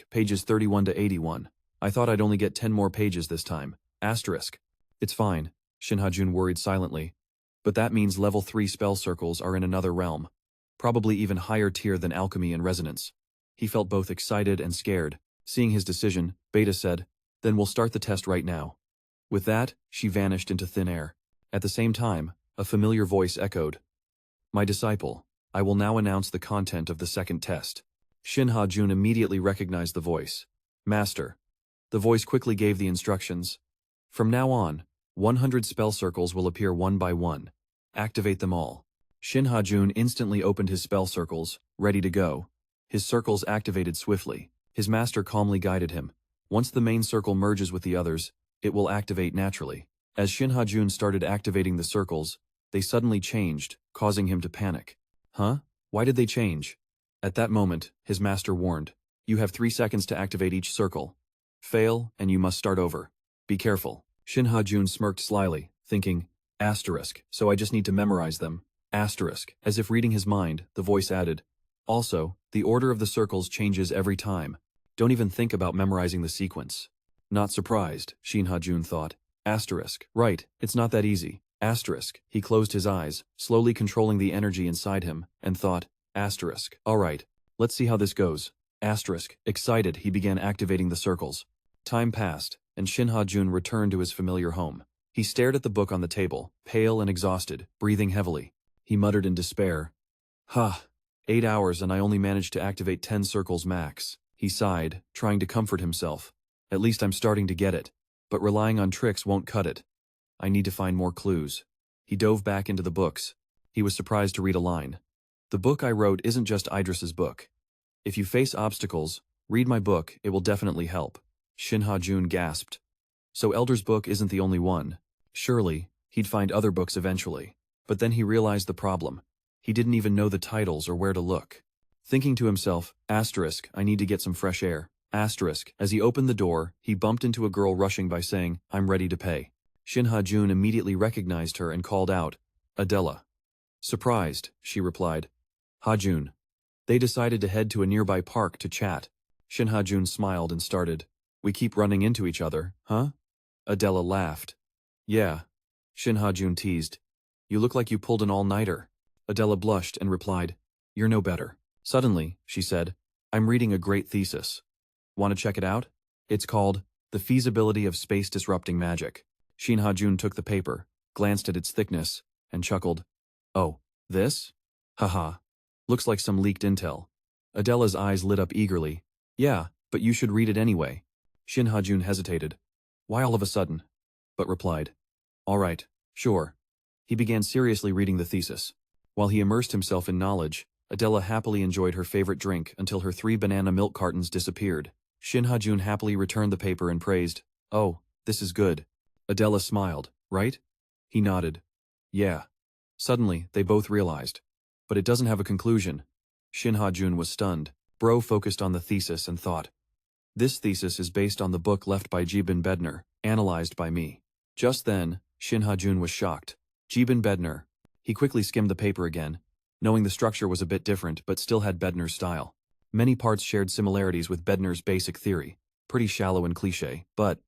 pages 31 to 81. I thought I'd only get 10 more pages this time. It's fine, Sin Ha Jun worried silently. But that means level 3 spell circles are in another realm. Probably even higher tier than alchemy and resonance. He felt both excited and scared. Seeing his decision, Beta said, Then we'll start the test right now. With that, she vanished into thin air. At the same time, a familiar voice echoed. My disciple, I will now announce the content of the second test. Sin Ha Jun immediately recognized the voice. Master. The voice quickly gave the instructions. From now on, 100 spell circles will appear one by one. Activate them all. Sin Ha Jun instantly opened his spell circles, ready to go. His circles activated swiftly. His master calmly guided him. Once the main circle merges with the others, it will activate naturally. As Sin Ha Jun started activating the circles, they suddenly changed, causing him to panic. Huh? Why did they change? At that moment, his master warned. You have 3 seconds to activate each circle. Fail, and you must start over. Be careful. Sin Ha Jun smirked slyly, thinking, so I just need to memorize them. As if reading his mind, the voice added. Also, the order of the circles changes every time. Don't even think about memorizing the sequence. Not surprised, Sin Ha Jun thought. Right, it's not that easy. He closed his eyes, slowly controlling the energy inside him, and thought, Alright, let's see how this goes. Excited, he began activating the circles. Time passed, and Sin Ha Jun returned to his familiar home. He stared at the book on the table, pale and exhausted, breathing heavily. He muttered in despair. 8 hours and I only managed to activate 10 circles max. He sighed, trying to comfort himself. At least I'm starting to get it. But relying on tricks won't cut it. I need to find more clues. He dove back into the books. He was surprised to read a line. The book I wrote isn't just Idris's book. If you face obstacles, read my book, it will definitely help. Sin Ha Jun gasped. So Elder's book isn't the only one. Surely, he'd find other books eventually. But then he realized the problem. He didn't even know the titles or where to look. Thinking to himself, asterisk, I need to get some fresh air. Asterisk, as he opened the door, he bumped into a girl rushing by saying, I'm ready to pay. Sin Ha Jun immediately recognized her and called out, Adela. Surprised, she replied. Ha Jun. They decided to head to a nearby park to chat. Sin Ha Jun smiled and started, We keep running into each other, huh? Adela laughed. Yeah. Sin Ha Jun teased. You look like you pulled an all-nighter. Adela blushed and replied, You're no better. Suddenly, she said, I'm reading a great thesis. Want to check it out? It's called The Feasibility of Space-Disrupting Magic. Sin Ha Jun took the paper, glanced at its thickness, and chuckled. Oh, this? Haha. Looks like some leaked intel. Adela's eyes lit up eagerly. Yeah, but you should read it anyway. Sin Ha Jun hesitated. Why all of a sudden? But replied. All right, sure. He began seriously reading the thesis. While he immersed himself in knowledge, Adela happily enjoyed her favorite drink until her 3 banana milk cartons disappeared. Sin Ha Jun happily returned the paper and praised, Oh, this is good. Adela smiled, right? He nodded. Yeah. Suddenly, they both realized. But it doesn't have a conclusion. Sin Ha Jun was stunned. Bro focused on the thesis and thought. This thesis is based on the book left by Jibin Bedner, analyzed by me. Just then, Sin Ha Jun was shocked. Jibin Bedner. He quickly skimmed the paper again, knowing the structure was a bit different but still had Bedner's style. Many parts shared similarities with Bedner's basic theory, pretty shallow and cliché, but...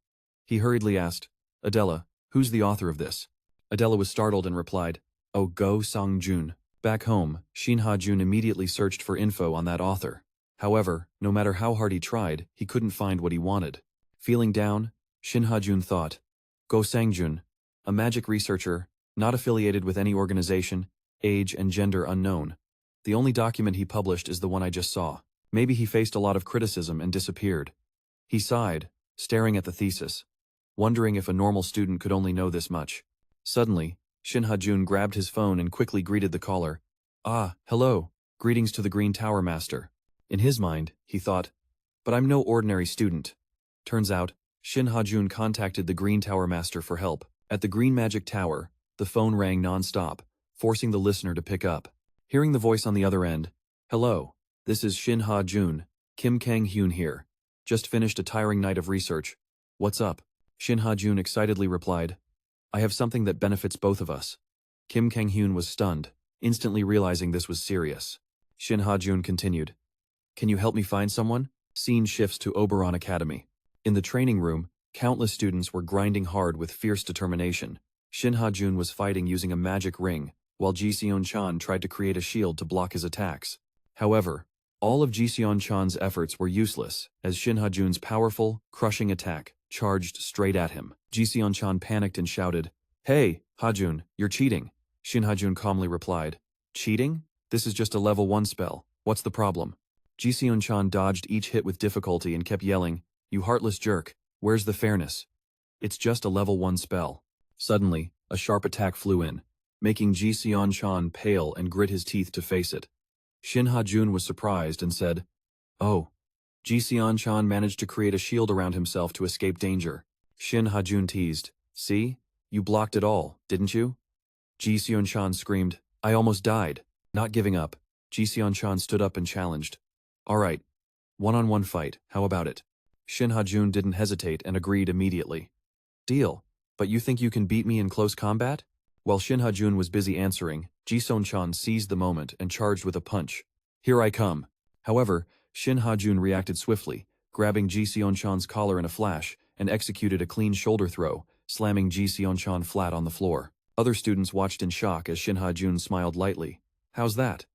He hurriedly asked, Adela, who's the author of this? Adela was startled and replied, Oh, Go Sang-jun. Back home, Sin Ha Jun immediately searched for info on that author. However, no matter how hard he tried, he couldn't find what he wanted. Feeling down, Sin Ha Jun thought, Go Sang-jun, a magic researcher, not affiliated with any organization, age and gender unknown. The only document he published is the one I just saw. Maybe he faced a lot of criticism and disappeared. He sighed, staring at the thesis, wondering if a normal student could only know this much. Suddenly, Sin Ha Jun grabbed his phone and quickly greeted the caller. Ah, hello. Greetings to the Green Tower Master. In his mind, he thought, but I'm no ordinary student. Turns out, Sin Ha Jun contacted the Green Tower Master for help. At the Green Magic Tower, the phone rang non-stop, forcing the listener to pick up. Hearing the voice on the other end, Hello, this is Sin Ha Jun, Kim Kang-hyun here. Just finished a tiring night of research. What's up? Sin Ha Jun excitedly replied, I have something that benefits both of us. Kim Kang-hyun was stunned, instantly realizing this was serious. Sin Ha Jun continued, Can you help me find someone? Scene shifts to Oberon Academy. In the training room, countless students were grinding hard with fierce determination. Sin Ha Jun was fighting using a magic ring, while Ji Seon-chan tried to create a shield to block his attacks. However, all of Ji Seon-chan's efforts were useless, as Sin Ha Jun's powerful, crushing attack charged straight at him. Ji Seon-chan panicked and shouted, Hey, Ha Jun, you're cheating. Sin Ha Jun calmly replied, Cheating? This is just a level 1 spell. What's the problem? Ji Seon-chan dodged each hit with difficulty and kept yelling, You heartless jerk, where's the fairness? It's just a level 1 spell. Suddenly, a sharp attack flew in, making Ji Seon-chan pale and grit his teeth to face it. Sin Ha Jun was surprised and said, Oh. Ji Seon-chan managed to create a shield around himself to escape danger. Sin Ha Jun teased, See? You blocked it all, didn't you? Ji Seon-chan screamed, I almost died. Not giving up, Ji Seon-chan stood up and challenged. Alright. One-on-one fight, how about it? Sin Ha Jun didn't hesitate and agreed immediately. Deal. But you think you can beat me in close combat? While Sin Ha Jun was busy answering, Ji Seon-chan seized the moment and charged with a punch. Here I come. However, Sin Ha Jun reacted swiftly, grabbing Ji Seon-chan's collar in a flash, and executed a clean shoulder throw, slamming Ji Seon-chan flat on the floor. Other students watched in shock as Sin Ha Jun smiled lightly. How's that?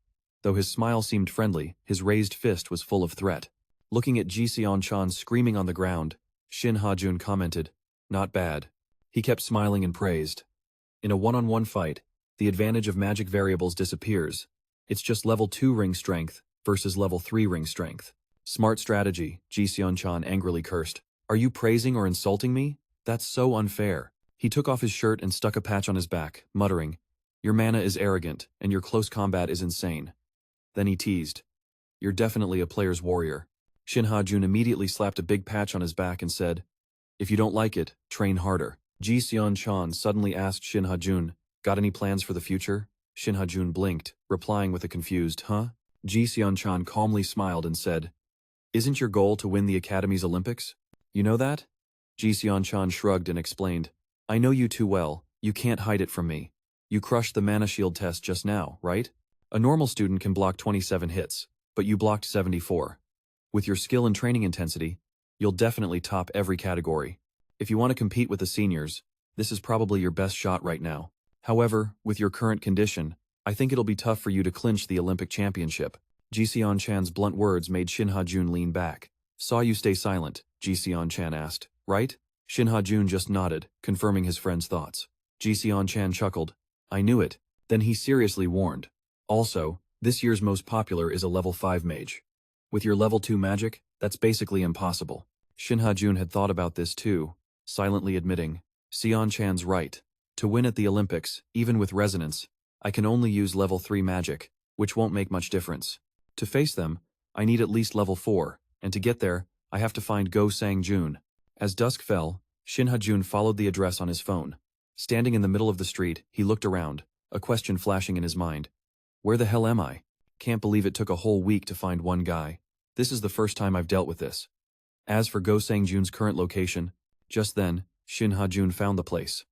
Though his smile seemed friendly, his raised fist was full of threat. Looking at Ji Seon-chan screaming on the ground, Sin Ha Jun commented, Not bad. He kept smiling and praised. In a one-on-one fight, the advantage of magic variables disappears. It's just level 2 ring strength versus level 3 ring strength. Smart strategy, Ji Seon-chan angrily cursed. Are you praising or insulting me? That's so unfair. He took off his shirt and stuck a patch on his back, muttering, Your mana is arrogant, and your close combat is insane. Then he teased, You're definitely a player's warrior. Sin Ha Jun immediately slapped a big patch on his back and said, If you don't like it, train harder. Ji Seon-chan suddenly asked Sin Ha Jun, got any plans for the future? Sin Ha Jun blinked, replying with a confused, huh? Ji Seon-chan calmly smiled and said, isn't your goal to win the Academy's Olympics? You know that? Ji Seon-chan shrugged and explained, I know you too well, you can't hide it from me. You crushed the mana shield test just now, right? A normal student can block 27 hits, but you blocked 74. With your skill and training intensity, you'll definitely top every category. If you want to compete with the seniors, this is probably your best shot right now. However, with your current condition, I think it'll be tough for you to clinch the Olympic championship. Ji Seon-chan's blunt words made Sin Ha Jun lean back. Saw you stay silent, Ji Seon-chan asked, right? Sin Ha Jun just nodded, confirming his friend's thoughts. Ji Seon-chan chuckled. I knew it. Then he seriously warned. Also, this year's most popular is a level 5 mage. With your level 2 magic, that's basically impossible. Sin Ha Jun had thought about this too, silently admitting, Seon-chan's right. To win at the Olympics, even with resonance, I can only use level 3 magic, which won't make much difference. To face them, I need at least level 4, and to get there, I have to find Go Sang-jun. As dusk fell, Sin Ha Jun followed the address on his phone. Standing in the middle of the street, he looked around, a question flashing in his mind. Where the hell am I? Can't believe it took a whole week to find one guy. This is the first time I've dealt with this. As for Go Sang-jun's current location, just then, Sin Ha Jun found the place.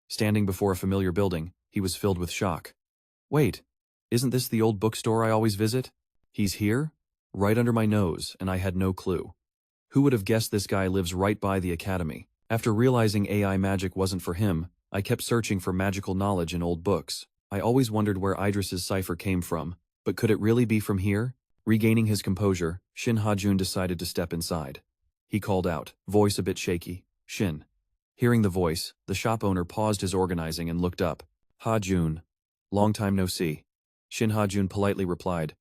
Standing before a familiar building, he was filled with shock. Wait, isn't this the old bookstore I always visit? He's here? Right under my nose, and I had no clue. Who would have guessed this guy lives right by the academy? After realizing AI magic wasn't for him, I kept searching for magical knowledge in old books. I always wondered where Idris's cipher came from, but could it really be from here? Regaining his composure, Sin Ha Jun decided to step inside. He called out, voice a bit shaky, Shin. Hearing the voice, the shop owner paused his organizing and looked up. Ha Jun. Long time no see. Sin Ha Jun politely replied,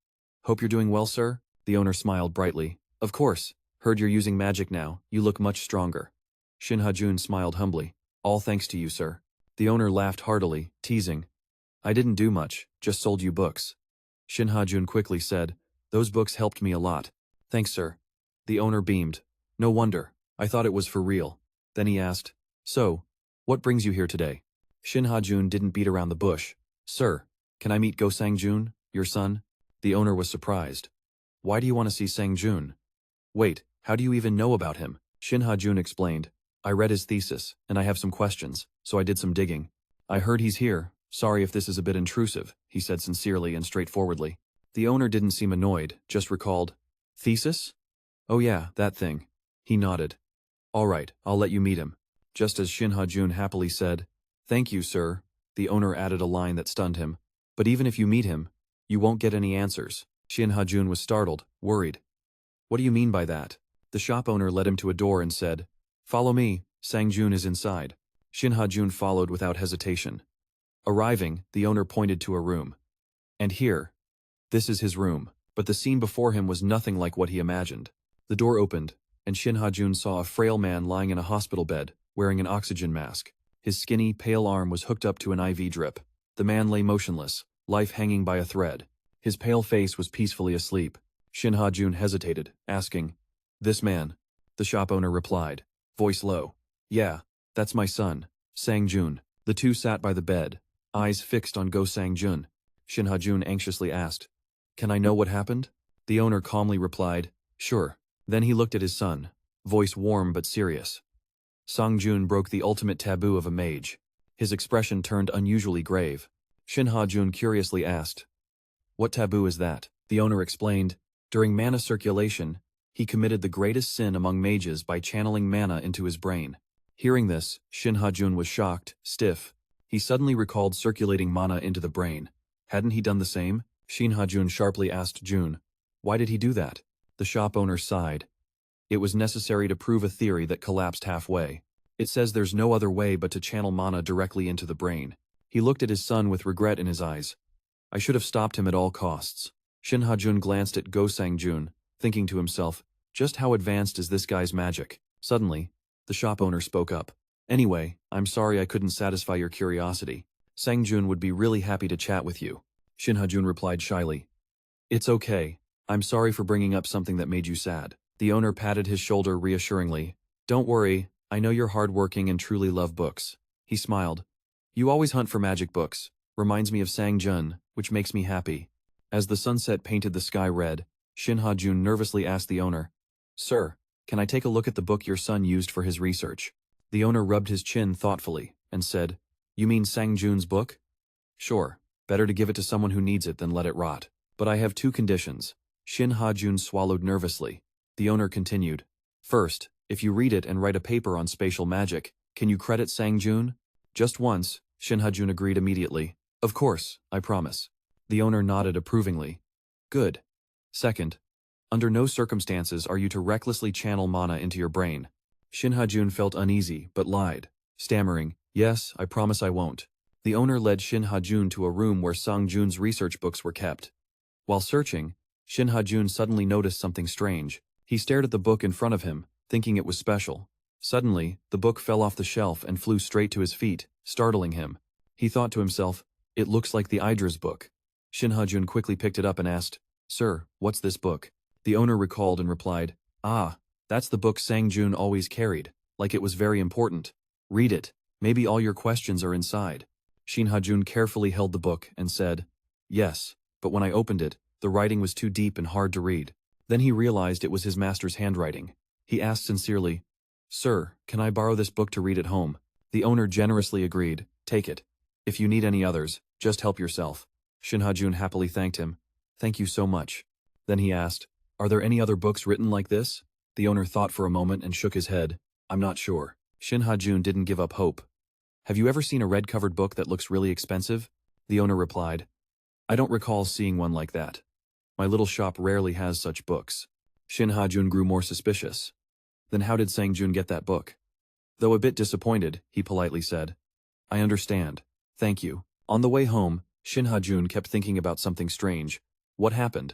hope you're doing well, sir? The owner smiled brightly. Of course. Heard you're using magic now, you look much stronger. Sin Ha Jun smiled humbly. All thanks to you, sir. The owner laughed heartily, teasing. I didn't do much, just sold you books. Sin Ha Jun quickly said, those books helped me a lot. Thanks, sir. The owner beamed. No wonder. I thought it was for real. Then he asked, so, what brings you here today? Sin Ha Jun didn't beat around the bush. Sir, can I meet Go Sang-jun, your son? The owner was surprised. Why do you want to see Sang-jun? Wait, how do you even know about him? Sin Ha Jun explained. I read his thesis, and I have some questions, so I did some digging. I heard he's here. Sorry if this is a bit intrusive, he said sincerely and straightforwardly. The owner didn't seem annoyed, just recalled. Thesis? Oh yeah, that thing. He nodded. All right, I'll let you meet him. Just as Sin Ha Jun happily said, thank you, sir, the owner added a line that stunned him. But even if you meet him, you won't get any answers. Sin Ha Jun was startled, worried. What do you mean by that? The shop owner led him to a door and said, follow me, Sang-jun is inside. Sin Ha Jun followed without hesitation. Arriving, the owner pointed to a room. And here. This is his room, but the scene before him was nothing like what he imagined. The door opened, and Sin Ha Jun saw a frail man lying in a hospital bed, wearing an oxygen mask. His skinny, pale arm was hooked up to an IV drip. The man lay motionless, life hanging by a thread. His pale face was peacefully asleep. Sin Ha Jun hesitated, asking, this man? The shop owner replied, voice low. Yeah, that's my son, Sang-jun. The two sat by the bed, eyes fixed on Go Sang-jun. Sin Ha Jun anxiously asked, can I know what happened? The owner calmly replied, sure. Then he looked at his son, voice warm but serious. Sang-jun broke the ultimate taboo of a mage. His expression turned unusually grave. Sin Ha Jun curiously asked, what taboo is that? The owner explained, during mana circulation, he committed the greatest sin among mages by channeling mana into his brain. Hearing this, Sin Ha Jun was shocked, stiff. He suddenly recalled circulating mana into the brain. Hadn't he done the same? Sin Ha Jun sharply asked Jun. Why did he do that? The shop owner sighed. It was necessary to prove a theory that collapsed halfway. It says there's no other way but to channel mana directly into the brain. He looked at his son with regret in his eyes. I should have stopped him at all costs. Sin Ha Jun glanced at Go Sang-jun, thinking to himself, just how advanced is this guy's magic? Suddenly, the shop owner spoke up. Anyway, I'm sorry I couldn't satisfy your curiosity. Sang-jun would be really happy to chat with you. Sin Ha Jun replied shyly. It's okay. I'm sorry for bringing up something that made you sad. The owner patted his shoulder reassuringly. Don't worry, I know you're hardworking and truly love books. He smiled. You always hunt for magic books. Reminds me of Sang Jun, which makes me happy. As the sunset painted the sky red, Sin Ha Jun nervously asked the owner, Sir, can I take a look at the book your son used for his research? The owner rubbed his chin thoughtfully and said, You mean Sang Jun's book? Sure, better to give it to someone who needs it than let it rot. But I have two conditions. Sin Ha Jun swallowed nervously. The owner continued, First, if you read it and write a paper on spatial magic, can you credit Sang Jun? Just once, Sin Ha Jun agreed immediately. Of course, I promise. The owner nodded approvingly. Good. Second, under no circumstances are you to recklessly channel mana into your brain. Sin Ha Jun felt uneasy, but lied, stammering, Yes, I promise I won't. The owner led Sin Ha Jun to a room where Sang Jun's research books were kept. While searching, Sin Ha Jun suddenly noticed something strange. He stared at the book in front of him, thinking it was special. Suddenly, the book fell off the shelf and flew straight to his feet, startling him. He thought to himself, It looks like the Idra's book. Sin Ha Jun quickly picked it up and asked, Sir, what's this book? The owner recalled and replied, Ah, that's the book Sang Jun always carried, like it was very important. Read it, maybe all your questions are inside. Sin Ha Jun carefully held the book and said, Yes, but when I opened it, the writing was too deep and hard to read. Then he realized it was his master's handwriting. He asked sincerely, Sir, can I borrow this book to read at home? The owner generously agreed, Take it. If you need any others, just help yourself. Sin Ha Jun happily thanked him. Thank you so much. Then he asked, Are there any other books written like this? The owner thought for a moment and shook his head. I'm not sure. Sin Ha Jun didn't give up hope. Have you ever seen a red-covered book that looks really expensive? The owner replied, I don't recall seeing one like that. My little shop rarely has such books. Sin Ha Jun grew more suspicious. Then how did Sang Jun get that book? Though a bit disappointed, he politely said, I understand. Thank you. On the way home, Sin Ha Jun kept thinking about something strange. What happened?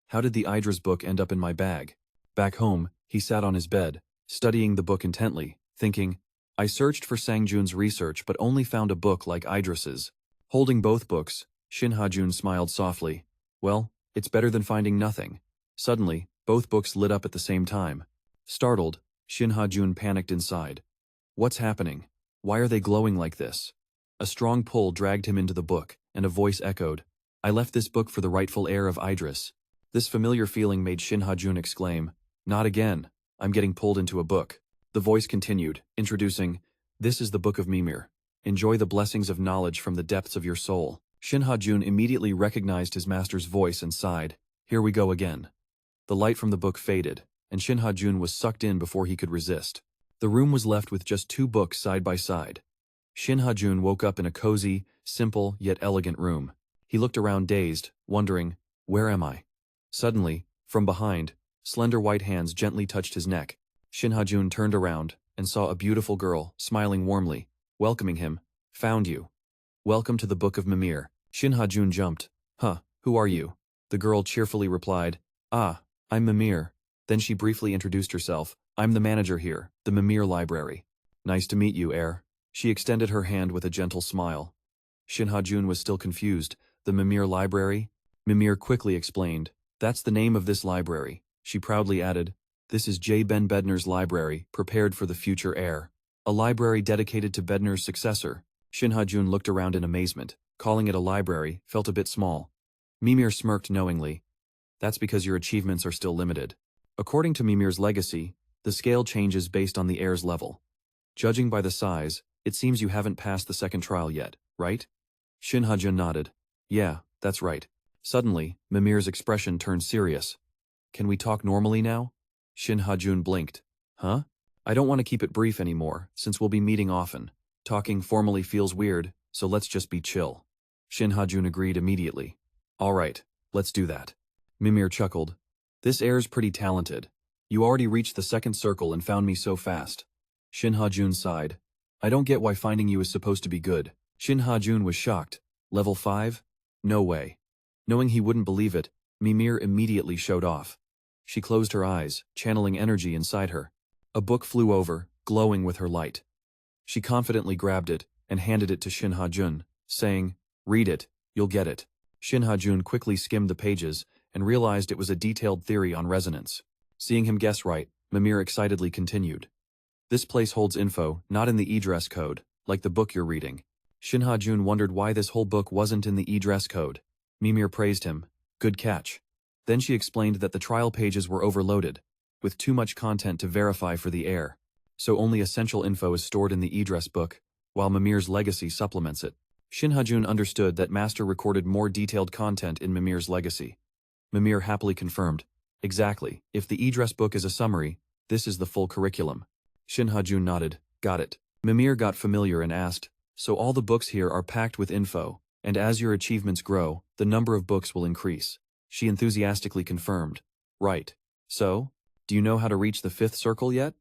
How did the Idra's book end up in my bag? Back home, he sat on his bed, studying the book intently, thinking, I searched for Sang Jun's research but only found a book like Idra's. Holding both books, Sin Ha Jun smiled softly. Well, it's better than finding nothing. Suddenly, both books lit up at the same time. Startled, Sin Ha Jun panicked inside. What's happening? Why are they glowing like this? A strong pull dragged him into the book, and a voice echoed, I left this book for the rightful heir of Idris. This familiar feeling made Sin Ha Jun exclaim, Not again. I'm getting pulled into a book. The voice continued, introducing, This is the Book of Mimir. Enjoy the blessings of knowledge from the depths of your soul. Sin Ha Jun immediately recognized his master's voice and sighed, Here we go again. The light from the book faded, and Sin Ha Jun was sucked in before he could resist. The room was left with just two books side by side. Sin Ha Jun woke up in a cozy, simple, yet elegant room. He looked around dazed, wondering, Where am I? Suddenly, from behind, slender white hands gently touched his neck. Sin Ha Jun turned around and saw a beautiful girl, smiling warmly, welcoming him. Found you. Welcome to the Book of Mimir. Sin Ha Jun jumped. Huh, who are you? The girl cheerfully replied, Ah, I'm Mimir. Then she briefly introduced herself. I'm the manager here, the Mimir Library. Nice to meet you, heir. She extended her hand with a gentle smile. Sin Ha Jun was still confused. The Mimir Library? Mimir quickly explained. That's the name of this library. She proudly added, This is J. Ben Bedner's library, prepared for the future heir. A library dedicated to Bedner's successor. Sin Ha Jun looked around in amazement. Calling it a library felt a bit small. Mimir smirked knowingly. That's because your achievements are still limited. According to Mimir's legacy, the scale changes based on the heir's level. Judging by the size, it seems you haven't passed the second trial yet, right? Sin Ha Jun nodded. Yeah, that's right. Suddenly, Mimir's expression turned serious. Can we talk normally now? Sin Ha Jun blinked. Huh? I don't want to keep it brief anymore, since we'll be meeting often. Talking formally feels weird, so let's just be chill. Sin Ha Jun agreed immediately. All right, let's do that. Mimir chuckled. This heir's pretty talented. You already reached the second circle and found me so fast. Sin Ha Jun sighed. I don't get why finding you is supposed to be good. Sin Ha Jun was shocked. Level 5? No way. Knowing he wouldn't believe it, Mimir immediately showed off. She closed her eyes, channeling energy inside her. A book flew over, glowing with her light. She confidently grabbed it and handed it to Sin Ha Jun, saying, Read it, you'll get it. Sin Ha Jun quickly skimmed the pages and realized it was a detailed theory on resonance. Seeing him guess right, Mimir excitedly continued. This place holds info, not in the e-dress code, like the book you're reading. Sin Ha Jun wondered why this whole book wasn't in the e-dress code. Mimir praised him. Good catch. Then she explained that the trial pages were overloaded, with too much content to verify for the heir. So only essential info is stored in the e-dress book, while Mimir's legacy supplements it. Sin Ha Jun understood that Master recorded more detailed content in Mimir's legacy. Mimir happily confirmed. Exactly. If the e-dress book is a summary, this is the full curriculum. Sin Ha Jun nodded. Got it. Mimir got familiar and asked, so all the books here are packed with info, and as your achievements grow, the number of books will increase. She enthusiastically confirmed. Right. So, do you know how to reach the 5th circle yet?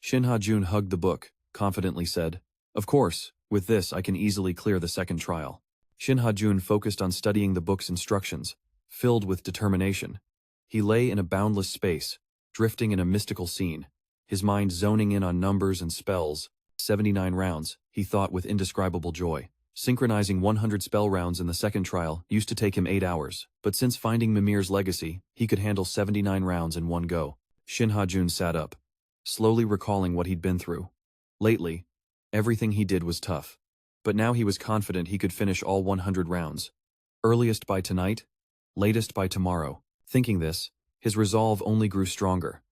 Sin Ha Jun hugged the book, confidently said. Of course, with this I can easily clear the 2nd trial. Sin Ha Jun focused on studying the book's instructions, filled with determination. He lay in a boundless space, drifting in a mystical scene, his mind zoning in on numbers and spells. 79 rounds, he thought with indescribable joy. Synchronizing 100 spell rounds in the 2nd trial used to take him 8 hours, but since finding Mimir's legacy, he could handle 79 rounds in one go. Sin Ha Jun sat up, slowly recalling what he'd been through. Lately, everything he did was tough, but now he was confident he could finish all 100 rounds. Earliest by tonight, latest by tomorrow. Thinking this, his resolve only grew stronger.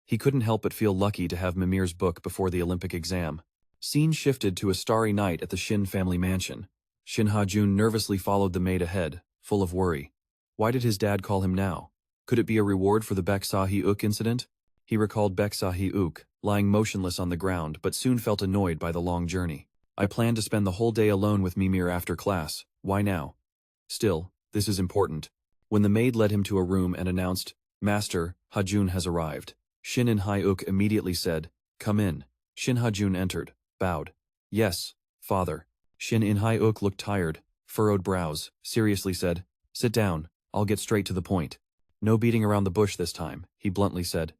He couldn't help but feel lucky to have Mimir's book before the Olympic exam. Scene shifted to a starry night at the Shin family mansion. Sin Ha Jun nervously followed the maid ahead, full of worry. Why did his dad call him now? Could it be a reward for the Baek Sahi-uk incident? He recalled Baek Sahi-uk, lying motionless on the ground but soon felt annoyed by the long journey. I planned to spend the whole day alone with Mimir after class. Why now? Still, this is important. When the maid led him to a room and announced, Master, Ha Jun has arrived. Shin In-hyuk immediately said, Come in. Sin Ha Jun entered, bowed. Yes, father. Shin In-hyuk looked tired, furrowed brows, seriously said, Sit down, I'll get straight to the point. No beating around the bush this time, he bluntly said.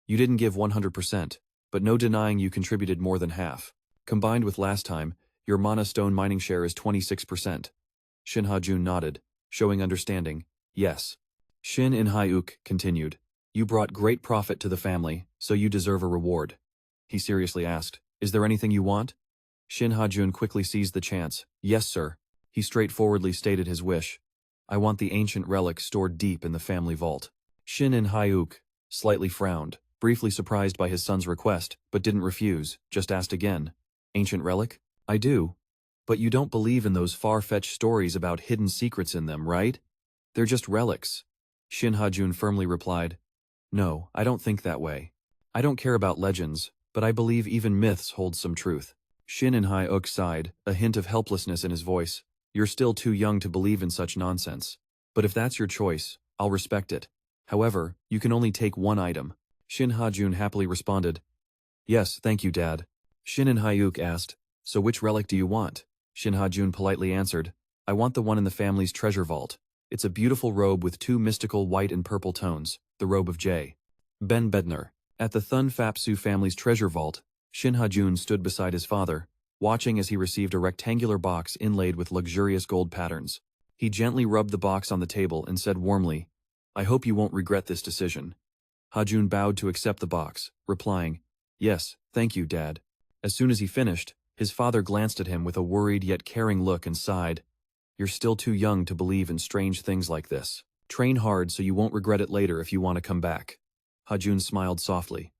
You didn't give 100%, but no denying you contributed more than half. Combined with last time, your mana stone mining share is 26%. Sin Ha Jun nodded, showing understanding. Yes. Shin In-hyuk continued. You brought great profit to the family, so you deserve a reward. He seriously asked, Is there anything you want? Sin Ha Jun quickly seized the chance. Yes, sir. He straightforwardly stated his wish. I want the ancient relic stored deep in the family vault. Shin In-hyuk slightly frowned, briefly surprised by his son's request, but didn't refuse, just asked again. Ancient relic? I do. But you don't believe in those far-fetched stories about hidden secrets in them, right? They're just relics. Sin Ha Jun firmly replied. No, I don't think that way. I don't care about legends, but I believe even myths hold some truth. Shin In-hyuk sighed, a hint of helplessness in his voice. You're still too young to believe in such nonsense. But if that's your choice, I'll respect it. However, you can only take one item. Sin Ha Jun happily responded. Yes, thank you, Dad. Shin In-hyuk asked, So which relic do you want? Sin Ha Jun politely answered, I want the one in the family's treasure vault. It's a beautiful robe with 2 mystical white and purple tones, the robe of J. Ben Bednar. At the Thun Fapsu family's treasure vault, Sin Ha Jun stood beside his father, watching as he received a rectangular box inlaid with luxurious gold patterns. He gently rubbed the box on the table and said warmly, I hope you won't regret this decision. Ha Jun bowed to accept the box, replying, Yes, thank you, Dad. As soon as he finished, his father glanced at him with a worried yet caring look and sighed. You're still too young to believe in strange things like this. Train hard so you won't regret it later if you want to come back. Ha Jun smiled softly.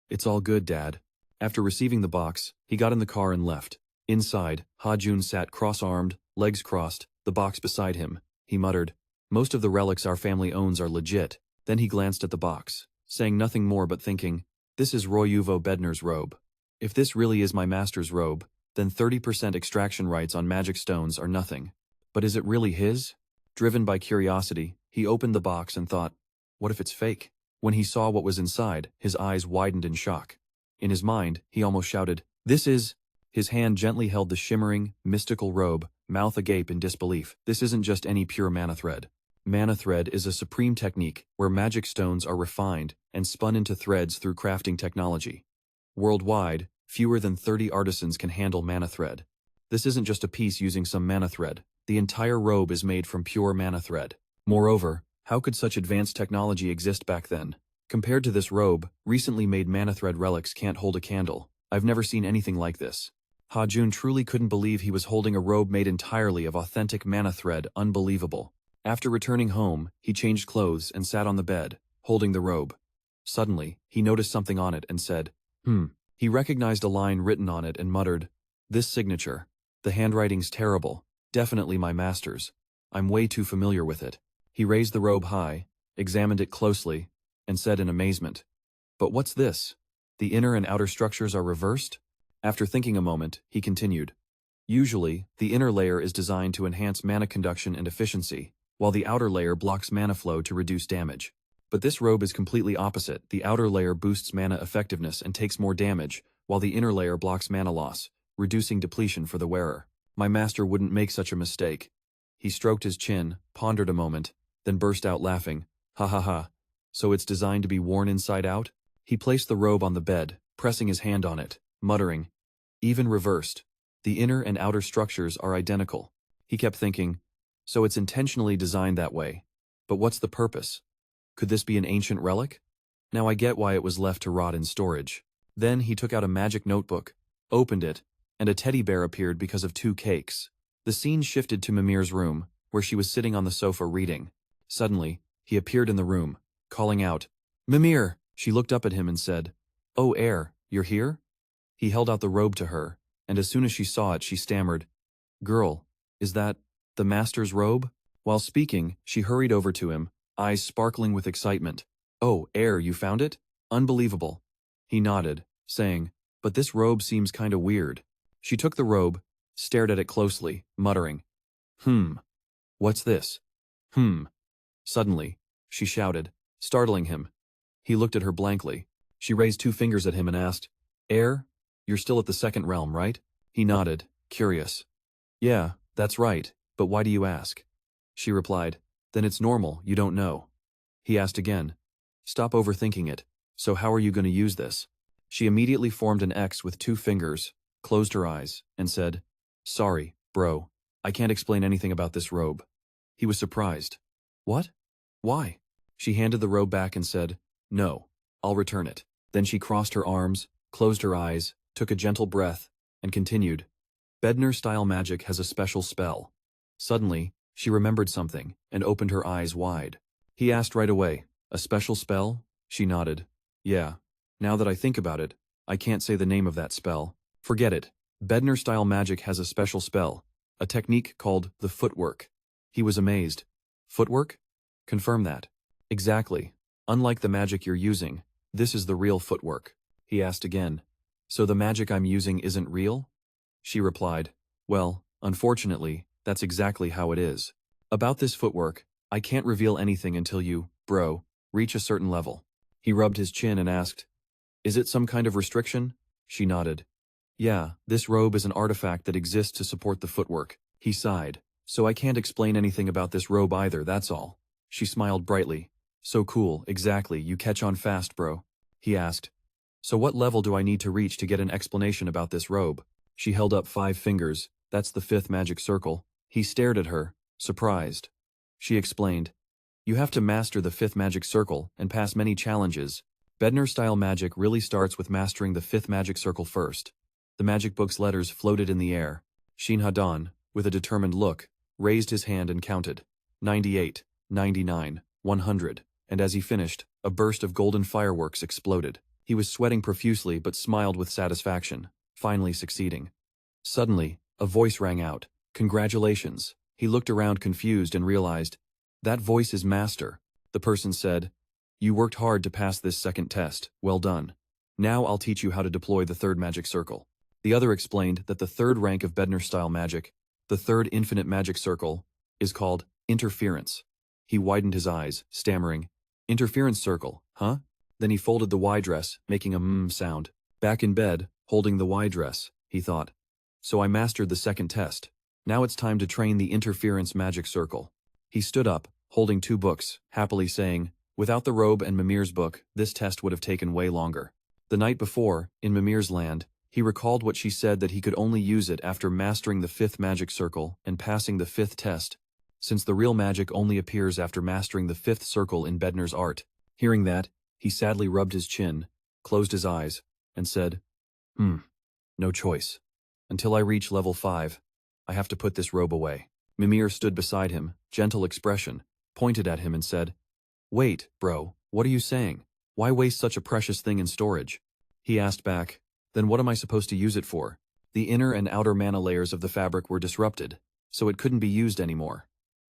It's all good, Dad. After receiving the box, he got in the car and left. Inside, Ha Jun sat cross-armed, legs crossed, the box beside him. He muttered, Most of the relics our family owns are legit. Then he glanced at the box, saying nothing more but thinking, This is Royuvo Bednar's robe. If this really is my master's robe, then 30% extraction rights on magic stones are nothing. But is it really his? Driven by curiosity, he opened the box and thought, what if it's fake? When he saw what was inside, his eyes widened in shock. In his mind, he almost shouted, This is… His hand gently held the shimmering, mystical robe, mouth agape in disbelief. This isn't just any pure mana thread. Mana thread is a supreme technique where magic stones are refined and spun into threads through crafting technology. Worldwide, fewer than 30 artisans can handle mana thread. This isn't just a piece using some mana thread. The entire robe is made from pure mana thread. Moreover, how could such advanced technology exist back then? Compared to this robe, recently made mana thread relics can't hold a candle. I've never seen anything like this. Ha Jun truly couldn't believe he was holding a robe made entirely of authentic mana thread. Unbelievable. After returning home, he changed clothes and sat on the bed, holding the robe. Suddenly, he noticed something on it and said, He recognized a line written on it and muttered, "This signature. The handwriting's terrible. Definitely my master's. I'm way too familiar with it." He raised the robe high, examined it closely, and said in amazement, "But what's this? The inner and outer structures are reversed?" After thinking a moment, he continued, "Usually, the inner layer is designed to enhance mana conduction and efficiency, while the outer layer blocks mana flow to reduce damage. But this robe is completely opposite. The outer layer boosts mana effectiveness and takes more damage, while the inner layer blocks mana loss, reducing depletion for the wearer. My master wouldn't make such a mistake." He stroked his chin, pondered a moment, then burst out laughing. "Ha ha ha. So it's designed to be worn inside out?" He placed the robe on the bed, pressing his hand on it, muttering, "Even reversed. The inner and outer structures are identical." He kept thinking, so it's intentionally designed that way. But what's the purpose? Could this be an ancient relic? Now I get why it was left to rot in storage. Then he took out a magic notebook, opened it, and a teddy bear appeared because of 2 cakes. The scene shifted to Mimir's room, where she was sitting on the sofa reading. Suddenly, he appeared in the room, calling out, "Mimir!" She looked up at him and said, "Oh, heir, you're here?" He held out the robe to her, and as soon as she saw it, she stammered, "Girl, is that the master's robe?" While speaking, she hurried over to him, eyes sparkling with excitement. "Oh, heir, you found it? Unbelievable." He nodded, saying, "But this robe seems kinda weird." She took the robe, stared at it closely, muttering, What's this? Suddenly, she shouted, startling him. He looked at her blankly. She raised 2 fingers at him and asked, "Heir, you're still at the second realm, right?" He nodded, curious. "Yeah, that's right, but why do you ask?" She replied, "Then it's normal, you don't know." He asked again, "Stop overthinking it. So how are you going to use this?" She immediately formed an X with 2 fingers, closed her eyes, and said, "Sorry, bro. I can't explain anything about this robe." He was surprised. "What? Why?" She handed the robe back and said, "No, I'll return it." Then she crossed her arms, closed her eyes, took a gentle breath, and continued, "Bedner-style magic has a special spell." Suddenly, she remembered something and opened her eyes wide. He asked right away, "A special spell?" She nodded. "Yeah. Now that I think about it, I can't say the name of that spell. Forget it. Bedner-style magic has a special spell, a technique called the footwork." He was amazed. "Footwork? Confirm that." "Exactly. Unlike the magic you're using, this is the real footwork." He asked again, "So the magic I'm using isn't real?" She replied, "Well, unfortunately, that's exactly how it is. About this footwork, I can't reveal anything until you, bro, reach a certain level." He rubbed his chin and asked, "Is it some kind of restriction?" She nodded. "Yeah, this robe is an artifact that exists to support the footwork." He sighed. "So I can't explain anything about this robe either, that's all." She smiled brightly. "So cool, exactly, you catch on fast, bro." He asked, "So what level do I need to reach to get an explanation about this robe?" She held up 5 fingers. "That's the 5th magic circle." He stared at her, surprised. She explained, "You have to master the 5th magic circle and pass many challenges. Bedner-style magic really starts with mastering the 5th magic circle first." The magic book's letters floated in the air. Sin Ha Jun, with a determined look, raised his hand and counted. 98, 99, 100, and as he finished, a burst of golden fireworks exploded. He was sweating profusely but smiled with satisfaction, finally succeeding. Suddenly, a voice rang out, "Congratulations." He looked around confused and realized, "That voice is Master." The person said, "You worked hard to pass this second test, well done. Now I'll teach you how to deploy the 3rd magic circle." The other explained that the 3rd rank of Bedner-style magic, the 3rd infinite magic circle, is called interference. He widened his eyes, stammering, "Interference circle, huh?" Then he folded the Y dress, making a sound. Back in bed, holding the Y dress, he thought, "So I mastered the 2nd test. Now it's time to train the interference magic circle." He stood up, holding 2 books, happily saying, "Without the robe and Mimir's book, this test would have taken way longer." The night before, in Mimir's land, he recalled what she said that he could only use it after mastering the 5th magic circle and passing the 5th test, since the real magic only appears after mastering the 5th circle in Bedner's art. Hearing that, he sadly rubbed his chin, closed his eyes, and said, No choice. Until I reach level 5, I have to put this robe away. Mimir stood beside him, gentle expression, pointed at him and said, "Wait, bro, what are you saying? Why waste such a precious thing in storage?" He asked back, "Then what am I supposed to use it for?" The inner and outer mana layers of the fabric were disrupted, so it couldn't be used anymore.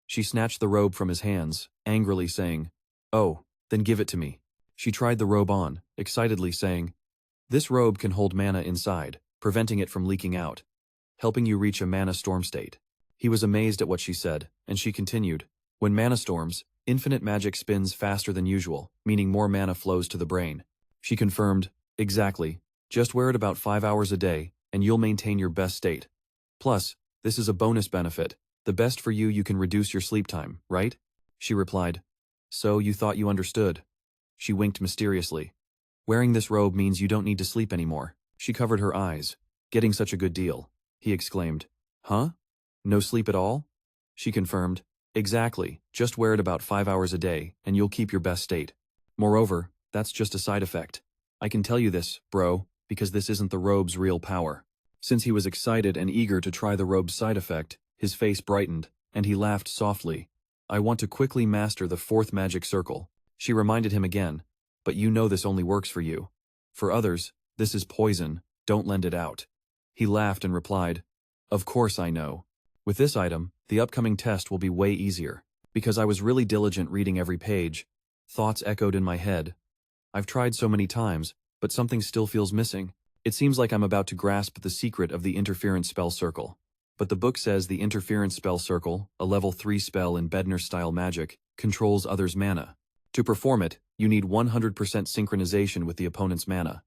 She snatched the robe from his hands, angrily saying, "Oh, then give it to me." She tried the robe on, excitedly saying, "This robe can hold mana inside, preventing it from leaking out, helping you reach a mana storm state." He was amazed at what she said, and she continued, "When mana storms, infinite magic spins faster than usual, meaning more mana flows to the brain." She confirmed, "Exactly. Just wear it about 5 hours a day, and you'll maintain your best state. Plus, this is a bonus benefit. The best for you, you can reduce your sleep time, right?" She replied, "So you thought you understood." She winked mysteriously. "Wearing this robe means you don't need to sleep anymore." She covered her eyes. "Getting such a good deal." He exclaimed, "Huh? No sleep at all?" She confirmed, "Exactly, just wear it about 5 hours a day, and you'll keep your best state. Moreover, that's just a side effect. I can tell you this, bro, because this isn't the robe's real power." Since he was excited and eager to try the robe's side effect, his face brightened, and he laughed softly. "I want to quickly master the 4th magic circle." She reminded him again, "But you know this only works for you. For others, this is poison, don't lend it out." He laughed and replied, "Of course I know. With this item, the upcoming test will be way easier. Because I was really diligent reading every page. Thoughts echoed in my head. I've tried so many times, but something still feels missing. It seems like I'm about to grasp the secret of the interference spell circle. But the book says the interference spell circle, a level 3 spell in Bednar-style magic, controls others' mana. To perform it, you need 100% synchronization with the opponent's mana."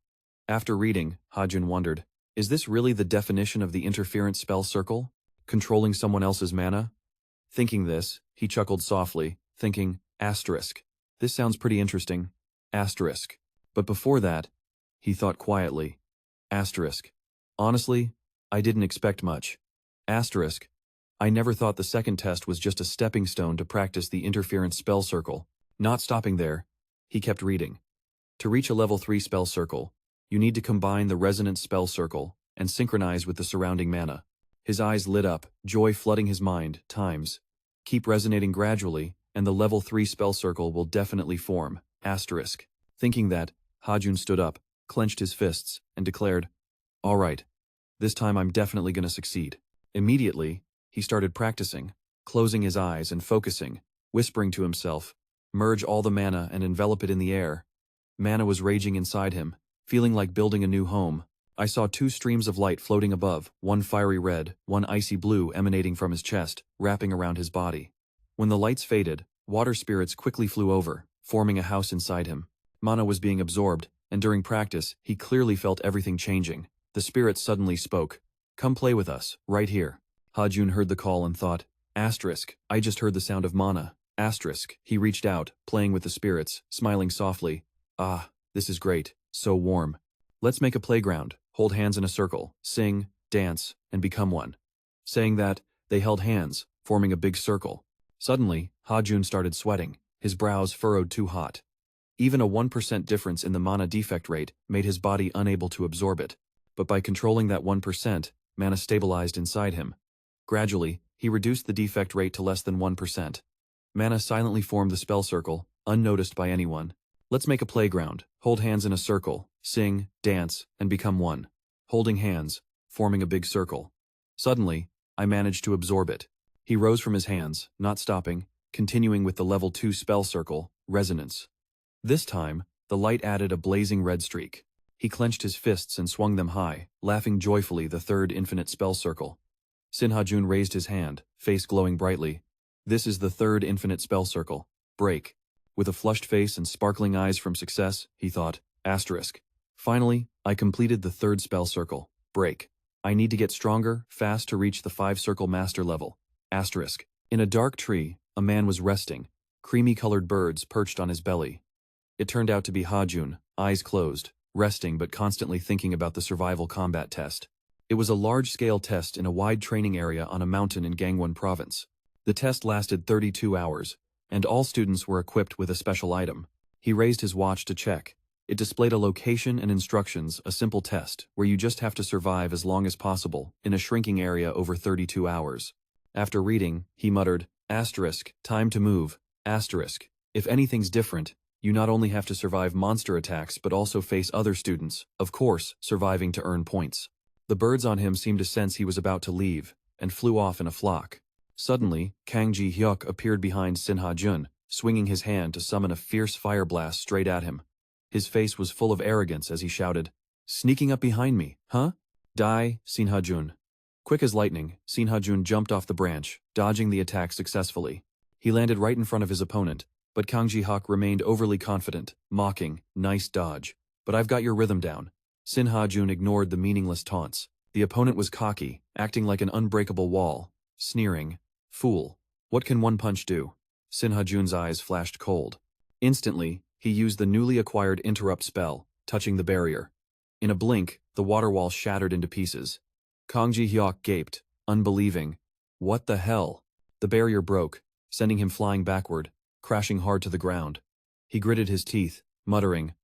After reading, Ha Jun wondered, is this really the definition of the interference spell circle? Controlling someone else's mana? Thinking this, he chuckled softly, thinking, asterisk. This sounds pretty interesting. Asterisk. But before that, he thought quietly. Asterisk. Honestly, I didn't expect much. Asterisk. I never thought the second test was just a stepping stone to practice the interference spell circle. Not stopping there, he kept reading. To reach a level 3 spell circle, you need to combine the resonance spell circle and synchronize with the surrounding mana. His eyes lit up, joy flooding his mind, times. Keep resonating gradually, and the level 3 spell circle will definitely form. Asterisk. Thinking that, Ha Jun stood up, clenched his fists, and declared, "All right. This time I'm definitely gonna succeed." Immediately, he started practicing, closing his eyes and focusing, whispering to himself, "Merge all the mana and envelop it in the air." Mana was raging inside him, feeling like building a new home. I saw 2 streams of light floating above, one fiery red, one icy blue emanating from his chest, wrapping around his body. When the lights faded, water spirits quickly flew over, forming a house inside him. Mana was being absorbed, and during practice, he clearly felt everything changing. The spirits suddenly spoke. "Come play with us, right here." Ha Jun heard the call and thought, asterisk, I just heard the sound of mana. Asterisk, he reached out, playing with the spirits, smiling softly. "Ah, this is great, so warm. Let's make a playground, hold hands in a circle, sing, dance, and become one." Saying that, they held hands, forming a big circle. Suddenly, Ha Jun started sweating, his brows furrowed too hot. Even a 1% difference in the mana defect rate made his body unable to absorb it. But by controlling that 1%, mana stabilized inside him. Gradually, he reduced the defect rate to less than 1%. Mana silently formed the spell circle, unnoticed by anyone. Let's make a playground, hold hands in a circle, sing, dance, and become one. Holding hands, forming a big circle. Suddenly, I managed to absorb it. He rose from his hands, not stopping, continuing with the level 2 spell circle, resonance. This time, the light added a blazing red streak. He clenched his fists and swung them high, laughing joyfully the 3rd infinite spell circle. Sin Ha Jun raised his hand, face glowing brightly. This is the 3rd infinite spell circle. Break. With a flushed face and sparkling eyes from success, he thought, asterisk. Finally, I completed the 3rd spell circle. Break. I need to get stronger, fast to reach the 5-circle master level. Asterisk. In a dark tree, a man was resting, creamy-colored birds perched on his belly. It turned out to be Ha Jun, eyes closed, resting but constantly thinking about the survival combat test. It was a large-scale test in a wide training area on a mountain in Gangwon province. The test lasted 32 hours, and all students were equipped with a special item. He raised his watch to check. It displayed a location and instructions, a simple test, where you just have to survive as long as possible, in a shrinking area over 32 hours. After reading, he muttered, asterisk, time to move, asterisk. If anything's different, you not only have to survive monster attacks but also face other students, of course, surviving to earn points. The birds on him seemed to sense he was about to leave, and flew off in a flock. Suddenly, Kang Ji-hyuk appeared behind Sin Ha Jun, swinging his hand to summon a fierce fire blast straight at him. His face was full of arrogance as he shouted, sneaking up behind me, huh? Die, Sin Ha Jun. Quick as lightning, Sin Ha Jun jumped off the branch, dodging the attack successfully. He landed right in front of his opponent, but Kang Ji-hyuk remained overly confident, mocking, nice dodge. But I've got your rhythm down. Sin Ha Jun ignored the meaningless taunts. The opponent was cocky, acting like an unbreakable wall, sneering, fool. What can one punch do? Sin Ha Jun's eyes flashed cold. Instantly, he used the newly acquired interrupt spell, touching the barrier. In a blink, the water wall shattered into pieces. Kang Ji-hyuk gaped, unbelieving. What the hell? The barrier broke, sending him flying backward, crashing hard to the ground. He gritted his teeth, muttering,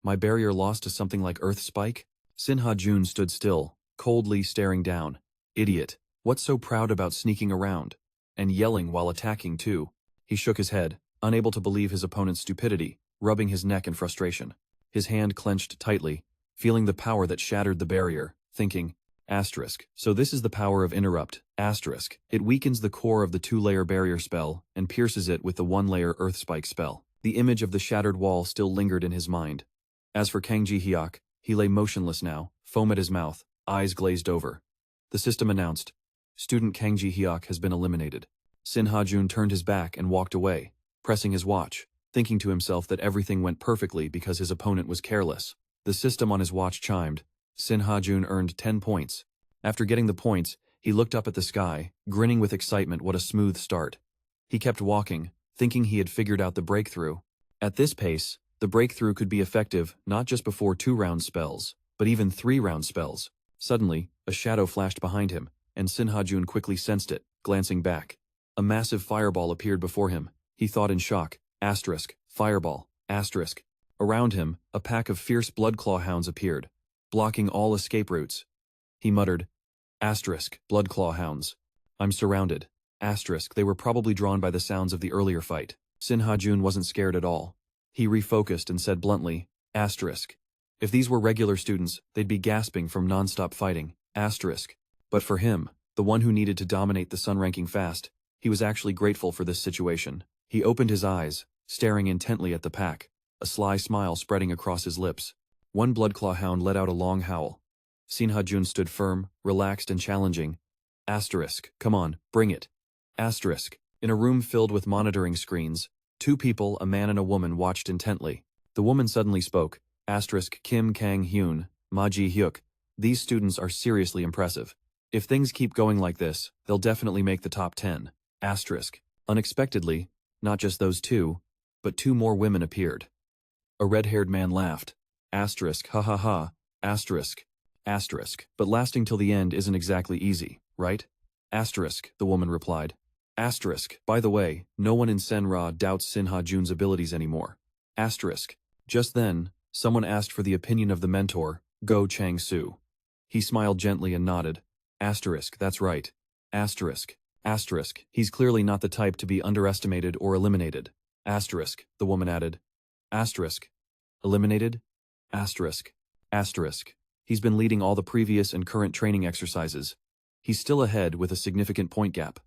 my barrier lost to something like Earth Spike? Sin Ha Jun stood still, coldly staring down. Idiot. What's so proud about sneaking around? And yelling while attacking too. He shook his head, unable to believe his opponent's stupidity, rubbing his neck in frustration. His hand clenched tightly, feeling the power that shattered the barrier, thinking, asterisk. So this is the power of interrupt, asterisk. It weakens the core of the 2-layer barrier spell and pierces it with the 1-layer Earth Spike spell. The image of the shattered wall still lingered in his mind. As for Kang Ji-hyuk, he lay motionless now, foam at his mouth, eyes glazed over. The system announced, student Kang Ji-hyuk has been eliminated. Sin Ha Jun turned his back and walked away, pressing his watch, thinking to himself that everything went perfectly because his opponent was careless. The system on his watch chimed. Sin Ha Jun earned 10 points. After getting the points, he looked up at the sky, grinning with excitement. What a smooth start. He kept walking, thinking he had figured out the breakthrough. At this pace, the breakthrough could be effective not just before 2-round spells, but even 3-round spells. Suddenly, a shadow flashed behind him, and Sin Ha Jun quickly sensed it, glancing back. A massive fireball appeared before him. He thought in shock, asterisk, fireball, asterisk. Around him, a pack of fierce bloodclaw hounds appeared, blocking all escape routes. He muttered, asterisk, bloodclaw hounds. I'm surrounded. Asterisk, they were probably drawn by the sounds of the earlier fight. Sin Ha Jun wasn't scared at all. He refocused and said bluntly, asterisk. If these were regular students, they'd be gasping from non-stop fighting, asterisk. But for him, the one who needed to dominate the sun ranking fast, he was actually grateful for this situation. He opened his eyes, staring intently at the pack, a sly smile spreading across his lips. One bloodclaw hound let out a long howl. Sin Ha Jun stood firm, relaxed and challenging. Asterisk, come on, bring it. Asterisk. In a room filled with monitoring screens, 2 people, a man and a woman, watched intently. The woman suddenly spoke. Asterisk, Kim Kang Hyun, Ma Ji-hyuk. These students are seriously impressive. If things keep going like this, they'll definitely make the top 10. Asterisk. Unexpectedly, not just those 2, but 2 more women appeared. A red-haired man laughed. Asterisk, ha ha ha, asterisk, asterisk. But lasting till the end isn't exactly easy, right? Asterisk, the woman replied. Asterisk, by the way, no one in Senra doubts Sin Ha Jun's abilities anymore. Asterisk. Just then, someone asked for the opinion of the mentor, Go Chang-soo. He smiled gently and nodded. Asterisk, that's right. Asterisk. Asterisk, he's clearly not the type to be underestimated or eliminated. Asterisk, the woman added. Asterisk. Eliminated? Asterisk. Asterisk. He's been leading all the previous and current training exercises. He's still ahead with a significant point gap.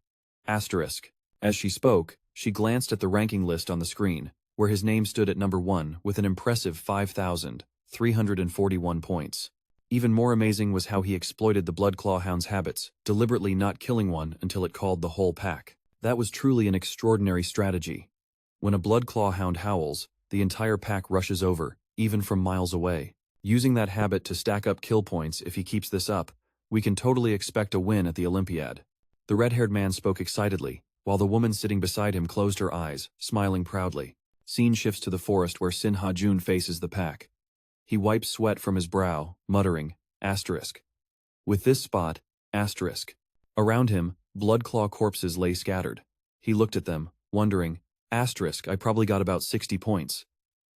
Asterisk. As she spoke, she glanced at the ranking list on the screen, where his name stood at number 1 with an impressive 5,341 points. Even more amazing was how he exploited the Bloodclaw Hound's habits, deliberately not killing one until it called the whole pack. That was truly an extraordinary strategy. When a Bloodclaw Hound howls, the entire pack rushes over, even from miles away. Using that habit to stack up kill points, if he keeps this up, we can totally expect a win at the Olympiad. The red-haired man spoke excitedly, while the woman sitting beside him closed her eyes, smiling proudly. Scene shifts to the forest where Sin Ha Jun faces the pack. He wipes sweat from his brow, muttering, asterisk. With this spot, asterisk. Around him, Bloodclaw corpses lay scattered. He looked at them, wondering, asterisk, I probably got about 60 points.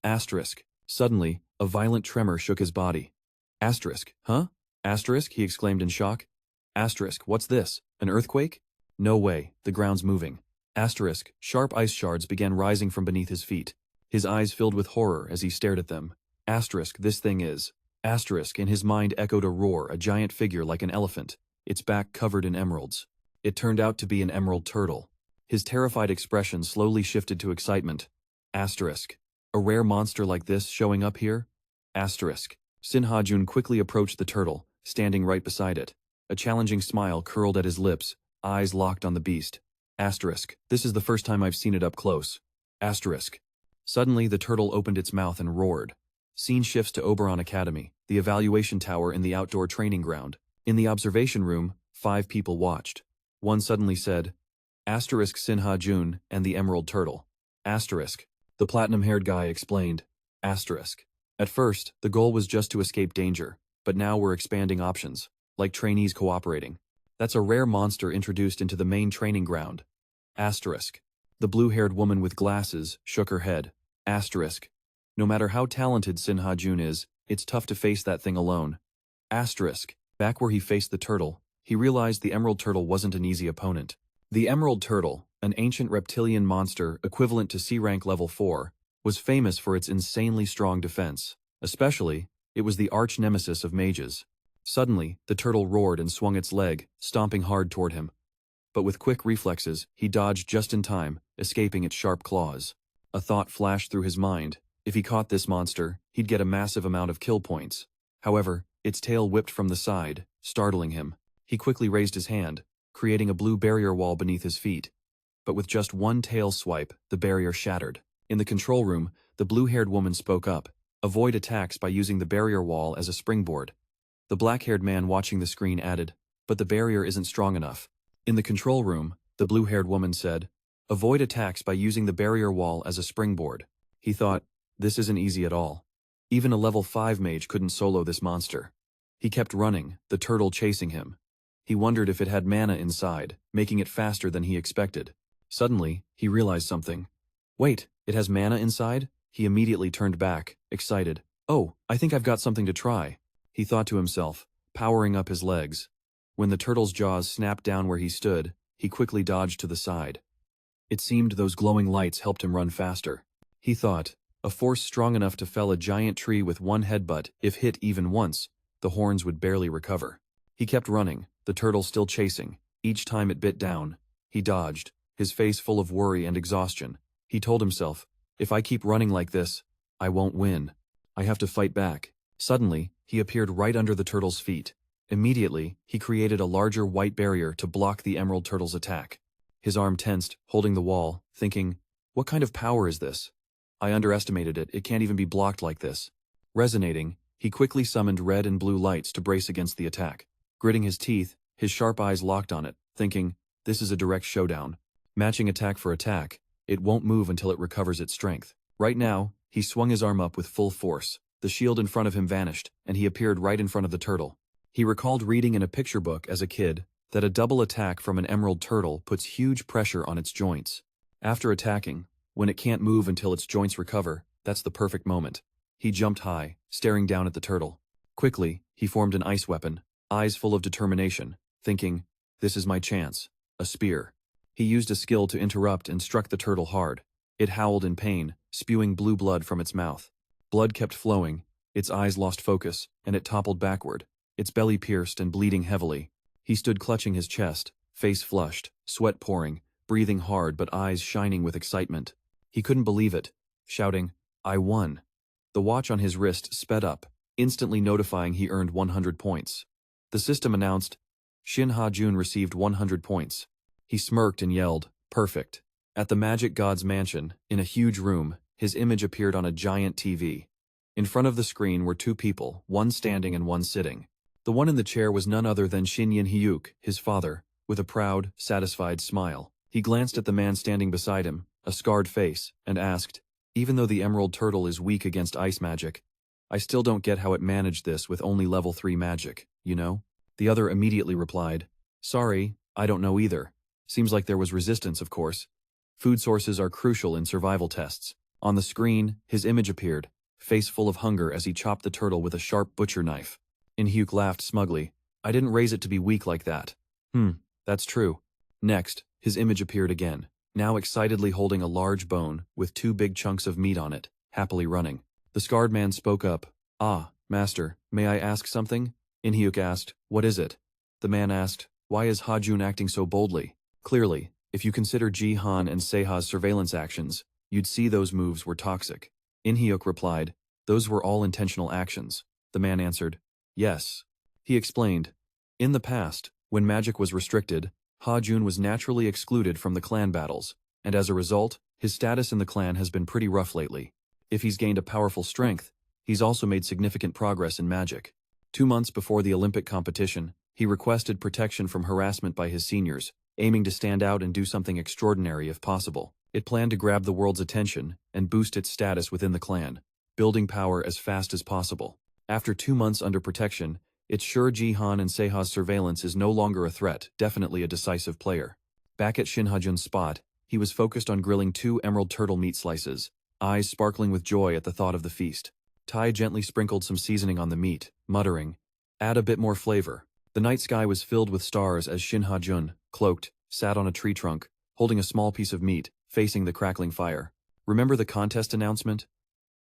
Asterisk. Suddenly, A violent tremor shook his body. Asterisk, huh? Asterisk, he exclaimed in shock. Asterisk, what's this? An earthquake? No way, the ground's moving. Asterisk, sharp ice shards began rising from beneath his feet. His eyes filled with horror as he stared at them. Asterisk, this thing is. Asterisk, in his mind echoed a roar, a giant figure like an elephant, its back covered in emeralds. It turned out to be an emerald turtle. His terrified expression slowly shifted to excitement. Asterisk, a rare monster like this showing up here? Asterisk. Sin Ha Jun quickly approached the turtle, standing right beside it. A challenging smile curled at his lips, eyes locked on the beast. Asterisk, this is the first time I've seen it up close. Asterisk. Suddenly the turtle opened its mouth and roared. Scene shifts to Oberon Academy, the evaluation tower in the outdoor training ground. In the observation room, 5 people watched. One suddenly said, Asterisk Sin Ha Jun and the emerald turtle. Asterisk. The platinum-haired guy explained. Asterisk. At first, the goal was just to escape danger, but now we're expanding options, like trainees cooperating. That's a rare monster introduced into the main training ground. Asterisk. The blue-haired woman with glasses shook her head. Asterisk. No matter how talented Sin Ha Jun is, it's tough to face that thing alone. Asterisk. Back where he faced the turtle, he realized the emerald turtle wasn't an easy opponent. The emerald turtle, an ancient reptilian monster equivalent to C-rank level 4, was famous for its insanely strong defense. Especially, it was the arch-nemesis of mages. Suddenly, the turtle roared and swung its leg, stomping hard toward him. But with quick reflexes, he dodged just in time, escaping its sharp claws. A thought flashed through his mind. If he caught this monster, he'd get a massive amount of kill points. However, its tail whipped from the side, startling him. He quickly raised his hand, creating a blue barrier wall beneath his feet. But with just one tail swipe, the barrier shattered. In the control room, the blue-haired woman spoke up. Avoid attacks by using the barrier wall as a springboard. The black-haired man watching the screen added, but the barrier isn't strong enough. In the control room, the blue-haired woman said, avoid attacks by using the barrier wall as a springboard. He thought, this isn't easy at all. Even a level 5 mage couldn't solo this monster. He kept running, the turtle chasing him. He wondered if it had mana inside, making it faster than he expected. Suddenly, he realized something. Wait, it has mana inside? He immediately turned back, excited. Oh, I think I've got something to try, he thought to himself, powering up his legs. When the turtle's jaws snapped down where he stood, he quickly dodged to the side. It seemed those glowing lights helped him run faster. He thought, a force strong enough to fell a giant tree with one headbutt, if hit even once, the horns would barely recover. He kept running, the turtle still chasing. Each time it bit down, he dodged, his face full of worry and exhaustion. He told himself, if I keep running like this, I won't win. I have to fight back. Suddenly, he appeared right under the turtle's feet. Immediately, he created a larger white barrier to block the emerald turtle's attack. His arm tensed, holding the wall, thinking, what kind of power is this? I underestimated it, it can't even be blocked like this. Resonating, he quickly summoned red and blue lights to brace against the attack. Gritting his teeth, his sharp eyes locked on it, thinking, this is a direct showdown. Matching attack for attack, it won't move until it recovers its strength. Right now, he swung his arm up with full force. The shield in front of him vanished, and he appeared right in front of the turtle. He recalled reading in a picture book as a kid that a double attack from an emerald turtle puts huge pressure on its joints. After attacking, when it can't move until its joints recover, that's the perfect moment. He jumped high, staring down at the turtle. Quickly, he formed an ice weapon, eyes full of determination, thinking, this is my chance. A spear. He used a skill to interrupt and struck the turtle hard. It howled in pain, spewing blue blood from its mouth. Blood kept flowing, its eyes lost focus, and it toppled backward, its belly pierced and bleeding heavily. He stood clutching his chest, face flushed, sweat pouring, breathing hard but eyes shining with excitement. He couldn't believe it, shouting, I won. The watch on his wrist sped up, instantly notifying he earned 100 points. The system announced, Sin Ha Jun received 100 points. He smirked and yelled, perfect. At the magic god's mansion, in a huge room, his image appeared on a giant TV. In front of the screen were 2 people, one standing and one sitting. The one in the chair was none other than Shin Hyuk, his father, with a proud, satisfied smile. He glanced at the man standing beside him, a scarred face, and asked, even though the emerald turtle is weak against ice magic, I still don't get how it managed this with only level 3 magic, you know? The other immediately replied, sorry, I don't know either. Seems like there was resistance, of course. Food sources are crucial in survival tests. On the screen, his image appeared, face full of hunger as he chopped the turtle with a sharp butcher knife. In-hyuk laughed smugly. I didn't raise it to be weak like that. That's true. Next, his image appeared again, now excitedly holding a large bone with 2 big chunks of meat on it, happily running. The scarred man spoke up. Ah, master, may I ask something? In-hyuk asked, what is it? The man asked, why is Ha Jun acting so boldly? Clearly, if you consider Ji-han and Seha's surveillance actions, you'd see those moves were toxic. In-hyuk replied, those were all intentional actions. The man answered, yes. He explained, in the past, when magic was restricted, Ha Jun was naturally excluded from the clan battles, and as a result, his status in the clan has been pretty rough lately. If he's gained a powerful strength, he's also made significant progress in magic. 2 months before the Olympic competition, he requested protection from harassment by his seniors, aiming to stand out and do something extraordinary if possible. It planned to grab the world's attention and boost its status within the clan, building power as fast as possible. After 2 months under protection, it's sure Ji-han and Seha's surveillance is no longer a threat, definitely a decisive player. Back at Sin Ha Jun's spot, he was focused on grilling 2 emerald turtle meat slices, eyes sparkling with joy at the thought of the feast. Tai gently sprinkled some seasoning on the meat, muttering, add a bit more flavor. The night sky was filled with stars as Sin Ha Jun, cloaked, sat on a tree trunk, holding a small piece of meat, facing the crackling fire. Remember the contest announcement?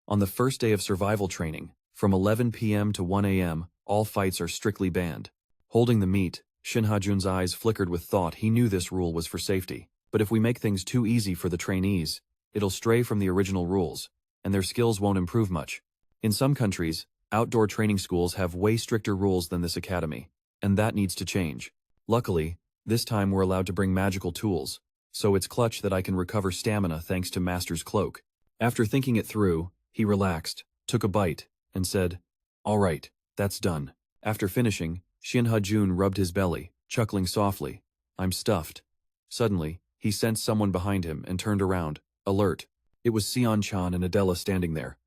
On the first day of survival training, from 11 p.m. to 1 a.m., all fights are strictly banned. Holding the meat, Sin Ha Jun's eyes flickered with thought. He knew this rule was for safety. But if we make things too easy for the trainees, it'll stray from the original rules, and their skills won't improve much. In some countries, outdoor training schools have way stricter rules than this academy, and that needs to change. Luckily, this time we're allowed to bring magical tools, so it's clutch that I can recover stamina thanks to Master's cloak. After thinking it through, he relaxed, took a bite, and said, all right, that's done. After finishing, Sin Ha Jun rubbed his belly, chuckling softly. I'm stuffed. Suddenly, he sensed someone behind him and turned around, alert. It was Seon-chan and Adela standing there.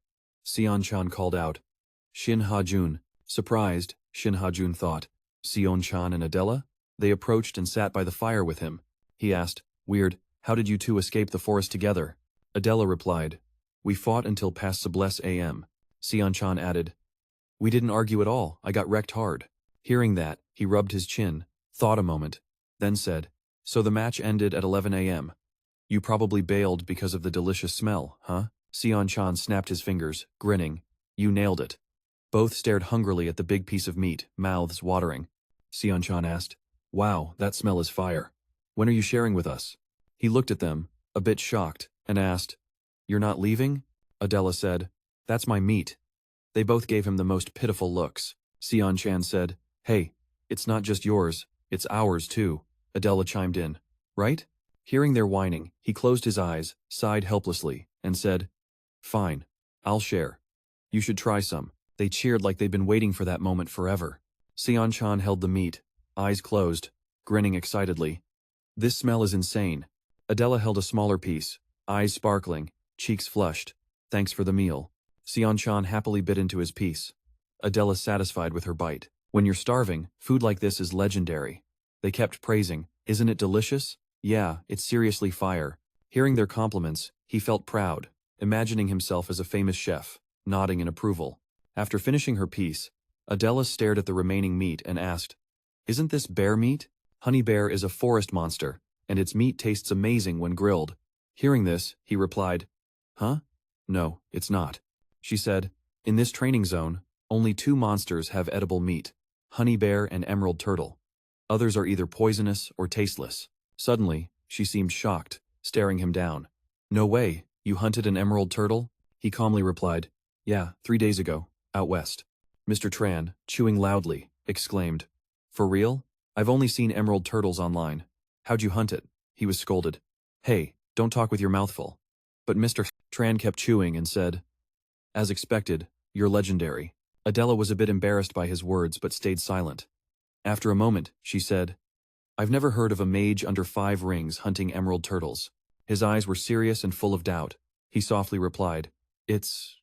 Seon-chan called out, Sin Ha Jun. Surprised, Sin Ha Jun thought, Seon-chan and Adela? They approached and sat by the fire with him. He asked, weird, how did you two escape the forest together? Adela replied, we fought until past Subless a.m. Seon-chan added, we didn't argue at all, I got wrecked hard. Hearing that, he rubbed his chin, thought a moment, then said, so the match ended at 11 a.m. You probably bailed because of the delicious smell, huh? Seon-chan snapped his fingers, grinning. You nailed it. Both stared hungrily at the big piece of meat, mouths watering. Seon-chan asked, wow, that smell is fire. When are you sharing with us? He looked at them, a bit shocked, and asked, you're not leaving? Adela said, that's my meat. They both gave him the most pitiful looks. Seon-chan said, hey, it's not just yours, it's ours too. Adela chimed in. Right? Hearing their whining, he closed his eyes, sighed helplessly, and said, fine, I'll share. You should try some. They cheered like they'd been waiting for that moment forever. Seon-chan held the meat, eyes closed, grinning excitedly. This smell is insane. Adela held a smaller piece, eyes sparkling, cheeks flushed. Thanks for the meal. Seon-chan happily bit into his piece. Adela satisfied with her bite. When you're starving, food like this is legendary. They kept praising, isn't it delicious? Yeah, it's seriously fire. Hearing their compliments, he felt proud, imagining himself as a famous chef, nodding in approval. After finishing her piece, Adela stared at the remaining meat and asked, isn't this bear meat? Honey bear is a forest monster, and its meat tastes amazing when grilled. Hearing this, he replied, huh? No, it's not. She said, in this training zone, only 2 monsters have edible meat, honey bear and emerald turtle. Others are either poisonous or tasteless. Suddenly, she seemed shocked, staring him down. No way, you hunted an emerald turtle? He calmly replied, yeah, 3 days ago, out west. Mr. Tran, chewing loudly, exclaimed, for real? I've only seen emerald turtles online. How'd you hunt it? He was scolded. Hey, don't talk with your mouth full. But Mr. Tran kept chewing and said, as expected, you're legendary. Adela was a bit embarrassed by his words but stayed silent. After a moment, she said, I've never heard of a mage under 5 rings hunting emerald turtles. His eyes were serious and full of doubt. He softly replied, it's...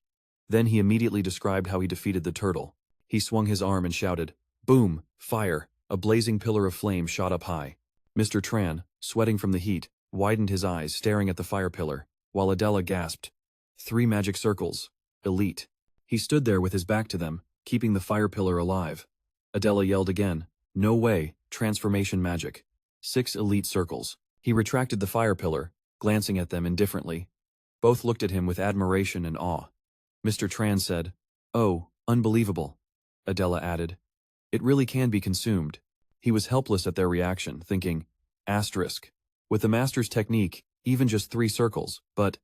Then he immediately described how he defeated the turtle. He swung his arm and shouted, boom, fire. A blazing pillar of flame shot up high. Mr. Tran, sweating from the heat, widened his eyes staring at the fire pillar, while Adela gasped, 3 magic circles. Elite. He stood there with his back to them, keeping the fire pillar alive. Adela yelled again, "No way, transformation magic." 6 elite circles. He retracted the fire pillar, glancing at them indifferently. Both looked at him with admiration and awe. Mr. Tran said, "Oh, unbelievable." Adela added, "It really can be consumed." He was helpless at their reaction, thinking, asterisk. With the master's technique, even just 3 circles, but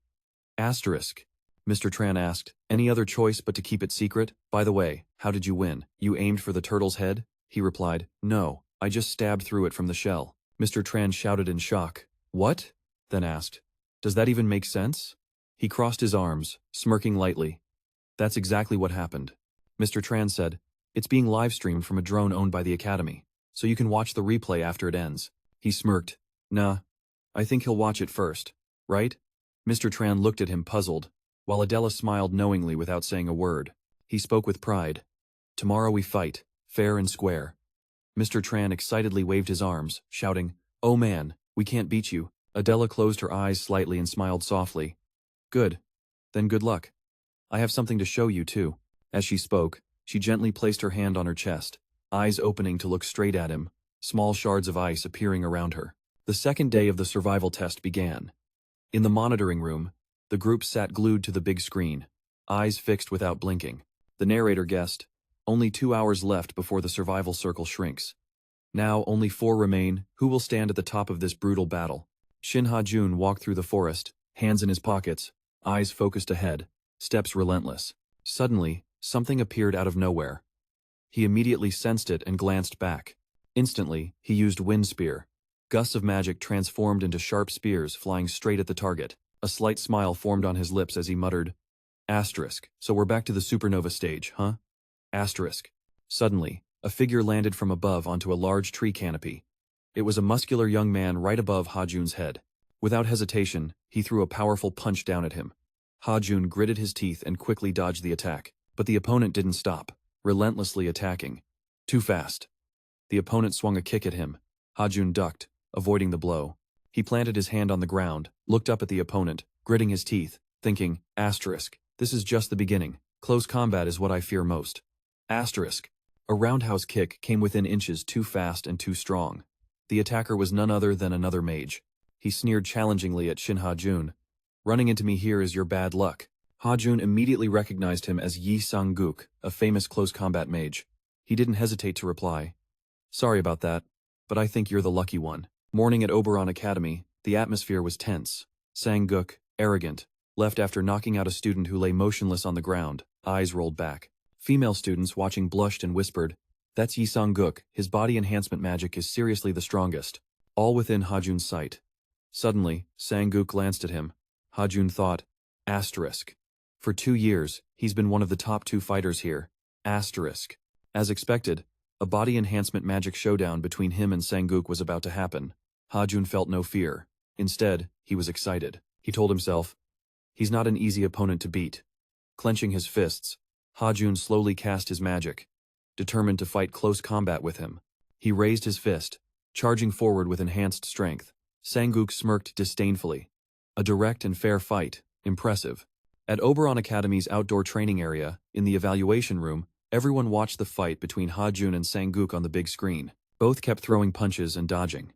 asterisk. Mr. Tran asked, "Any other choice but to keep it secret? By the way, how did you win? You aimed for the turtle's head?" He replied, "No, I just stabbed through it from the shell." Mr. Tran shouted in shock. "What?" Then asked, "Does that even make sense?" He crossed his arms, smirking lightly. "That's exactly what happened." Mr. Tran said, "It's being live-streamed from a drone owned by the Academy, so you can watch the replay after it ends." He smirked. "Nah, I think he'll watch it first, right?" Mr. Tran looked at him puzzled, while Adela smiled knowingly without saying a word. He spoke with pride. "Tomorrow we fight, fair and square." Mr. Tran excitedly waved his arms, shouting, "Oh man, we can't beat you." Adela closed her eyes slightly and smiled softly. "Good. Then good luck. I have something to show you too." As she spoke, she gently placed her hand on her chest, eyes opening to look straight at him, small shards of ice appearing around her. The second day of the survival test began. In the monitoring room, the group sat glued to the big screen, eyes fixed without blinking. The narrator guessed, only 2 hours left before the survival circle shrinks. Now only 4 remain. Who will stand at the top of this brutal battle? Sin Ha Jun walked through the forest, hands in his pockets, eyes focused ahead, steps relentless. Suddenly, something appeared out of nowhere. He immediately sensed it and glanced back. Instantly, he used Wind Spear. Gusts of magic transformed into sharp spears flying straight at the target. A slight smile formed on his lips as he muttered, asterisk. So we're back to the supernova stage, huh? Asterisk. Suddenly, a figure landed from above onto a large tree canopy. It was a muscular young man right above Ha Jun's head. Without hesitation, he threw a powerful punch down at him. Ha Jun gritted his teeth and quickly dodged the attack. But the opponent didn't stop, relentlessly attacking. Too fast. The opponent swung a kick at him. Ha Jun ducked, avoiding the blow. He planted his hand on the ground, looked up at the opponent, gritting his teeth, thinking, asterisk. This is just the beginning. Close combat is what I fear most. Asterisk. A roundhouse kick came within inches, too fast and too strong. The attacker was none other than another mage. He sneered challengingly at Sin Ha Jun. "Running into me here is your bad luck." Ha Jun immediately recognized him as Yi Sang-guk, a famous close combat mage. He didn't hesitate to reply, "Sorry about that, but I think you're the lucky one." Morning at Oberon Academy, the atmosphere was tense. Sang-guk, arrogant, left after knocking out a student who lay motionless on the ground, eyes rolled back. Female students watching blushed and whispered, "That's Yi Sang-guk, his body enhancement magic is seriously the strongest." All within Ha Jun's sight. Suddenly, Sang-guk glanced at him. Ha Jun thought, asterisk. For 2 years, he's been one of the top 2 fighters here. Asterisk. As expected, a body enhancement magic showdown between him and Sang-guk was about to happen. Ha Jun felt no fear. Instead, he was excited. He told himself, he's not an easy opponent to beat. Clenching his fists, Ha Jun slowly cast his magic, determined to fight close combat with him. He raised his fist, charging forward with enhanced strength. Sang-guk smirked disdainfully. A direct and fair fight, impressive. At Oberon Academy's outdoor training area, in the evaluation room, everyone watched the fight between Ha Jun and Sang-guk on the big screen. Both kept throwing punches and dodging.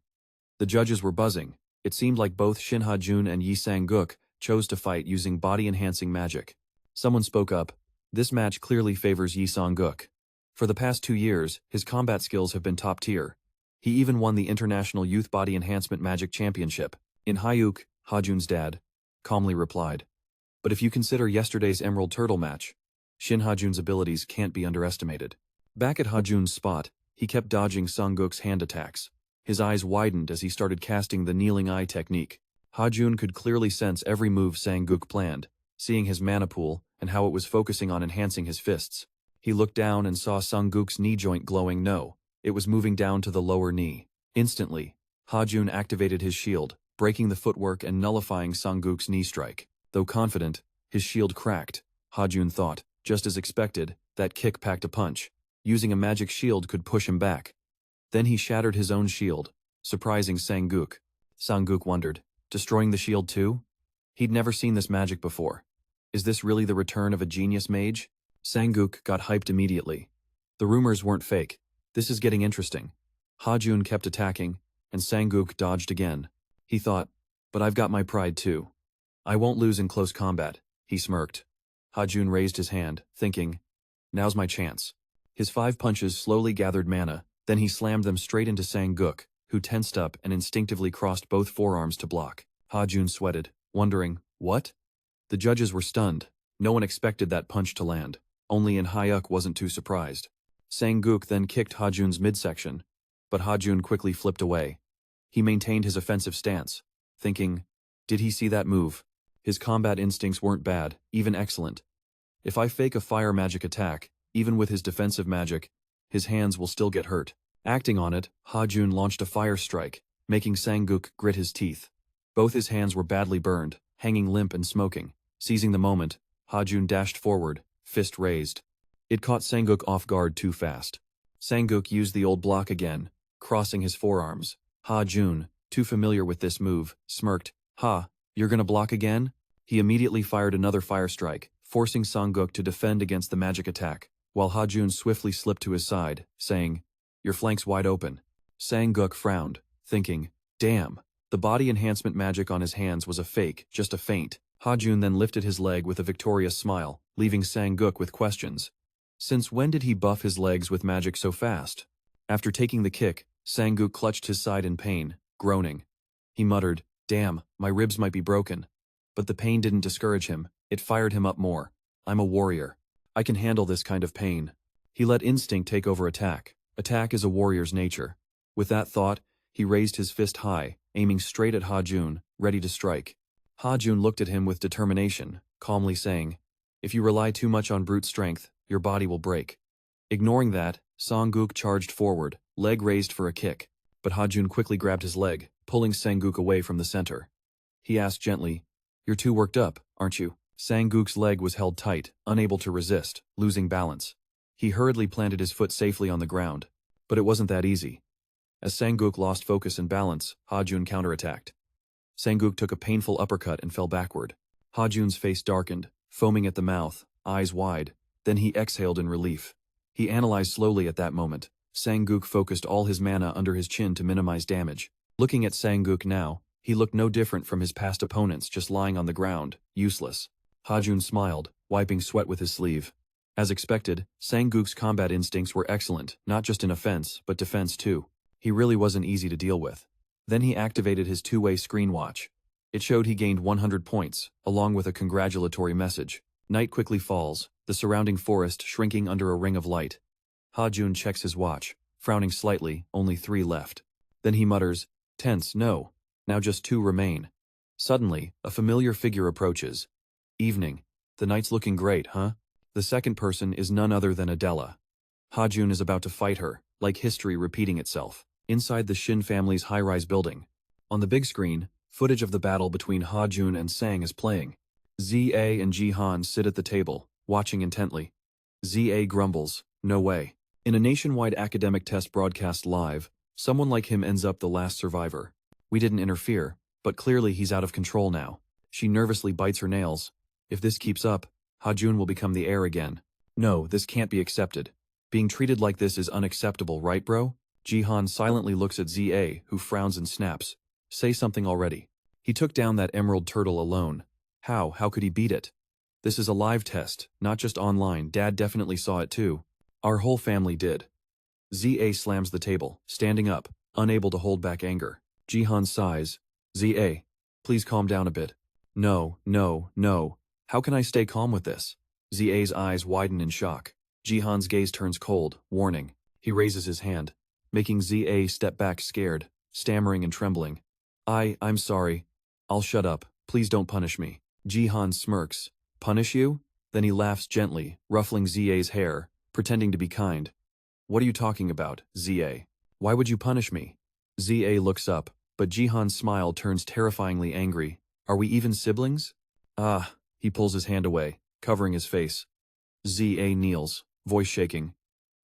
The judges were buzzing. It seemed like both Sin Ha Jun and Yi Sang-guk chose to fight using body-enhancing magic. Someone spoke up, "This match clearly favors Yi Sang-guk. For the past 2 years, his combat skills have been top tier. He even won the International Youth Body Enhancement Magic Championship." In Hyuk, Ha Jun's dad, calmly replied, "But if you consider yesterday's Emerald Turtle match, Sin Ha Jun's abilities can't be underestimated." Back at Ha Jun's spot, he kept dodging Sang-guk's hand attacks. His eyes widened as he started casting the kneeling eye technique. Ha Jun could clearly sense every move Sang-guk planned, seeing his mana pool and how it was focusing on enhancing his fists. He looked down and saw Sang-guk's knee joint glowing. No, it was moving down to the lower knee. Instantly, Ha Jun activated his shield, breaking the footwork and nullifying Sang-guk's knee strike. Though confident, his shield cracked. Ha Jun thought, just as expected, that kick packed a punch. Using a magic shield could push him back. Then he shattered his own shield, surprising Sang-guk. Sang-guk wondered, destroying the shield too? He'd never seen this magic before. Is this really the return of a genius mage? Sang-guk got hyped immediately. The rumors weren't fake. This is getting interesting. Ha Jun kept attacking, and Sang-guk dodged again. He thought, but I've got my pride too. I won't lose in close combat, he smirked. Ha Jun raised his hand, thinking, now's my chance. His 5 punches slowly gathered mana, then he slammed them straight into Sang-guk, who tensed up and instinctively crossed both forearms to block. Ha Jun sweated, wondering, what? The judges were stunned. No one expected that punch to land. Only In Hyuk wasn't too surprised. Sang-guk then kicked Ha Jun's midsection, but Ha Jun quickly flipped away. He maintained his offensive stance, thinking, did he see that move? His combat instincts weren't bad, even excellent. If I fake a fire magic attack, even with his defensive magic, his hands will still get hurt. Acting on it, Ha Jun launched a fire strike, making Sang-guk grit his teeth. Both his hands were badly burned, hanging limp and smoking. Seizing the moment, Ha Jun dashed forward, fist raised. It caught Sang-guk off guard too fast. Sang-guk used the old block again, crossing his forearms. Ha Jun, too familiar with this move, smirked. Ha, you're gonna block again? He immediately fired another fire strike, forcing Sang-guk to defend against the magic attack, while Ha Jun swiftly slipped to his side, saying, your flank's wide open. Sang-guk frowned, thinking, damn, the body enhancement magic on his hands was a fake, just a feint. Ha Jun then lifted his leg with a victorious smile, leaving Sang-guk with questions. Since when did he buff his legs with magic so fast? After taking the kick, Sang-guk clutched his side in pain, groaning. He muttered, damn, my ribs might be broken. But the pain didn't discourage him, it fired him up more. I'm a warrior. I can handle this kind of pain. He let instinct take over attack. Attack is a warrior's nature. With that thought, he raised his fist high, aiming straight at Ha Jun, ready to strike. Ha Jun looked at him with determination, calmly saying, if you rely too much on brute strength, your body will break. Ignoring that, Sang-guk charged forward, leg raised for a kick, but Ha Jun quickly grabbed his leg, pulling Sang-guk away from the center. He asked gently, you're too worked up, aren't you? Sang-guk's leg was held tight, unable to resist, losing balance. He hurriedly planted his foot safely on the ground, but it wasn't that easy. As Sang-guk lost focus and balance, Ha Jun counterattacked. Sang-guk took a painful uppercut and fell backward. Ha Jun's face darkened, foaming at the mouth, eyes wide, then he exhaled in relief. He analyzed slowly at that moment. Sang-guk focused all his mana under his chin to minimize damage. Looking at Sang-guk now, he looked no different from his past opponents just lying on the ground, useless. Ha Jun smiled, wiping sweat with his sleeve. As expected, Sang-guk's combat instincts were excellent, not just in offense, but defense too. He really wasn't easy to deal with. Then he activated his two-way screen watch. It showed he gained 100 points, along with a congratulatory message. Night quickly falls, the surrounding forest shrinking under a ring of light. Ha Jun checks his watch, frowning slightly, only 3 left. Then he mutters, tense, no. Now just 2 remain. Suddenly, a familiar figure approaches. Evening. The night's looking great, huh? The second person is none other than Adela. Ha Jun is about to fight her, like history repeating itself. Inside the Shin family's high-rise building. On the big screen, footage of the battle between Ha Jun and Sang is playing. ZA and Jihan sit at the table, watching intently. ZA grumbles, no way. In a nationwide academic test broadcast live, someone like him ends up the last survivor. We didn't interfere, but clearly he's out of control now. She nervously bites her nails. If this keeps up, Ha Jun will become the heir again. No, this can't be accepted. Being treated like this is unacceptable, right bro? Jihan silently looks at ZA, who frowns and snaps. Say something already. He took down that emerald turtle alone. How could he beat it? This is a live test, not just online. Dad definitely saw it too. Our whole family did. ZA slams the table, standing up, unable to hold back anger. Jihan sighs. ZA, please calm down a bit. No. How can I stay calm with this? ZA's eyes widen in shock. Jihan's gaze turns cold, warning. He raises his hand, making ZA step back scared, stammering and trembling. I'm sorry. I'll shut up. Please don't punish me. Jihan smirks. Punish you? Then he laughs gently, ruffling ZA's hair, pretending to be kind. What are you talking about, ZA? Why would you punish me? ZA looks up, but Jihan's smile turns terrifyingly angry. Are we even siblings? He pulls his hand away, covering his face. ZA kneels, voice shaking.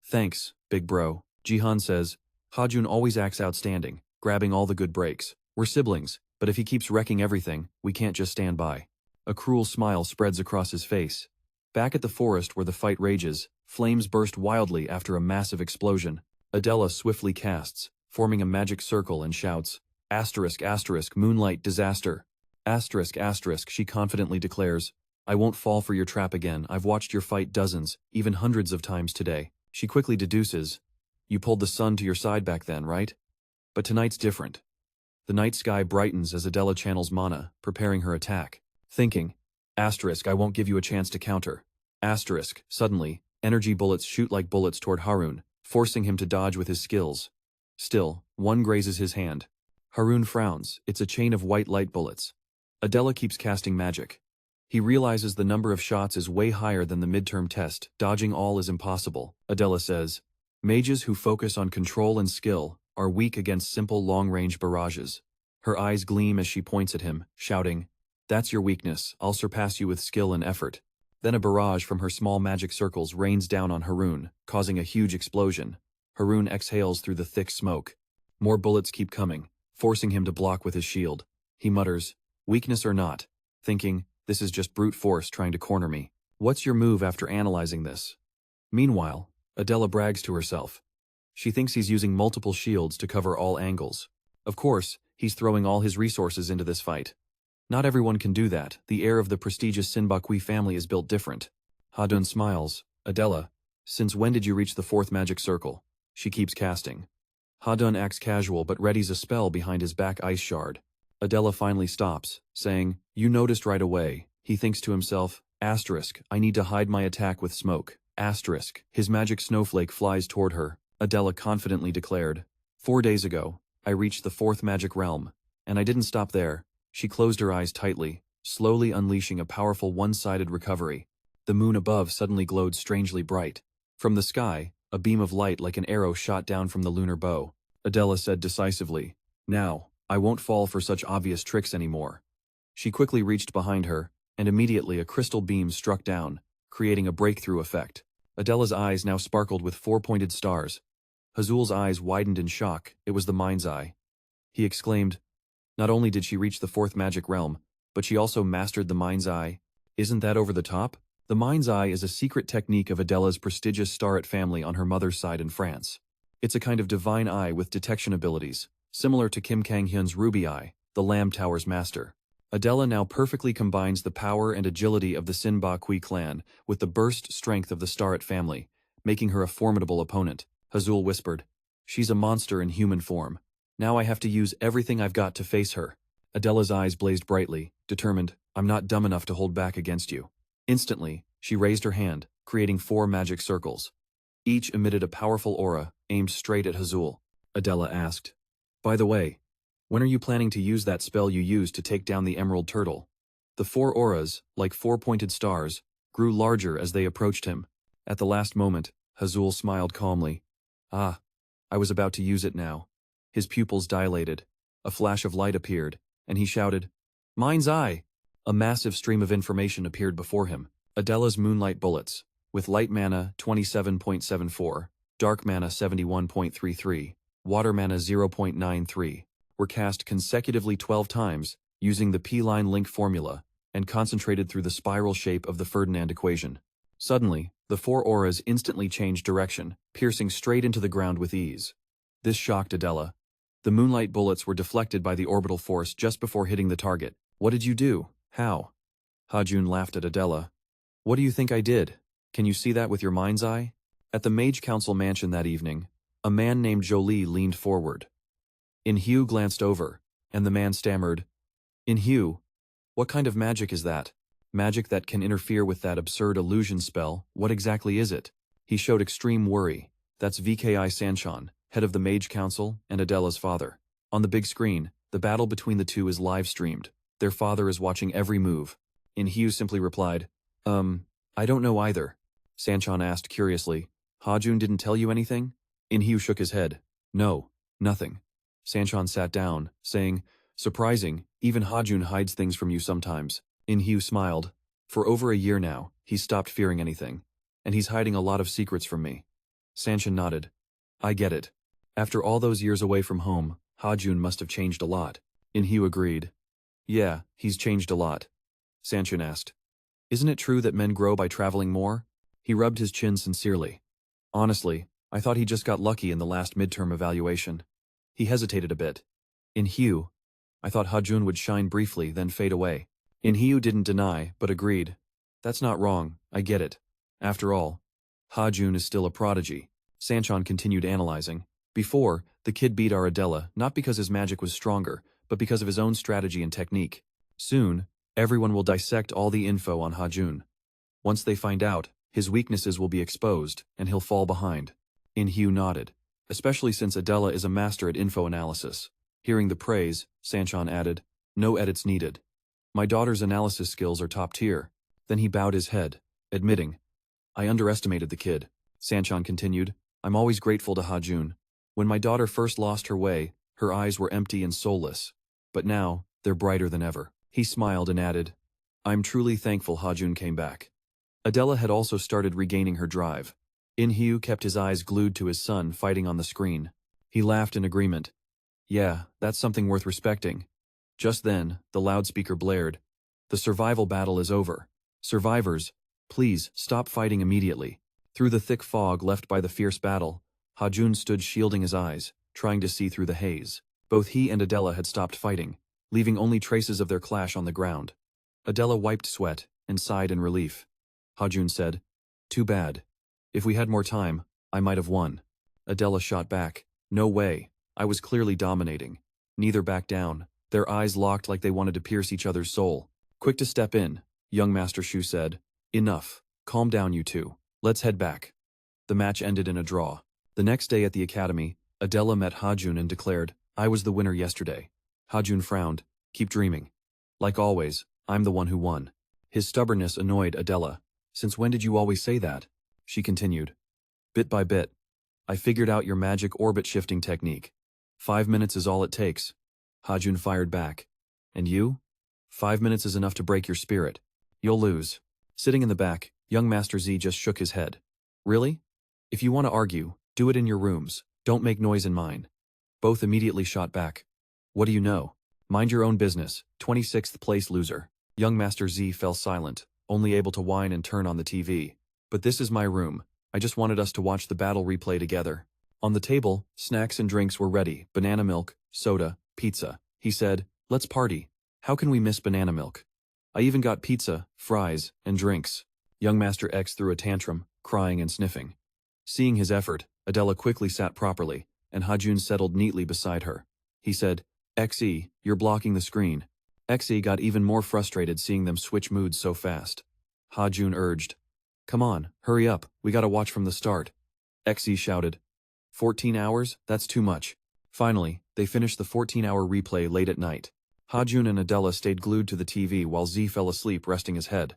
Thanks, big bro. Jihan says. Ha Jun always acts outstanding, grabbing all the good breaks. We're siblings, but if he keeps wrecking everything, we can't just stand by. A cruel smile spreads across his face. Back at the forest where the fight rages, flames burst wildly after a massive explosion. Adela swiftly casts, forming a magic circle and shouts, "Asterisk, asterisk, moonlight disaster." Asterisk, asterisk, she confidently declares, "I won't fall for your trap again. I've watched your fight dozens, even hundreds of times today." She quickly deduces, "You pulled the sun to your side back then, right? But tonight's different." The night sky brightens as Adela channels mana, preparing her attack. Thinking, asterisk, I won't give you a chance to counter. Asterisk, suddenly, energy bullets shoot like bullets toward Harun, forcing him to dodge with his skills. Still, one grazes his hand. Harun frowns, it's a chain of white light bullets. Adela keeps casting magic. He realizes the number of shots is way higher than the midterm test, dodging all is impossible. Adela says, "Mages who focus on control and skill are weak against simple long-range barrages." Her eyes gleam as she points at him, shouting, "That's your weakness, I'll surpass you with skill and effort." Then a barrage from her small magic circles rains down on Harun, causing a huge explosion. Harun exhales through the thick smoke. More bullets keep coming, forcing him to block with his shield. He mutters, "Weakness or not," thinking, "This is just brute force trying to corner me. What's your move after analyzing this?" Meanwhile, Adela brags to herself. She thinks he's using multiple shields to cover all angles. Of course, he's throwing all his resources into this fight. Not everyone can do that. The heir of the prestigious Sinbakwi family is built different. Ha Jun smiles. "Adela, since when did you reach the fourth magic circle?" She keeps casting. Ha Jun acts casual but readies a spell behind his back ice shard. Adela finally stops, saying, "You noticed right away." He thinks to himself, asterisk, I need to hide my attack with smoke. Asterisk, his magic snowflake flies toward her. Adela confidently declared, 4 days ago, I reached the fourth magic realm. And I didn't stop there. She closed her eyes tightly, slowly unleashing a powerful one-sided recovery. The moon above suddenly glowed strangely bright. From the sky, a beam of light like an arrow shot down from the lunar bow. Adela said decisively, "Now, I won't fall for such obvious tricks anymore." She quickly reached behind her, and immediately a crystal beam struck down, creating a breakthrough effect. Adela's eyes now sparkled with 4-pointed stars. Hazul's eyes widened in shock. It was the mind's eye. He exclaimed, "Not only did she reach the fourth magic realm, but she also mastered the mind's eye. Isn't that over the top?" The mind's eye is a secret technique of Adela's prestigious Starret family on her mother's side in France. It's a kind of divine eye with detection abilities, similar to Kim Kang-hyun's ruby eye, the Lamb Tower's master. Adela now perfectly combines the power and agility of the Sinbakwi clan with the burst strength of the Starret family, making her a formidable opponent. Hazul whispered, "She's a monster in human form. Now I have to use everything I've got to face her." Adela's eyes blazed brightly, determined, "I'm not dumb enough to hold back against you." Instantly, she raised her hand, creating 4 magic circles. Each emitted a powerful aura, aimed straight at Hazul. Adela asked, "By the way, when are you planning to use that spell you used to take down the emerald turtle?" The 4 auras, like 4-pointed stars, grew larger as they approached him. At the last moment, Hazul smiled calmly. "Ah, I was about to use it now." His pupils dilated. A flash of light appeared, and he shouted, "Mind's eye!" A massive stream of information appeared before him. Adela's moonlight bullets, with light mana 27.74, dark mana 71.33, water mana 0.93, were cast consecutively 12 times, using the P-line link formula, and concentrated through the spiral shape of the Ferdinand equation. Suddenly, the 4 auras instantly changed direction, piercing straight into the ground with ease. This shocked Adela. The moonlight bullets were deflected by the orbital force just before hitting the target. "What did you do? How?" Ha Jun laughed at Adela. "What do you think I did? Can you see that with your mind's eye?" At the Mage Council mansion that evening, a man named Jolie leaned forward. Hugh glanced over, and the man stammered, Hugh, what kind of magic is that? Magic that can interfere with that absurd illusion spell, what exactly is it?" He showed extreme worry. "That's VKI Sanchon, head of the Mage Council, and Adela's father. On the big screen, the battle between the two is live-streamed. Their father is watching every move." Hugh simply replied, I don't know either." Sanchon asked curiously, "Ha Jun didn't tell you anything?" Hugh shook his head. "No, nothing." Sanchon sat down, saying, "Surprising, even Ha Jun hides things from you sometimes." Hugh smiled. "For over a year now, he's stopped fearing anything. And he's hiding a lot of secrets from me." Sanchon nodded. "I get it. After all those years away from home, Ha Jun must have changed a lot." Hugh agreed. "Yeah, he's changed a lot." Sanchon asked, Isn't it true that men grow by traveling more? He rubbed his chin sincerely. Honestly, I thought he just got lucky in the last midterm evaluation. He hesitated a bit. In Hugh, I thought Ha Jun would shine briefly, then fade away. In Hugh didn't deny, but agreed. That's not wrong, I get it. After all, Ha Jun is still a prodigy. Sanchon continued analyzing. Before, the kid beat our Adela not because his magic was stronger, but because of his own strategy and technique. Soon, everyone will dissect all the info on Ha Jun. Once they find out, his weaknesses will be exposed, and he'll fall behind. In Hugh nodded. Especially since Adela is a master at info analysis. Hearing the praise, Sanchon added, no edits needed. My daughter's analysis skills are top tier. Then he bowed his head, admitting, I underestimated the kid. Sanchon continued, I'm always grateful to Ha Jun. When my daughter first lost her way, her eyes were empty and soulless. But now, they're brighter than ever. He smiled and added, I'm truly thankful Ha Jun came back. Adela had also started regaining her drive. In Hugh kept his eyes glued to his son fighting on the screen. He laughed in agreement. Yeah, that's something worth respecting. Just then, the loudspeaker blared. The survival battle is over. Survivors, please stop fighting immediately. Through the thick fog left by the fierce battle, Ha Jun stood shielding his eyes, trying to see through the haze. Both he and Adela had stopped fighting, leaving only traces of their clash on the ground. Adela wiped sweat and sighed in relief. Ha Jun said, too bad. If we had more time, I might have won. Adela shot back. No way. I was clearly dominating. Neither backed down. Their eyes locked like they wanted to pierce each other's soul. Quick to step in, young Master Shu said. Enough. Calm down, you two. Let's head back. The match ended in a draw. The next day at the academy, Adela met Ha Jun and declared, I was the winner yesterday. Ha Jun frowned. Keep dreaming. Like always, I'm the one who won. His stubbornness annoyed Adela. Since when did you always say that? She continued. Bit by bit. I figured out your magic orbit shifting technique. 5 minutes is all it takes. Ha Jun fired back. And you? 5 minutes is enough to break your spirit. You'll lose. Sitting in the back, young Master Z just shook his head. Really? If you want to argue, do it in your rooms. Don't make noise in mine. Both immediately shot back. What do you know? Mind your own business, 26th place loser. Young Master Z fell silent, only able to whine and turn on the TV. But this is my room. I just wanted us to watch the battle replay together. On the table, snacks and drinks were ready, banana milk, soda, pizza. He said, let's party. How can we miss banana milk? I even got pizza, fries, and drinks. Young Master X threw a tantrum, crying and sniffing. Seeing his effort, Adela quickly sat properly, and Ha Jun settled neatly beside her. He said, XE, you're blocking the screen. XE got even more frustrated seeing them switch moods so fast. Ha Jun urged, come on, hurry up, we gotta watch from the start. XE shouted, 14 hours? That's too much. Finally, they finished the 14-hour replay late at night. Ha Jun and Adela stayed glued to the TV while Z fell asleep resting his head.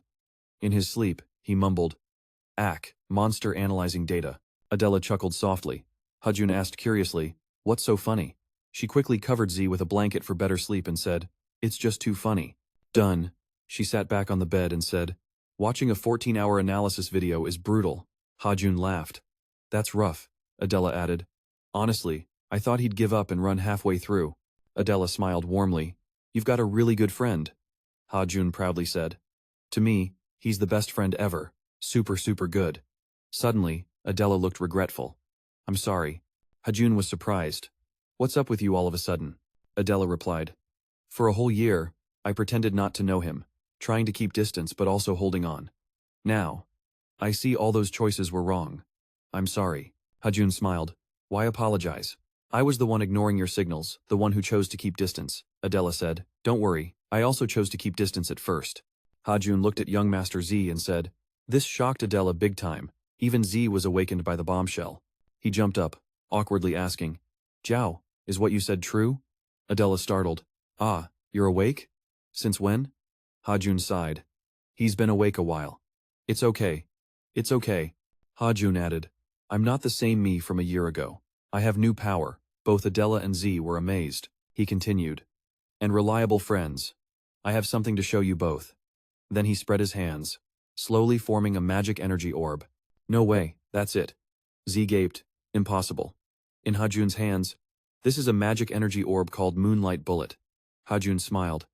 In his sleep, he mumbled, monster analyzing data. Adela chuckled softly. Ha Jun asked curiously, what's so funny? She quickly covered Z with a blanket for better sleep and said, it's just too funny. Done. She sat back on the bed and said, watching a 14-hour analysis video is brutal. Ha Jun laughed. That's rough, Adela added. Honestly, I thought he'd give up and run halfway through. Adela smiled warmly. You've got a really good friend. Ha Jun proudly said. To me, he's the best friend ever. Super good. Suddenly, Adela looked regretful. I'm sorry. Ha Jun was surprised. What's up with you all of a sudden? Adela replied. For a whole year, I pretended not to know him, trying to keep distance but also holding on. Now, I see all those choices were wrong. I'm sorry. Ha Jun smiled. Why apologize? I was the one ignoring your signals, the one who chose to keep distance, Adela said. Don't worry, I also chose to keep distance at first. Ha Jun looked at young Master Z and said, this shocked Adela big time. Even Z was awakened by the bombshell. He jumped up, awkwardly asking, Jiao, is what you said true? Adela startled. Ah, you're awake? Since when? Ha Jun sighed. He's been awake a while. It's okay. It's okay. Ha Jun added, I'm not the same me from a year ago. I have new power. Both Adela and Z were amazed. He continued. And reliable friends. I have something to show you both. Then he spread his hands, slowly forming a magic energy orb. No way, that's it. Z gaped. Impossible. In Ha Jun's hands, this is a magic energy orb called Moonlight Bullet. Ha Jun smiled.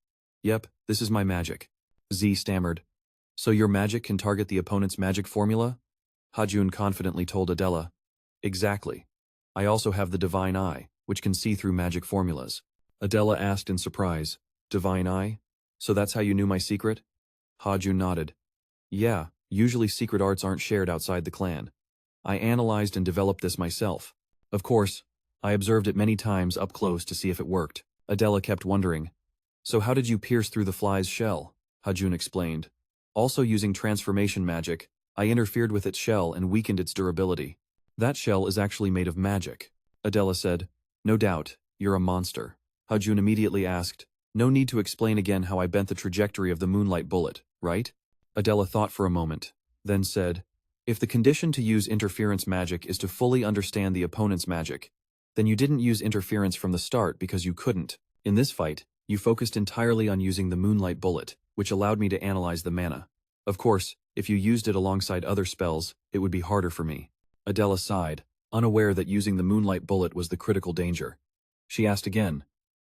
Yep, this is my magic. Z stammered. So your magic can target the opponent's magic formula? Ha Jun confidently told Adela. Exactly. I also have the divine eye, which can see through magic formulas. Adela asked in surprise. Divine eye? So that's how you knew my secret? Ha Jun nodded. Yeah, usually secret arts aren't shared outside the clan. I analyzed and developed this myself. Of course, I observed it many times up close to see if it worked. Adela kept wondering. So how did you pierce through the fly's shell? Ha Jun explained. Also using transformation magic, I interfered with its shell and weakened its durability. That shell is actually made of magic. Adela said. No doubt, you're a monster. Ha Jun immediately asked. No need to explain again how I bent the trajectory of the moonlight bullet, right? Adela thought for a moment, then said, if the condition to use interference magic is to fully understand the opponent's magic, then you didn't use interference from the start because you couldn't. In this fight, you focused entirely on using the moonlight bullet, which allowed me to analyze the mana. Of course, if you used it alongside other spells, it would be harder for me. Adela sighed, unaware that using the moonlight bullet was the critical danger. She asked again,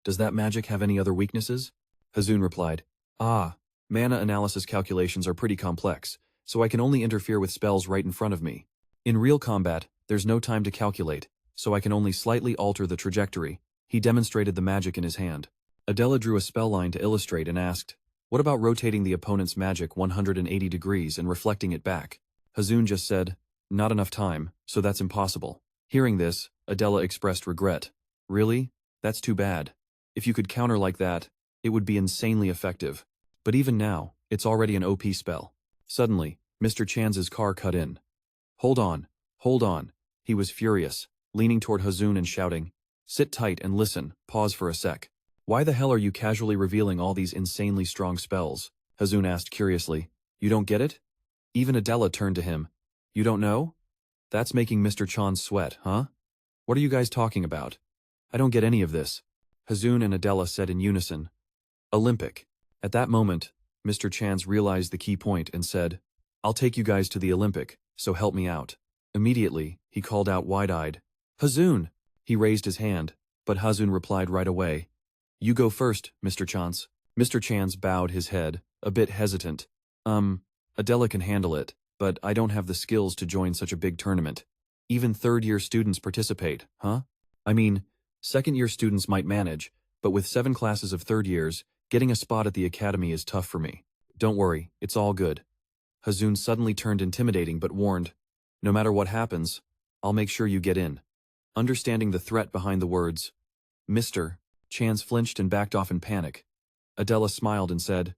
does that magic have any other weaknesses? Ha Jun replied, mana analysis calculations are pretty complex, so I can only interfere with spells right in front of me. In real combat, there's no time to calculate, so I can only slightly alter the trajectory. He demonstrated the magic in his hand. Adela drew a spell line to illustrate and asked, what about rotating the opponent's magic 180 degrees and reflecting it back? Ha Jun just said, not enough time, so that's impossible. Hearing this, Adela expressed regret. Really? That's too bad. If you could counter like that, it would be insanely effective. But even now, it's already an OP spell. Suddenly, Mr. Chan's car cut in. Hold on, hold on. He was furious, leaning toward Ha Jun and shouting, sit tight and listen, pause for a sec. Why the hell are you casually revealing all these insanely strong spells? Ha Jun asked curiously. You don't get it? Even Adela turned to him. You don't know? That's making Mr. Chan sweat, huh? What are you guys talking about? I don't get any of this. Ha Jun and Adela said in unison. Olympic. At that moment, Mr. Chance realized the key point and said, I'll take you guys to the Olympic, so help me out. Immediately, he called out wide-eyed, Ha Jun! He raised his hand, but Ha Jun replied right away, you go first, Mr. Chance. Mr. Chance bowed his head, a bit hesitant. Adela can handle it, but I don't have the skills to join such a big tournament. Even third-year students participate, huh? I mean, second-year students might manage, but with 7 classes of third years, getting a spot at the academy is tough for me. Don't worry, it's all good. Ha Jun suddenly turned intimidating but warned, no matter what happens, I'll make sure you get in. Understanding the threat behind the words, Mr. Chance flinched and backed off in panic. Adela smiled and said,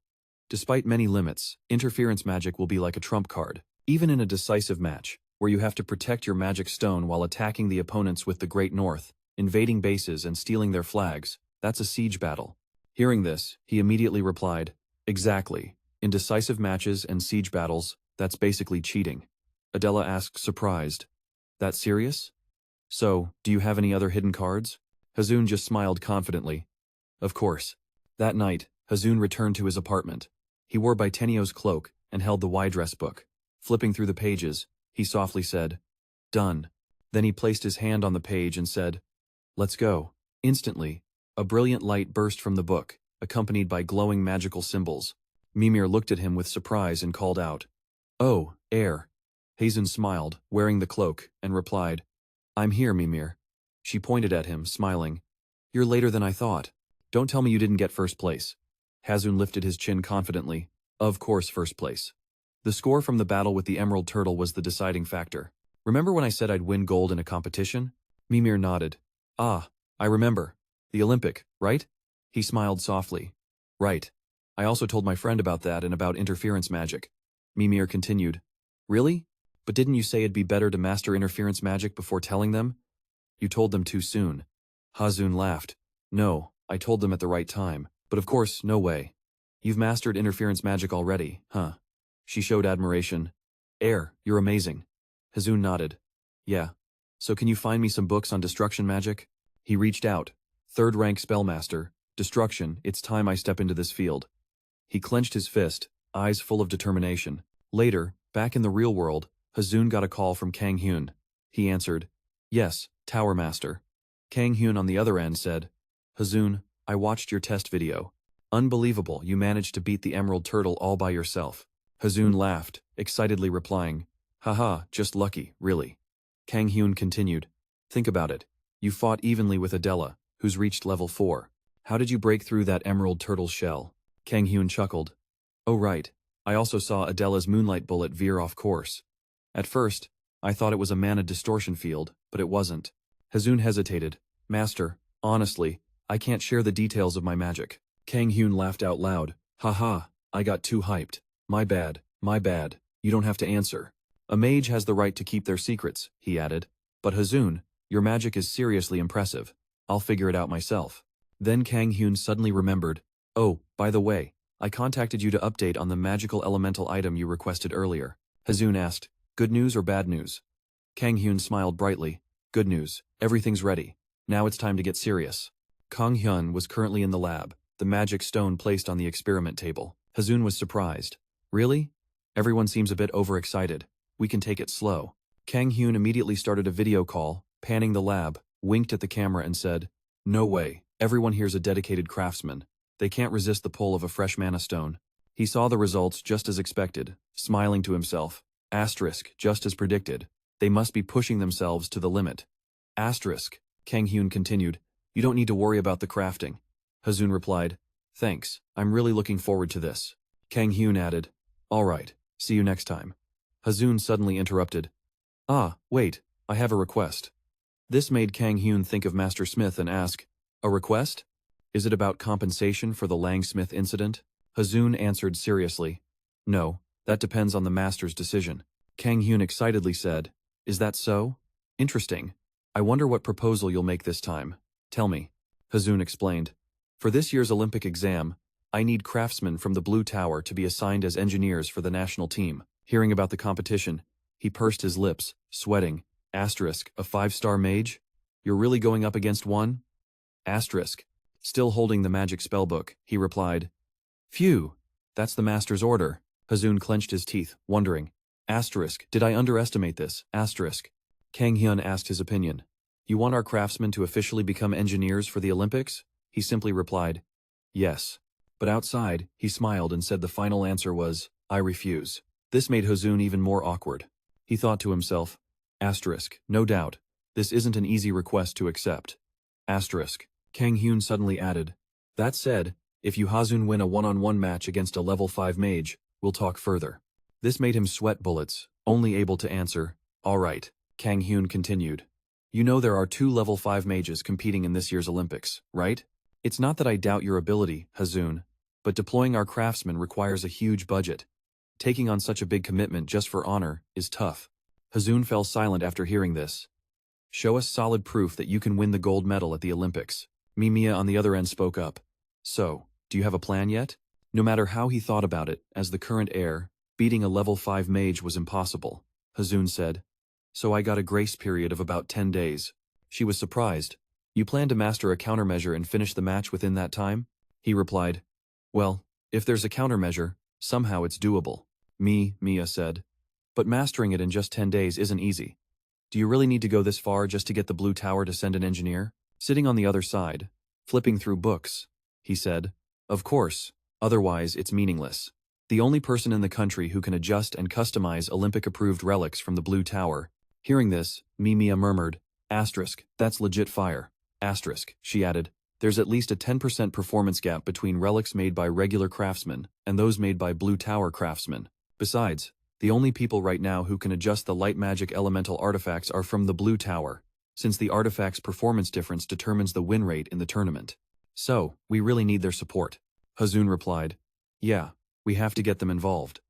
despite many limits, interference magic will be like a trump card, even in a decisive match, where you have to protect your magic stone while attacking the opponents with the Great North, invading bases and stealing their flags. That's a siege battle. Hearing this, he immediately replied, exactly. In decisive matches and siege battles, that's basically cheating. Adela asked, surprised. That serious? So, do you have any other hidden cards? Ha Jun just smiled confidently. Of course. That night, Ha Jun returned to his apartment. He wore Baitenio's cloak and held the Y-dress book. Flipping through the pages, he softly said, done. Then he placed his hand on the page and said, let's go. Instantly, a brilliant light burst from the book, accompanied by glowing magical symbols. Mimir looked at him with surprise and called out, oh, air. Ha Jun smiled, wearing the cloak, and replied, I'm here, Mimir. She pointed at him, smiling. You're later than I thought. Don't tell me you didn't get first place. Ha Jun lifted his chin confidently. Of course, first place. The score from the battle with the Emerald Turtle was the deciding factor. Remember when I said I'd win gold in a competition? Mimir nodded. Ah, I remember. The Olympic, right? He smiled softly. Right. I also told my friend about that and about interference magic. Mimir continued. Really? But didn't you say it'd be better to master interference magic before telling them? You told them too soon. Ha Jun laughed. No, I told them at the right time. But of course, no way. You've mastered interference magic already, huh? She showed admiration. Air, you're amazing. Ha Jun nodded. Yeah. So can you find me some books on destruction magic? He reached out. 3rd rank spellmaster. Destruction, it's time I step into this field. He clenched his fist, eyes full of determination. Later, back in the real world, Ha Jun got a call from Kang Hyun. He answered, yes, Tower Master. Kang Hyun on the other end said, Ha Jun, I watched your test video. Unbelievable, you managed to beat the Emerald Turtle all by yourself. Hazun laughed, excitedly replying, "Haha, just lucky, really." Kang Hyun continued, "Think about it. You fought evenly with Adela, who's reached level 4. How did you break through that emerald turtle's shell?" Kang Hyun chuckled. "Oh right, I also saw Adela's moonlight bullet veer off course. At first, I thought it was a mana distortion field, but it wasn't." Hazun hesitated. "Master, honestly, I can't share the details of my magic." Kang Hyun laughed out loud. "Haha, I got too hyped. My bad, my bad. You don't have to answer. A mage has the right to keep their secrets," he added. "But Hazun, your magic is seriously impressive. I'll figure it out myself." Then Kang Hyun suddenly remembered, "Oh, by the way, I contacted you to update on the magical elemental item you requested earlier." Hazun asked, "Good news or bad news?" Kang Hyun smiled brightly. "Good news, everything's ready. Now it's time to get serious." Kang Hyun was currently in the lab, the magic stone placed on the experiment table. Hazun was surprised. "Really? Everyone seems a bit overexcited. We can take it slow." Kang Hyun immediately started a video call, panning the lab, winked at the camera and said, "No way, everyone here's a dedicated craftsman. They can't resist the pull of a fresh mana stone." He saw the results just as expected, smiling to himself. Asterisk, just as predicted. They must be pushing themselves to the limit. Asterisk, Kang Hyun continued, "You don't need to worry about the crafting." Hazun replied, "Thanks, I'm really looking forward to this." Kang Hyun added, "All right, see you next time." Hazun suddenly interrupted. "Ah, wait, I have a request." This made Kang Hyun think of Master Smith and ask, "A request? Is it about compensation for the Lang Smith incident?" Hazun answered seriously, "No, that depends on the Master's decision." Kang Hyun excitedly said, "Is that so? Interesting. I wonder what proposal you'll make this time. Tell me." Hazun explained, "For this year's Olympic exam, I need craftsmen from the Blue Tower to be assigned as engineers for the national team." Hearing about the competition, he pursed his lips, sweating. Asterisk, a 5-star mage? You're really going up against one? Asterisk. Still holding the magic spellbook, he replied, "Phew, that's the Master's order." Hazun clenched his teeth, wondering. Asterisk, did I underestimate this? Asterisk. Kang Hyun asked his opinion. "You want our craftsmen to officially become engineers for the Olympics?" He simply replied, "Yes." But outside, he smiled and said the final answer was, "I refuse." This made Hazun even more awkward. He thought to himself, Asterisk, no doubt, this isn't an easy request to accept. Asterisk. Kang Hyun suddenly added, "That said, if you Hazun win a one-on-one match against a level 5 mage, we'll talk further." This made him sweat bullets, only able to answer, "All right." Kang Hyun continued, "You know there are 2 level 5 mages competing in this year's Olympics, right? It's not that I doubt your ability, Hazun, but deploying our craftsmen requires a huge budget. Taking on such a big commitment just for honor is tough." Hazun fell silent after hearing this. "Show us solid proof that you can win the gold medal at the Olympics." Mimiya on the other end spoke up. "So, do you have a plan yet?" No matter how he thought about it, as the current heir, beating a level 5 mage was impossible. Hazun said, "So I got a grace period of about 10 days. She was surprised. "You plan to master a countermeasure and finish the match within that time?" He replied, "Well, if there's a countermeasure, somehow it's doable." Mia said, "But mastering it in just 10 days isn't easy. Do you really need to go this far just to get the Blue Tower to send an engineer?" Sitting on the other side, flipping through books, he said, "Of course, otherwise it's meaningless. The only person in the country who can adjust and customize Olympic-approved relics from the Blue Tower." Hearing this, Mimiya murmured, Asterisk, that's legit fire. Asterisk, she added, "There's at least a 10% performance gap between relics made by regular craftsmen and those made by Blue Tower craftsmen. Besides, the only people right now who can adjust the light magic elemental artifacts are from the Blue Tower, since the artifact's performance difference determines the win rate in the tournament. So, we really need their support." Hazun replied, "Yeah, we have to get them involved."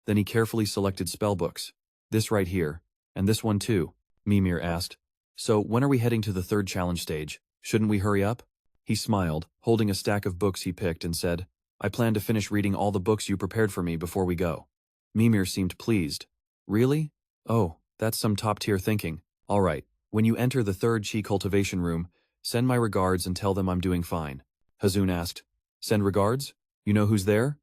Then he carefully selected spellbooks. "This right here, and this one too," Mimir asked. "So, when are we heading to the 3rd challenge stage? Shouldn't we hurry up?" He smiled, holding a stack of books he picked and said, "I plan to finish reading all the books you prepared for me before we go." Mimir seemed pleased. "Really? Oh, that's some top-tier thinking. All right, when you enter the 3rd chi cultivation room, send my regards and tell them I'm doing fine." Hazun asked, "Send regards? You know who's there?"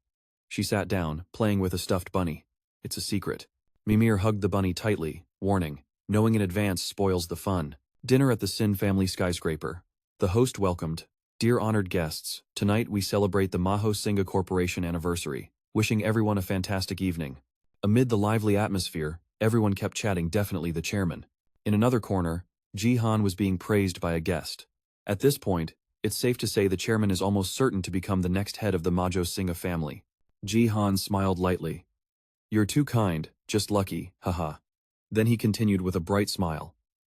She sat down, playing with a stuffed bunny. "It's a secret." Mimir hugged the bunny tightly, warning, "Knowing in advance spoils the fun." Dinner at the Sin family skyscraper. The host welcomed, "Dear honored guests, tonight we celebrate the Maho Singha Corporation anniversary. wishing everyone a fantastic evening. Amid the lively atmosphere, everyone kept chatting, definitely the chairman. In another corner, Ji-han was being praised by a guest. At this point, it's safe to say the chairman is almost certain to become the next head of the Majo Singha family. Ji-han smiled lightly. You're too kind, just lucky, haha. Then he continued with a bright smile.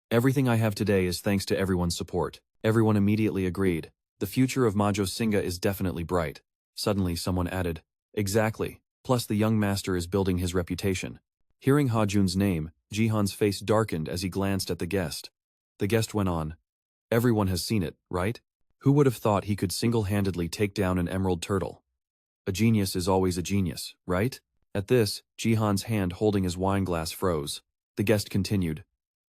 Everything I have today is thanks to everyone's support. Everyone immediately agreed. The future of Majo Singha is definitely bright. Suddenly someone added, exactly, plus the young master is building his reputation. Hearing Ha Jun's name, Ji-han's face darkened as he glanced at the guest. The guest went on. Everyone has seen it, right? Who would have thought he could single-handedly take down an emerald turtle? A genius is always a genius, right? At this, Ji-han's hand holding his wine glass froze. The guest continued.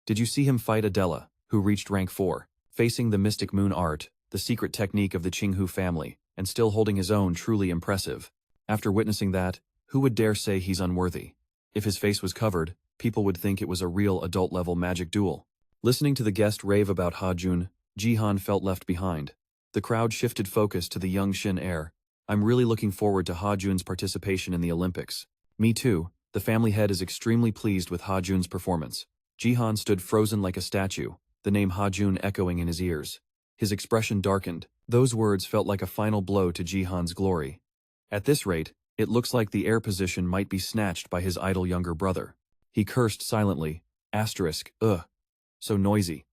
Did you see him fight Adela, who reached rank 4, facing the mystic moon art, the secret technique of the Qinghu family, and still holding his own? Truly impressive. After witnessing that, who would dare say he's unworthy? If his face was covered, people would think it was a real adult-level magic duel. Listening to the guest rave about Ha Jun, Ji-han felt left behind. The crowd shifted focus to the young Shin heir. I'm really looking forward to Ha Jun's participation in the Olympics. Me too. The family head is extremely pleased with Ha Jun's performance. Ji-han stood frozen like a statue, the name Ha Jun echoing in his ears. His expression darkened. Those words felt like a final blow to Ji-han's glory. At this rate, it looks like the heir position might be snatched by his idle younger brother. He cursed silently. Ugh. So noisy.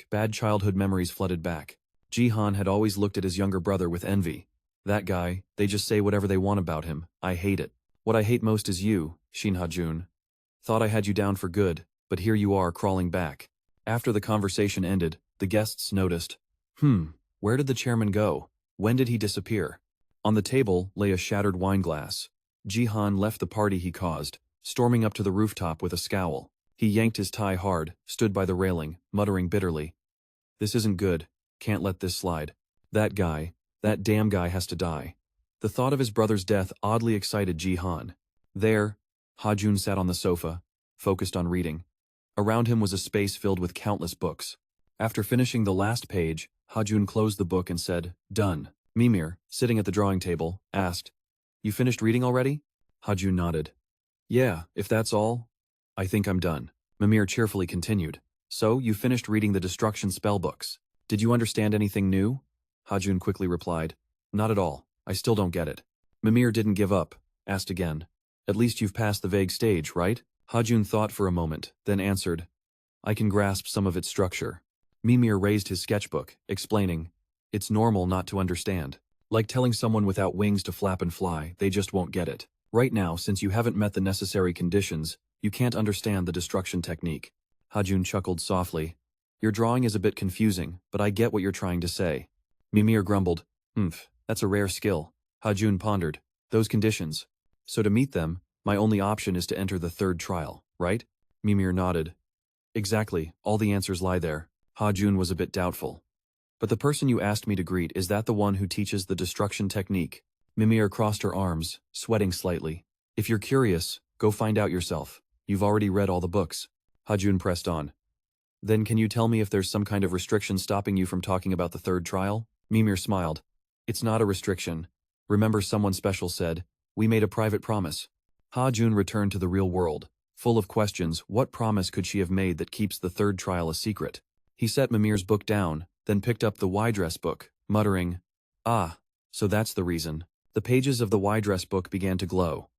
Bad childhood memories flooded back. Ji-han had always looked at his younger brother with envy. That guy, they just say whatever they want about him. I hate it. What I hate most is you, Sin Ha Jun. Thought I had you down for good, but here you are crawling back. After the conversation ended, the guests noticed. Where did the chairman go? When did he disappear? On the table lay a shattered wine glass. Ji-han left the party he caused, storming up to the rooftop with a scowl. He yanked his tie hard, stood by the railing, muttering bitterly. This isn't good. Can't let this slide. That damn guy has to die. The thought of his brother's death oddly excited Ji-han. There, Ha Jun sat on the sofa, focused on reading. Around him was a space filled with countless books. After finishing the last page, Ha Jun closed the book and said, Done. Mimir, sitting at the drawing table, asked, You finished reading already? Ha Jun nodded. Yeah, if that's all. I think I'm done. Mimir cheerfully continued. So, you finished reading the destruction spell books. Did you understand anything new? Ha Jun quickly replied. Not at all. I still don't get it. Mimir didn't give up, asked again. At least you've passed the vague stage, right? Ha Jun thought for a moment, then answered. I can grasp some of its structure. Mimir raised his sketchbook, explaining. It's normal not to understand. Like telling someone without wings to flap and fly, they just won't get it. Right now, since you haven't met the necessary conditions, you can't understand the destruction technique. Ha Jun chuckled softly. Your drawing is a bit confusing, but I get what you're trying to say. Mimir grumbled. That's a rare skill. Ha Jun pondered. Those conditions. So to meet them, my only option is to enter the third trial, right? Mimir nodded. Exactly, all the answers lie there. Ha Jun was a bit doubtful. But the person you asked me to greet, is that the one who teaches the destruction technique? Mimir crossed her arms, sweating slightly. If you're curious, go find out yourself. You've already read all the books. Ha Jun pressed on. Then can you tell me if there's some kind of restriction stopping you from talking about the third trial? Mimir smiled. It's not a restriction. Remember, someone special said, we made a private promise. Ha Jun returned to the real world. Full of questions, what promise could she have made that keeps the third trial a secret? He set Mimir's book down, then picked up the Y-dress book, muttering, so that's the reason. The pages of the Y-dress book began to glow.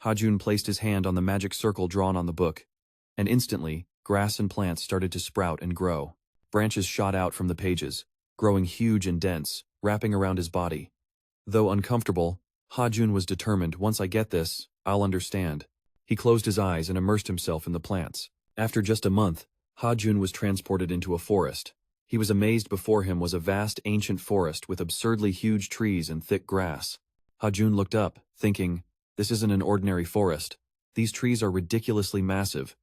Ha Jun placed his hand on the magic circle drawn on the book, and instantly, grass and plants started to sprout and grow. Branches shot out from the pages, growing huge and dense, wrapping around his body. Though uncomfortable, Ha Jun was determined, once I get this, I'll understand. He closed his eyes and immersed himself in the plants. After just a month, Ha Jun was transported into a forest. He was amazed. Before him was a vast ancient forest with absurdly huge trees and thick grass. Ha Jun looked up, thinking, this isn't an ordinary forest. These trees are ridiculously massive.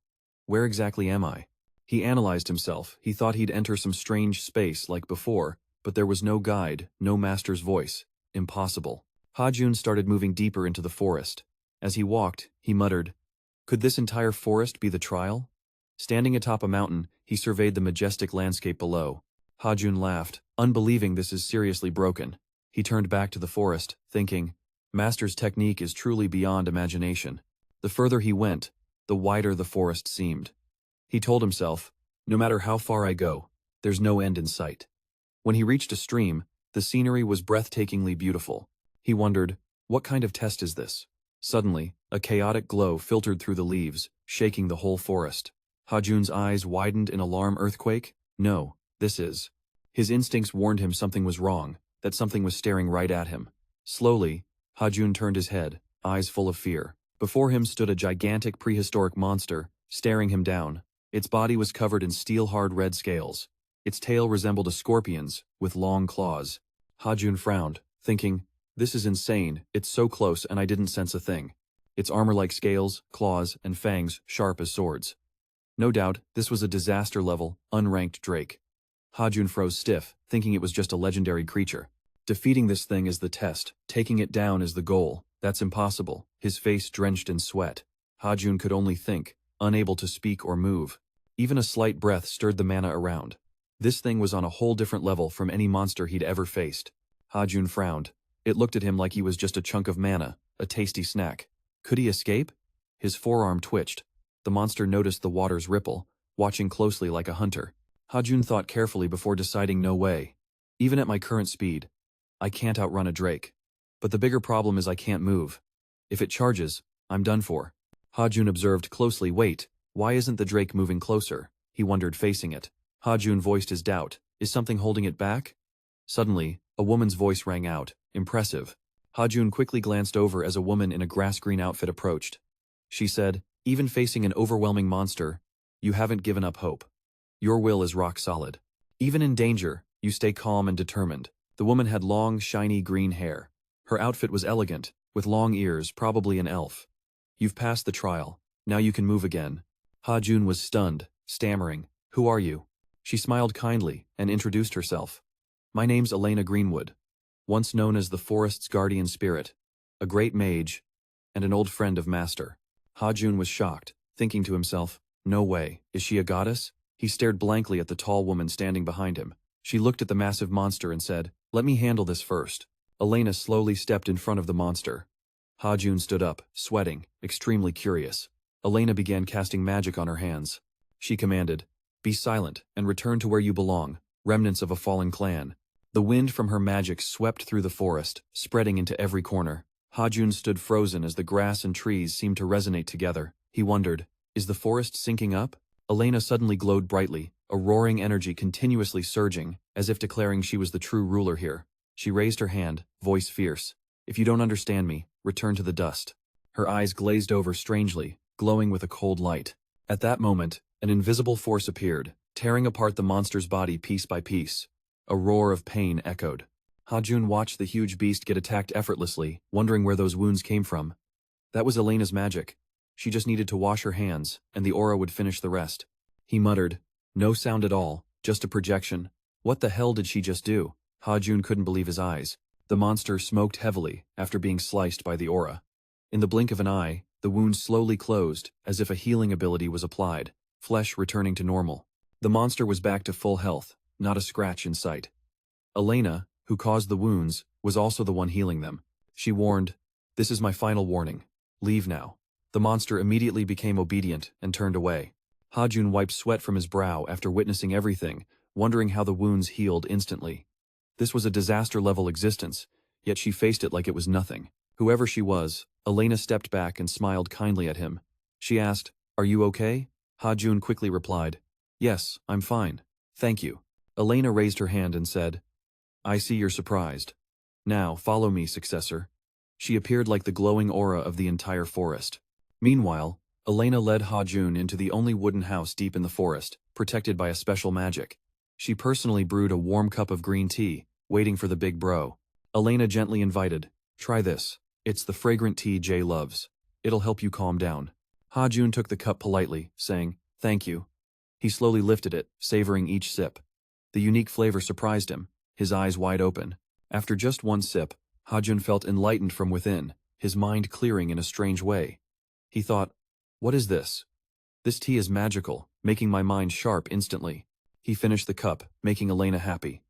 Where exactly am I? He analyzed himself. He thought he'd enter some strange space like before, but there was no guide, no master's voice. Impossible. Ha Jun started moving deeper into the forest. As he walked, he muttered, could this entire forest be the trial? Standing atop a mountain, he surveyed the majestic landscape below. Ha Jun laughed, unbelieving this is seriously broken. He turned back to the forest, thinking, Master's technique is truly beyond imagination. The further he went, the wider the forest seemed. He told himself, no matter how far I go, there's no end in sight. When he reached a stream, the scenery was breathtakingly beautiful. He wondered, what kind of test is this? Suddenly, a chaotic glow filtered through the leaves, shaking the whole forest. Ha Jun's eyes widened in alarm. Earthquake? No, this is. His instincts warned him something was wrong, that something was staring right at him. Slowly, Ha Jun turned his head, eyes full of fear. Before him stood a gigantic prehistoric monster, staring him down. Its body was covered in steel-hard red scales. Its tail resembled a scorpion's, with long claws. Ha Jun frowned, thinking, this is insane, it's so close and I didn't sense a thing. Its armor like scales, claws, and fangs sharp as swords. No doubt, this was a disaster-level, unranked drake. Ha Jun froze stiff, thinking it was just a legendary creature. Defeating this thing is the test, taking it down is the goal. That's impossible, his face drenched in sweat. Ha Jun could only think, unable to speak or move. Even a slight breath stirred the mana around. This thing was on a whole different level from any monster he'd ever faced. Ha Jun frowned. It looked at him like he was just a chunk of mana, a tasty snack. Could he escape? His forearm twitched. The monster noticed the water's ripple, watching closely like a hunter. Ha Jun thought carefully before deciding no way. Even at my current speed, I can't outrun a drake. But the bigger problem is I can't move. If it charges, I'm done for. Ha Jun observed closely. Wait, why isn't the drake moving closer? He wondered, facing it. Ha Jun voiced his doubt. Is something holding it back? Suddenly, a woman's voice rang out, impressive. Ha Jun quickly glanced over as a woman in a grass-green outfit approached. She said, even facing an overwhelming monster, you haven't given up hope. Your will is rock solid. Even in danger, you stay calm and determined. The woman had long, shiny green hair. Her outfit was elegant, with long ears, probably an elf. You've passed the trial. Now you can move again. Ha Jun was stunned, stammering. Who are you? She smiled kindly and introduced herself. My name's Adela Greenwood, once known as the forest's guardian spirit, a great mage, and an old friend of Master. Ha Jun was shocked, thinking to himself, no way, is she a goddess? He stared blankly at the tall woman standing behind him. She looked at the massive monster and said, let me handle this first. Adela slowly stepped in front of the monster. Ha Jun stood up, sweating, extremely curious. Adela began casting magic on her hands. She commanded, be silent and return to where you belong, remnants of a fallen clan. The wind from her magic swept through the forest, spreading into every corner. Ha Jun stood frozen as the grass and trees seemed to resonate together. He wondered, is the forest sinking up? Adela suddenly glowed brightly, a roaring energy continuously surging, as if declaring she was the true ruler here. She raised her hand, voice fierce. If you don't understand me, return to the dust. Her eyes glazed over strangely, glowing with a cold light. At that moment, an invisible force appeared, tearing apart the monster's body piece by piece. A roar of pain echoed. Ha Jun watched the huge beast get attacked effortlessly, wondering where those wounds came from. That was Adela's magic. She just needed to wash her hands, and the aura would finish the rest. He muttered, no sound at all, just a projection. What the hell did she just do? Ha Jun couldn't believe his eyes. The monster smoked heavily after being sliced by the aura. In the blink of an eye, the wound slowly closed, as if a healing ability was applied, flesh returning to normal. The monster was back to full health, not a scratch in sight. Adela, who caused the wounds, was also the one healing them. She warned, this is my final warning. Leave now. The monster immediately became obedient and turned away. Ha Jun wiped sweat from his brow after witnessing everything, wondering how the wounds healed instantly. This was a disaster-level existence, yet she faced it like it was nothing. Whoever she was, Adela stepped back and smiled kindly at him. She asked, are you okay? Ha Jun quickly replied, yes, I'm fine. Thank you. Adela raised her hand and said, I see you're surprised. Now, follow me, successor. She appeared like the glowing aura of the entire forest. Meanwhile, Adela led Ha Jun into the only wooden house deep in the forest, protected by a special magic. She personally brewed a warm cup of green tea, waiting for the big bro. Adela gently invited, try this. It's the fragrant tea Jay loves. It'll help you calm down. Ha Jun took the cup politely, saying, thank you. He slowly lifted it, savoring each sip. The unique flavor surprised him, his eyes wide open. After just one sip, Ha Jun felt enlightened from within, his mind clearing in a strange way. He thought, what is this? This tea is magical, making my mind sharp instantly. He finished the cup, making Adela happy.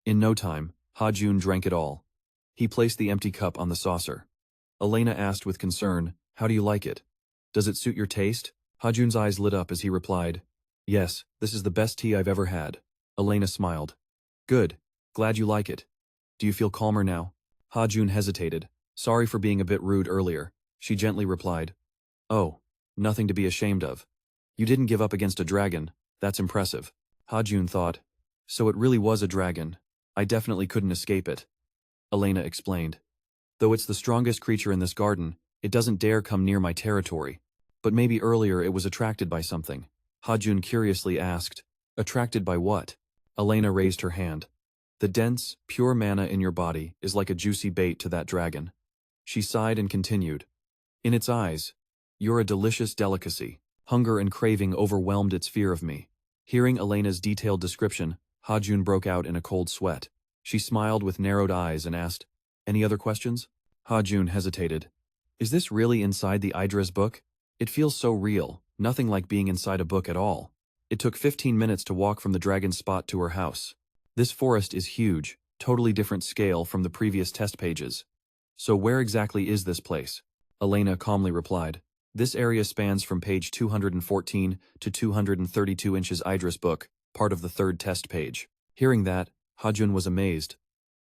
In no time, Ha Jun drank it all. He placed the empty cup on the saucer. Elena asked with concern, "How do you like it? Does it suit your taste?" Ha Jun's eyes lit up as he replied, "Yes, this is the best tea I've ever had." Elena smiled. "Good. Glad you like it. Do you feel calmer now?" Ha Jun hesitated. "Sorry for being a bit rude earlier," she gently replied. "Oh, nothing to be ashamed of. You didn't give up against a dragon. That's impressive." Ha Jun thought, "So it really was a dragon. I definitely couldn't escape it." Elena explained. "Though it's the strongest creature in this garden, it doesn't dare come near my territory. But maybe earlier it was attracted by something." Ha Jun curiously asked, "Attracted by what?" Elena raised her hand. "The dense, pure mana in your body is like a juicy bait to that dragon." She sighed and continued. "In its eyes, you're a delicious delicacy. Hunger and craving overwhelmed its fear of me." Hearing Elena's detailed description, Ha Jun broke out in a cold sweat. She smiled with narrowed eyes and asked, "Any other questions?" Ha Jun hesitated. "Is this really inside the Idra's book? It feels so real, nothing like being inside a book at all." It took 15 minutes to walk from the dragon's spot to her house. This forest is huge, totally different scale from the previous test pages. "So where exactly is this place?" Elena calmly replied. "This area spans from page 214 to 232 inches Idra's book, part of the third test page." Hearing that, Ha Jun was amazed.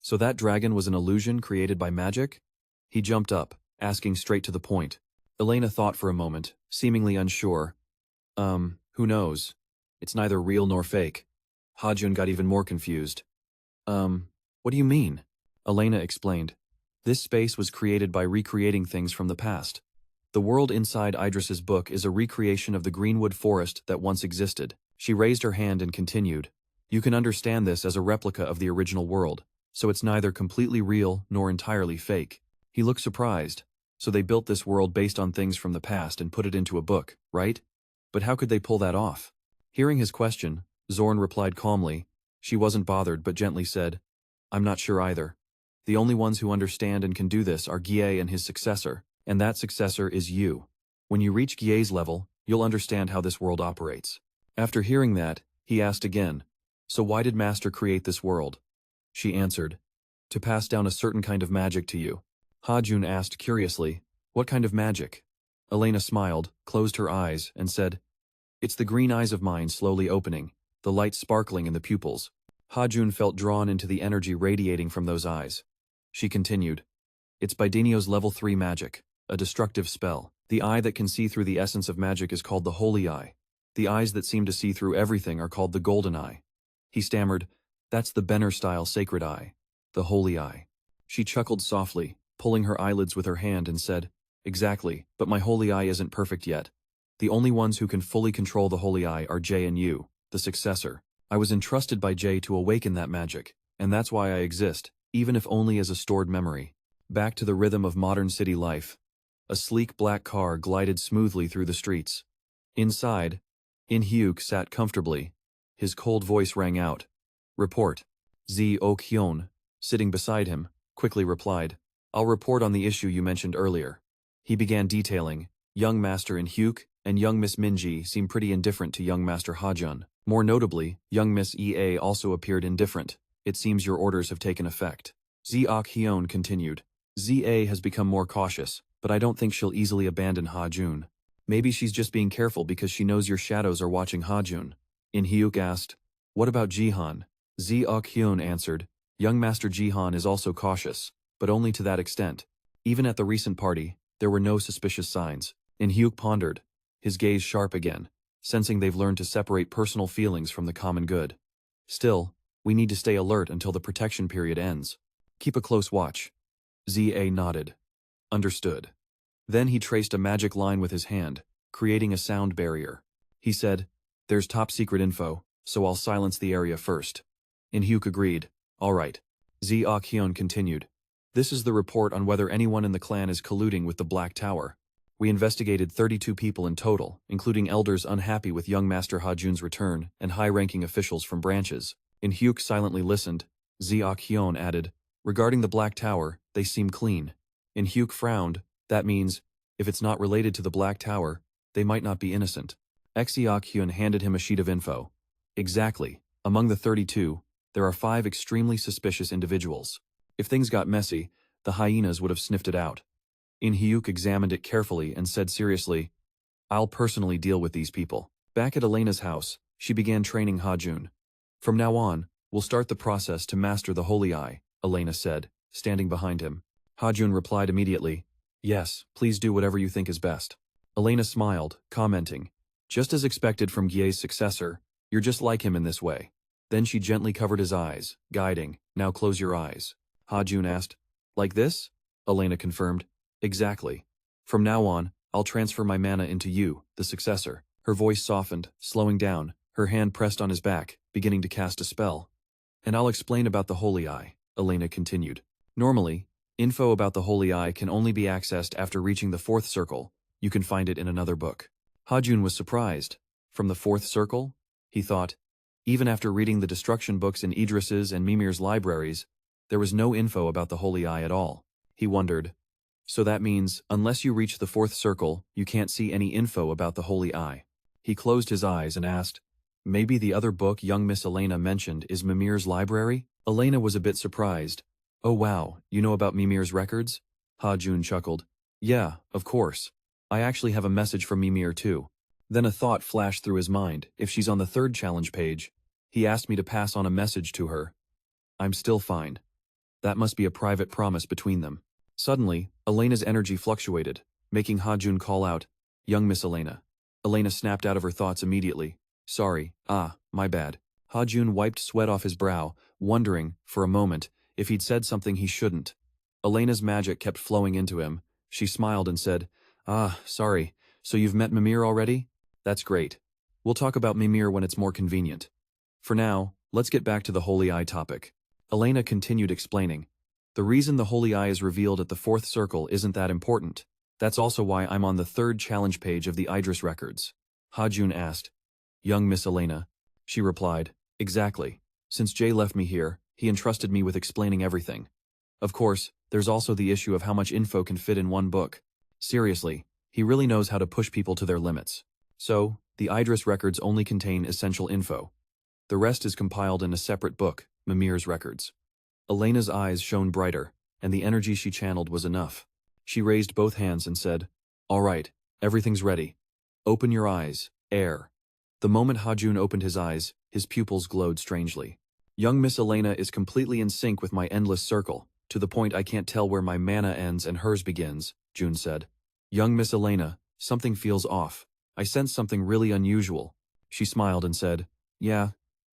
"So that dragon was an illusion created by magic?" He jumped up, asking straight to the point. Elena thought for a moment, seemingly unsure. Who knows? It's neither real nor fake." Ha Jun got even more confused. What do you mean?" Elena explained. "This space was created by recreating things from the past. The world inside Idris's book is a recreation of the greenwood forest that once existed." She raised her hand and continued. "You can understand this as a replica of the original world, so it's neither completely real nor entirely fake." He looked surprised. "So they built this world based on things from the past and put it into a book, right? But how could they pull that off?" Hearing his question, Zorn replied calmly. She wasn't bothered but gently said, "I'm not sure either. The only ones who understand and can do this are Guille and his successor, and that successor is you. When you reach Guille's level, you'll understand how this world operates." After hearing that, he asked again, "So why did Master create this world?" She answered, "To pass down a certain kind of magic to you." Ha Jun asked curiously, "What kind of magic?" Elena smiled, closed her eyes, and said, "It's the green eyes of mine slowly opening, the light sparkling in the pupils." Ha Jun felt drawn into the energy radiating from those eyes. She continued, "It's Bidinio's level 3 magic, a destructive spell. The eye that can see through the essence of magic is called the Holy Eye. The eyes that seem to see through everything are called the Golden Eye." He stammered, "That's the Benner-style sacred eye, the Holy Eye." She chuckled softly, pulling her eyelids with her hand and said, "Exactly, but my Holy Eye isn't perfect yet. The only ones who can fully control the Holy Eye are Jay and you, the successor. I was entrusted by Jay to awaken that magic, and that's why I exist, even if only as a stored memory." Back to the rhythm of modern city life. A sleek black car glided smoothly through the streets. Inside, In Hyuk sat comfortably. His cold voice rang out. "Report." Zi Ok Hyun, sitting beside him, quickly replied, "I'll report on the issue you mentioned earlier." He began detailing. Young Master In Hyuk and young Miss Minji seem pretty indifferent to young Master Ha Jun. More notably, young Miss EA also appeared indifferent. "It seems your orders have taken effect." Zi Ok Hyun continued. "ZA has become more cautious, but I don't think she'll easily abandon Ha Jun. Maybe she's just being careful because she knows your shadows are watching Ha Jun." In Hyuk asked, "What about Jihan?" Zi Ok Hyun answered, "Young Master Jihan is also cautious, but only to that extent. Even at the recent party, there were no suspicious signs." In Hyuk pondered, his gaze sharp again, sensing they've learned to separate personal feelings from the common good. "Still, we need to stay alert until the protection period ends. Keep a close watch." ZA nodded. "Understood." Then he traced a magic line with his hand, creating a sound barrier. He said, "There's top secret info, so I'll silence the area first." In Hyuk agreed. "All right." Zi Ok Hyun continued. "This is the report on whether anyone in the clan is colluding with the Black Tower. We investigated 32 people in total, including elders unhappy with young Master Ha Jun's return and high-ranking officials from branches." In Hyuk silently listened. Zi Ok Hyun added, "Regarding the Black Tower, they seem clean." In Hyuk frowned. "That means, if it's not related to the Black Tower, they might not be innocent." Zi Ok Hyun handed him a sheet of info. "Exactly. Among the 32, there are 5 extremely suspicious individuals. If things got messy, the hyenas would have sniffed it out." In Hyuk examined it carefully and said seriously, I'll personally deal with these people. Back at Elena's house, she began training Ha Jun. From now on, we'll start the process to master the Holy Eye, Elena said, standing behind him. Ha Jun replied immediately, yes, please do whatever you think is best. Elena smiled, commenting, just as expected from Gye's successor, you're just like him in this way. Then she gently covered his eyes, guiding, now close your eyes. Ha Jun asked, like this? Elena confirmed, exactly. From now on, I'll transfer my mana into you, the successor. Her voice softened, slowing down, her hand pressed on his back, beginning to cast a spell. And I'll explain about the Holy Eye, Elena continued. Normally, info about the Holy Eye can only be accessed after reaching the 4th circle. You can find it in another book. Ha Jun was surprised. From the 4th circle? He thought. Even after reading the destruction books in Idris's and Mimir's libraries, there was no info about the Holy Eye at all. He wondered. So that means, unless you reach the 4th circle, you can't see any info about the Holy Eye. He closed his eyes and asked, maybe the other book young Miss Elena mentioned is Mimir's library? Elena was a bit surprised. Oh wow, you know about Mimir's records? Ha Jun chuckled. Yeah, of course. I actually have a message from Mimir too. Then a thought flashed through his mind. If she's on the 3rd challenge page, he asked me to pass on a message to her. I'm still fine. That must be a private promise between them. Suddenly, Elena's energy fluctuated, making Ha Jun call out, young Miss Elena. Elena snapped out of her thoughts immediately. Sorry, my bad. Ha Jun wiped sweat off his brow, wondering, for a moment, if he'd said something he shouldn't. Elena's magic kept flowing into him. She smiled and said, sorry, so you've met Mimir already? That's great. We'll talk about Mimir when it's more convenient. For now, let's get back to the Holy Eye topic. Elena continued explaining. The reason the Holy Eye is revealed at the 4th circle isn't that important. That's also why I'm on the 3rd challenge page of the Idris records. Ha Jun asked. Young Miss Elena. She replied, exactly. Since Jay left me here, he entrusted me with explaining everything. Of course, there's also the issue of how much info can fit in one book. Seriously, he really knows how to push people to their limits. So, the Idris records only contain essential info. The rest is compiled in a separate book, Mimir's records. Elena's eyes shone brighter, and the energy she channeled was enough. She raised both hands and said, all right, everything's ready. Open your eyes, air. The moment Ha Jun opened his eyes, his pupils glowed strangely. Young Miss Elena is completely in sync with my endless circle, to the point I can't tell where my mana ends and hers begins, Jun said. Young Miss Elena, something feels off. I sense something really unusual. She smiled and said, yeah,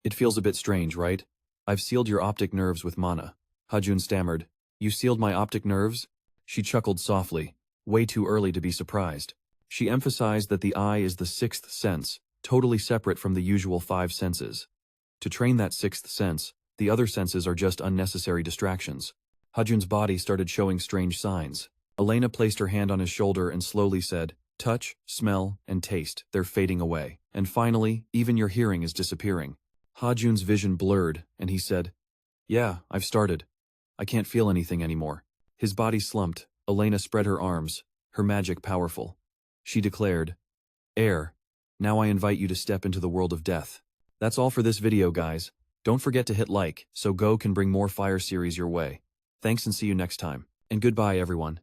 it feels a bit strange, right? I've sealed your optic nerves with mana. Ha Jun stammered. You sealed my optic nerves? She chuckled softly, way too early to be surprised. She emphasized that the eye is the 6th sense, totally separate from the usual 5 senses. To train that 6th sense, the other senses are just unnecessary distractions. Ha Jun's body started showing strange signs. Elena placed her hand on his shoulder and slowly said, touch, smell, and taste, they're fading away. And finally, even your hearing is disappearing. Ha Jun's vision blurred, and he said, yeah, I've started. I can't feel anything anymore. His body slumped. Elena spread her arms, her magic powerful. She declared, air, now I invite you to step into the world of death. That's all for this video, guys. Don't forget to hit like, so Go can bring more Fire series your way. Thanks and see you next time. And goodbye, everyone.